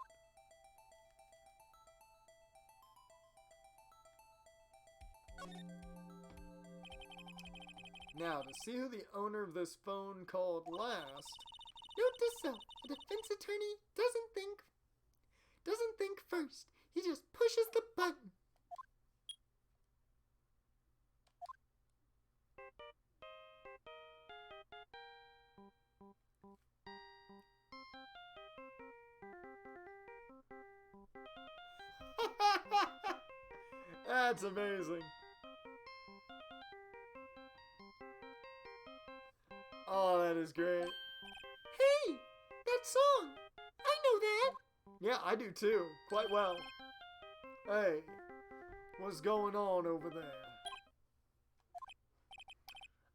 Now, to see who the owner of this phone called last...
Note to self, a defense attorney doesn't think first. He just pushes the button.
That's amazing. Oh, that is great.
Hey, that song! I know that!
Yeah, I do too. Quite well. Hey, what's going on over there?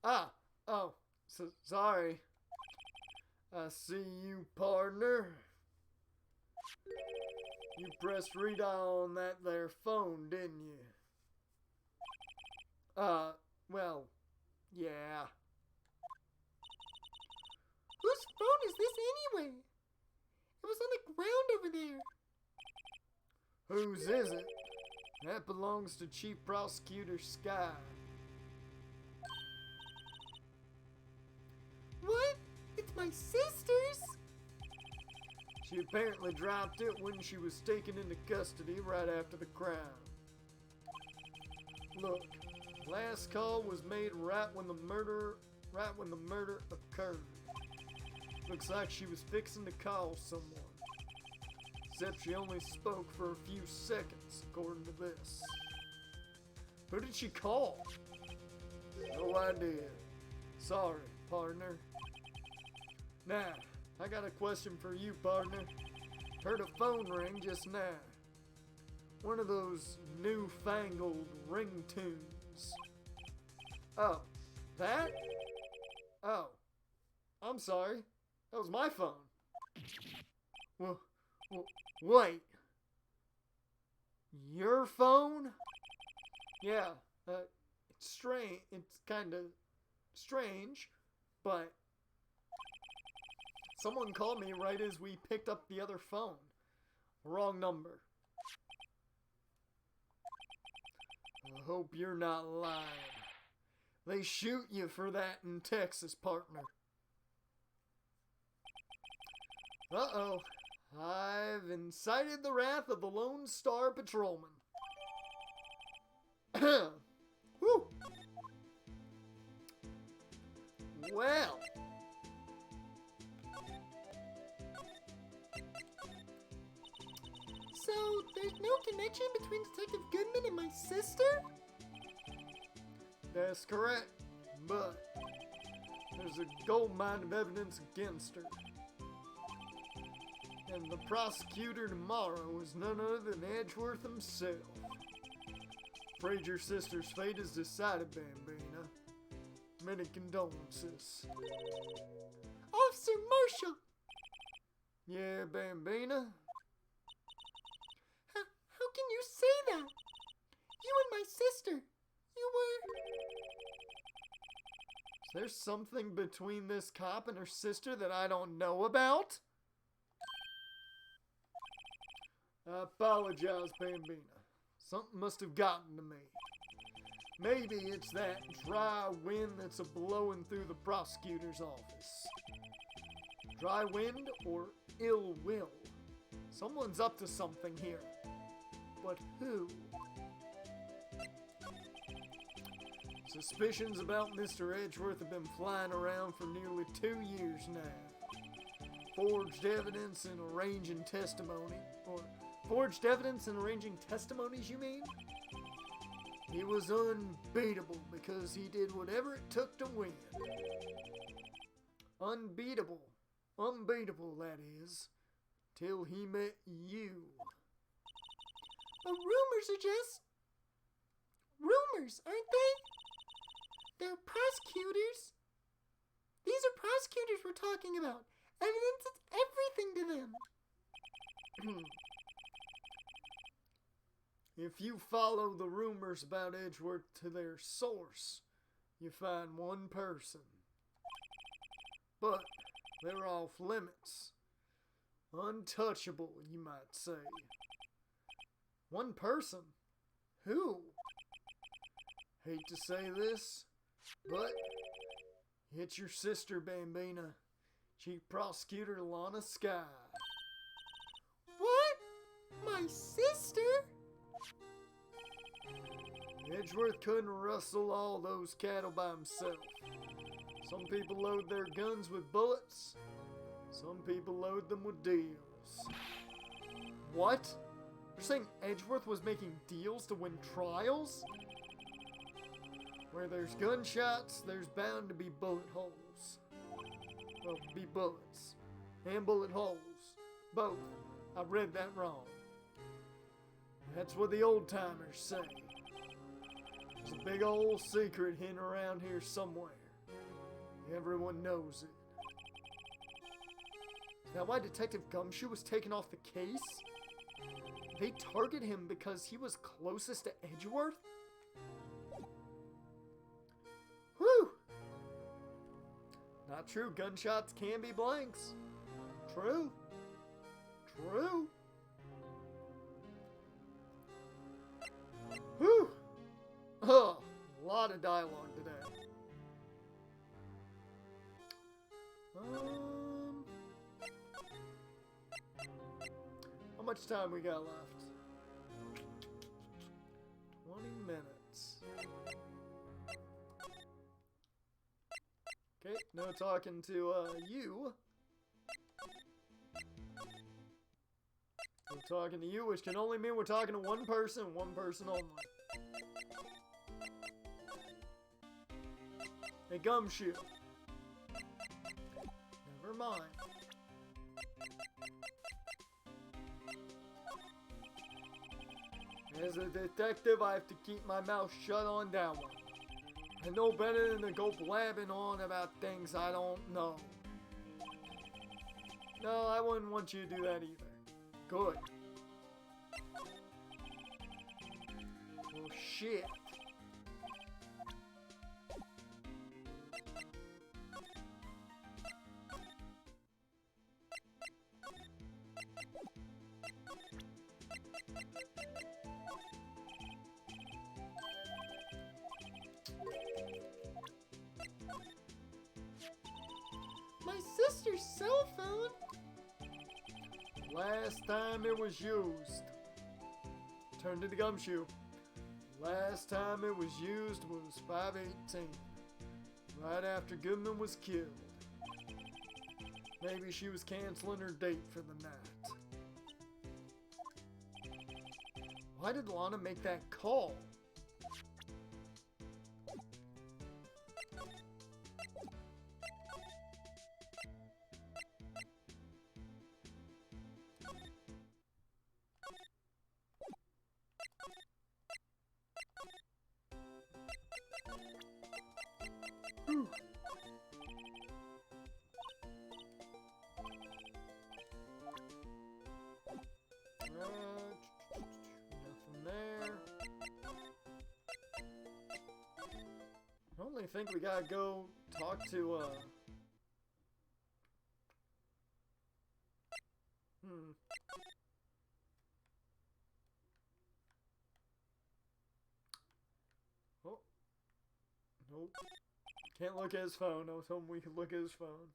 Ah, oh, sorry. I see you, partner. You pressed redial on that there phone, didn't you? Well, yeah.
Whose phone is this anyway? It was on the ground over there.
Whose is it? That belongs to Chief Prosecutor Sky.
What? It's my sister's?
She apparently dropped it when she was taken into custody right after the crime. Look, last call was made right when the murder occurred. Looks like she was fixing to call someone. Except she only spoke for a few seconds, according to this. Who did she call? No idea. Sorry, partner. Now, I got a question for you, partner. Heard a phone ring just now. One of those newfangled ringtones. Oh, that? Oh, I'm sorry. That was my phone. Wait. Your phone? Yeah, it's strange. It's kind of strange, but someone called me right as we picked up the other phone. Wrong number. I hope you're not lying. They shoot you for that in Texas, partner. Uh-oh. I've incited the wrath of the Lone Star Patrolman. Whew. Well.
So, there's no connection between Detective Goodman and my sister?
That's correct, but there's a gold mine of evidence against her. And the prosecutor tomorrow is none other than Edgeworth himself. Afraid your sister's fate is decided, Bambina. Many condolences.
Officer Marshall!
Yeah, Bambina?
How can you say that? You and my sister, you were...
Is there something between this cop and her sister that I don't know about? I apologize, Bambina. Something must have gotten to me. Maybe it's that dry wind that's a-blowing through the prosecutor's office. Dry wind or ill will. Someone's up to something here. But who? Suspicions about Mr. Edgeworth have been flying around for nearly 2 years now. Forged evidence and arranging testimony. Or forged evidence and arranging testimonies, you mean? He was unbeatable because he did whatever it took to win. Unbeatable. Unbeatable, that is. Till he met you.
But rumors are just... rumors, aren't they? They're prosecutors. These are prosecutors we're talking about. Evidence is everything to them.
If you follow the rumors about Edgeworth to their source, you find one person. But they're off limits. Untouchable, you might say. One person? Who? Hate to say this, but it's your sister, Bambina. Chief Prosecutor Lana Sky.
What? My sister?
Edgeworth couldn't rustle all those cattle by himself. Some people load their guns with bullets. Some people load them with deals. What? You're saying Edgeworth was making deals to win trials? Where there's gunshots, there's bound to be bullet holes. Well, be bullets. And bullet holes. Both. I read that wrong. That's what the old timers say. There's a big old secret hidden around here somewhere. Everyone knows it. Is that why Detective Gumshoe was taken off the case? They targeted him because he was closest to Edgeworth? Whew! Not true, gunshots can be blanks. True. True. Whew! Oh, a lot of dialogue today. How much time we got left? 20 minutes. Okay, no talking to you. We're talking to you, which can only mean we're talking to one person only. Hey, Gumshoe. Never mind. As a detective, I have to keep my mouth shut on that one. I know better than to go blabbing on about things I don't know. No, I wouldn't want you to do that either. Good. Well, shit.
My sister's cell phone?
Last time it was used. Turn to the Gumshoe. Last time it was used was 5/18. Right after Goodman was killed. Maybe she was canceling her date for the night. Why did Lana make that call? Whew. Nothing there. I only think we gotta go talk to, Oh. Nope. Can't look at his phone. I was hoping we could look at his phone.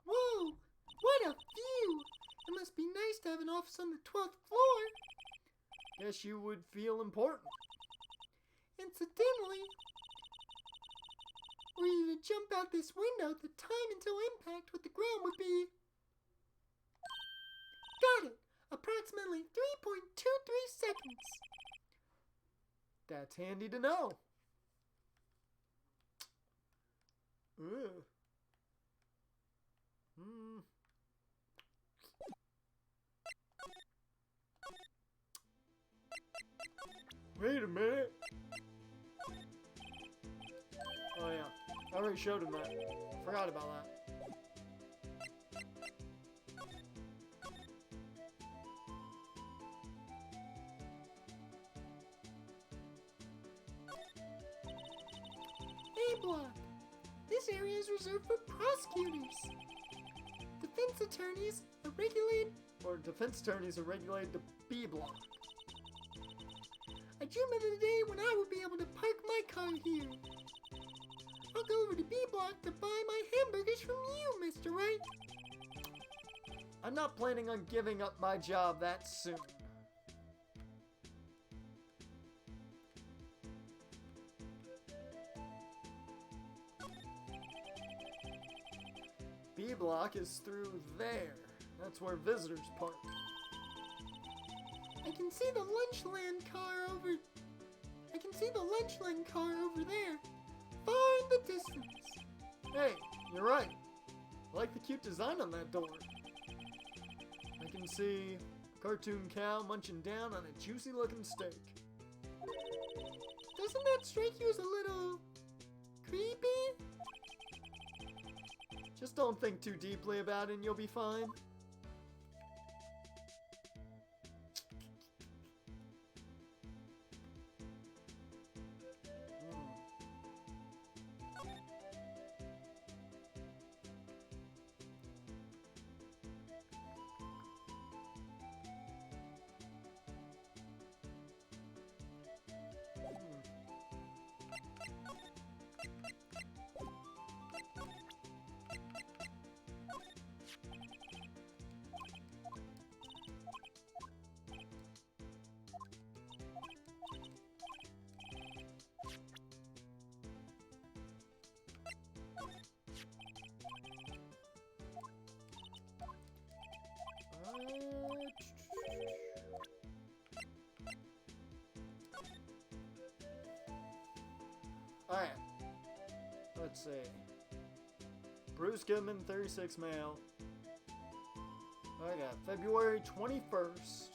Whoa! What a view! It must be nice to have an office on the 12th floor.
Guess you would feel important.
Incidentally, were you to jump out this window, the time until impact with the ground would be... Got it! Approximately 3.23 seconds.
That's handy to know. Ugh. Wait a minute. Oh yeah, I already showed him that. Forgot about that.
A block. This area is reserved for prosecutors. Defense attorneys are regulated
to B block.
I dream of the day when I would be able to park my car here. I'll go over to B block to buy my hamburgers from you, Mr. Wright.
I'm not planning on giving up my job that soon. B block is through there. That's where visitors park.
I can see the Lunchland car over there, far in the distance.
Hey, you're right. I like
cute design on that door. I can see a cartoon cow munching down on a juicy looking steak.
Doesn't that strike you as a little creepy?
Just don't think too deeply about it and you'll be fine. Alright. Let's see. Bruce Goodman, 36 male. I got February 21st.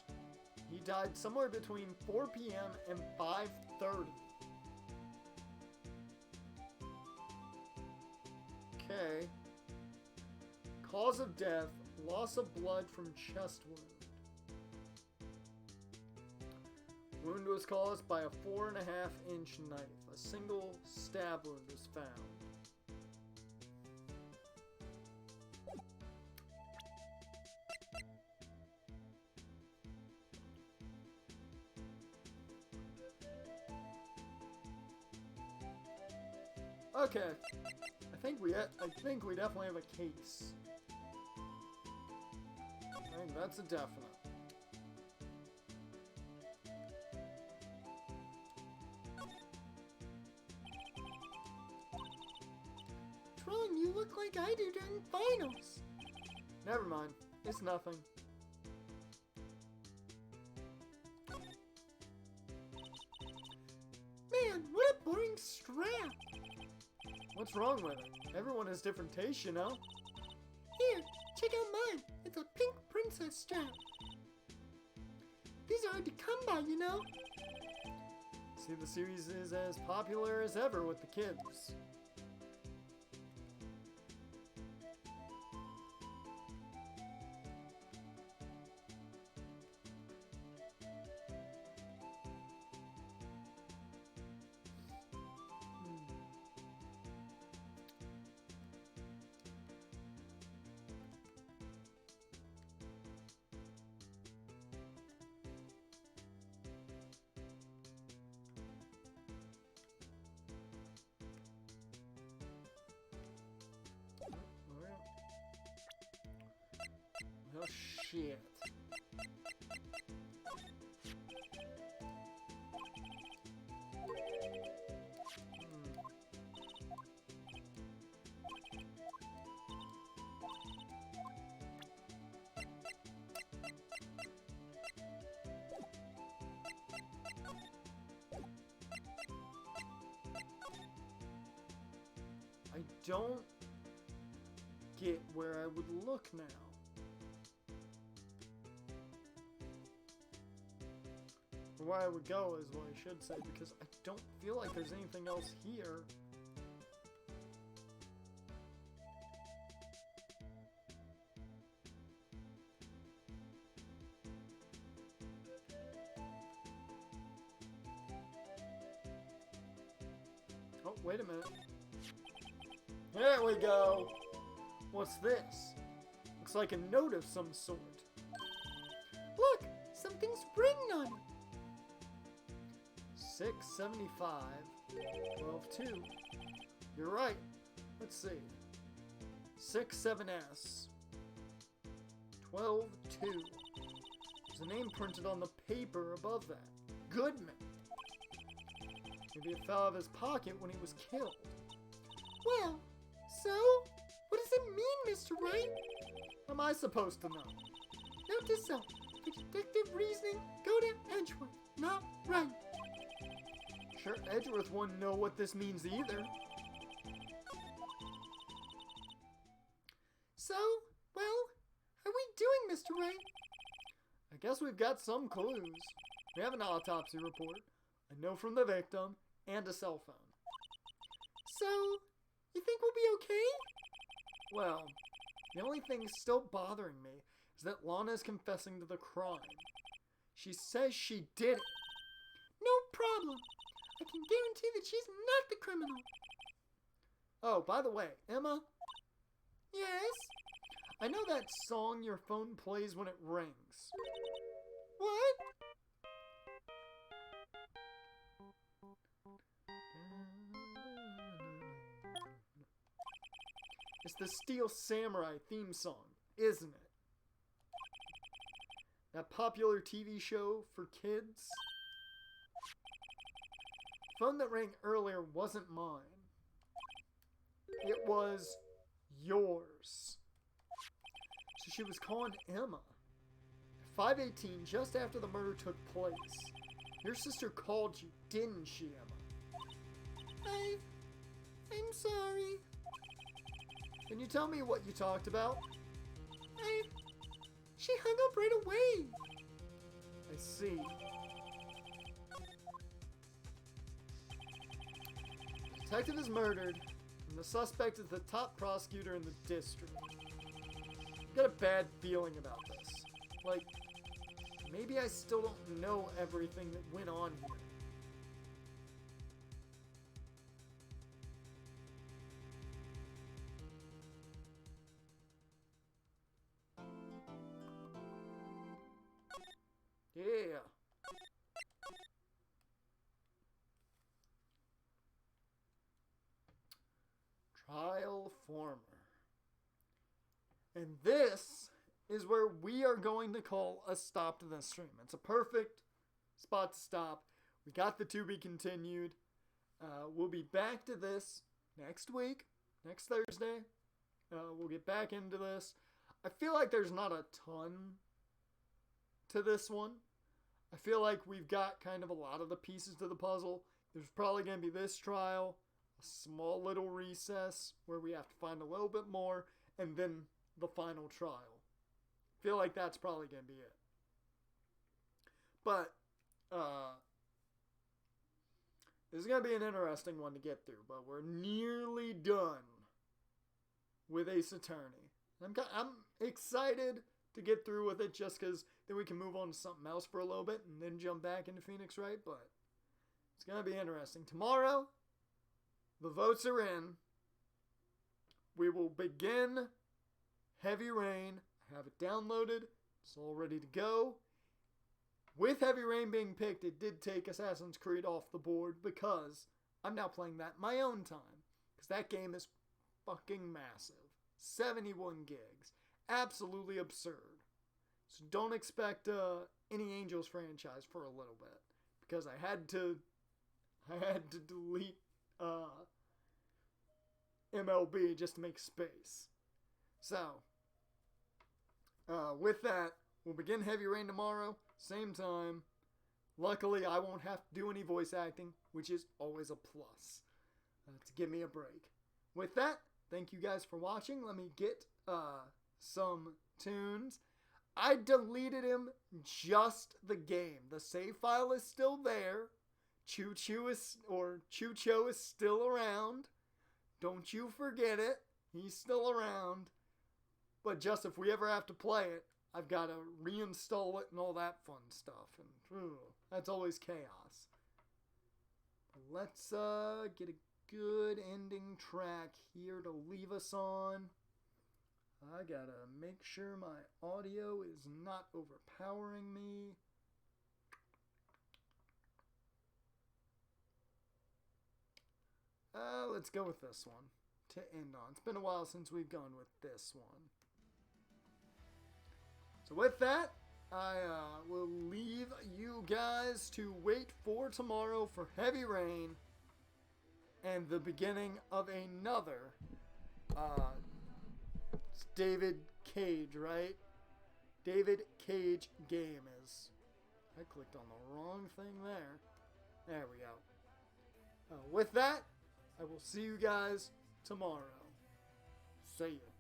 He died somewhere between 4 p.m. and 5:30. Okay. Cause of death, loss of blood from chest wound. Wound was caused by a 4.5-inch knife. A single stab wound was found. Okay. I think we definitely have a case. I think that's a definite.
Tron, you look like I do during finals.
Never mind. It's nothing.
Man, what a boring strap.
What's wrong with it? Everyone has different tastes, you know?
Here, check out mine. It's a pink princess strap. These are hard to come by, you know?
See, the series is as popular as ever with the kids. Oh shit. I don't get where I would look now. Or where I would go is what I should say, because I don't feel like there's anything else here. Oh, wait a minute. There we go! What's this? Looks like a note of some sort.
Look, something's written on it.
675, 12-2. You're right. Let's see. 6-7S. 12-2. There's a name printed on the paper above that. Goodman. Maybe it fell out of his pocket when he was killed.
Well, so? What does it mean, Mr. Wright?
How am I supposed to know?
Note to self. For deductive reasoning, go to Edgeworth, not Wright.
Sure, Edgeworth wouldn't know what this means either.
So, well, how are we doing, Mr. Wright?
I guess we've got some clues. We have an autopsy report, a note from the victim, and a cell phone.
So, you think we'll be okay?
Well, the only thing still bothering me is that Lana is confessing to the crime. She says she did it.
No problem. I can guarantee that she's not the criminal.
Oh, by the way, Emma,
Yes?
I know that song your phone plays when it rings.
What?
It's the Steel Samurai theme song, isn't it? That popular TV show for kids? The phone that rang earlier wasn't mine. It was yours. So she was calling Emma. At 5:18, just after the murder took place, your sister called you, didn't she, Emma?
I'm sorry.
Can you tell me what you talked about?
She hung up right away.
I see. The detective is murdered, and the suspect is the top prosecutor in the district. I've got a bad feeling about this. Like, maybe I still don't know everything that went on here. Yeah. Trial former. And this is where we are going to call a stop to this stream. It's a perfect spot to stop. We got the to be continued. We'll be back to this next week, next Thursday. We'll get back into this. I feel like there's not a ton to this one. I feel like we've got kind of a lot of the pieces to the puzzle. There's probably going to be this trial, a small little recess where we have to find a little bit more, and then the final trial. I feel like that's probably going to be it. But, this is going to be an interesting one to get through, but we're nearly done with Ace Attorney. I'm excited to get through with it just because then we can move on to something else for a little bit and then jump back into Phoenix Wright, but it's going to be interesting. Tomorrow, the votes are in. We will begin Heavy Rain. I have it downloaded. It's all ready to go. With Heavy Rain being picked, it did take Assassin's Creed off the board because I'm now playing that in my own time. Because that game is fucking massive. 71 gigs. Absolutely absurd. So don't expect any Angels franchise for a little bit. Because I had to delete MLB just to make space. So, with that, we'll begin Heavy Rain tomorrow, same time. Luckily, I won't have to do any voice acting, which is always a plus to give me a break. With that, thank you guys for watching. Let me get some tunes. I deleted him just the game. The save file is still there. Chucho is still around. Don't you forget it. He's still around. But just if we ever have to play it, I've got to reinstall it and all that fun stuff. And that's always chaos. Let's get a good ending track here to leave us on. I gotta make sure my audio is not overpowering me. Let's go with this one to end on. It's been a while since we've gone with this one. So with that, I will leave you guys to wait for tomorrow for Heavy Rain and the beginning of another it's David Cage, right? David Cage game is. I clicked on the wrong thing there. There we go. With that, I will see you guys tomorrow. See you.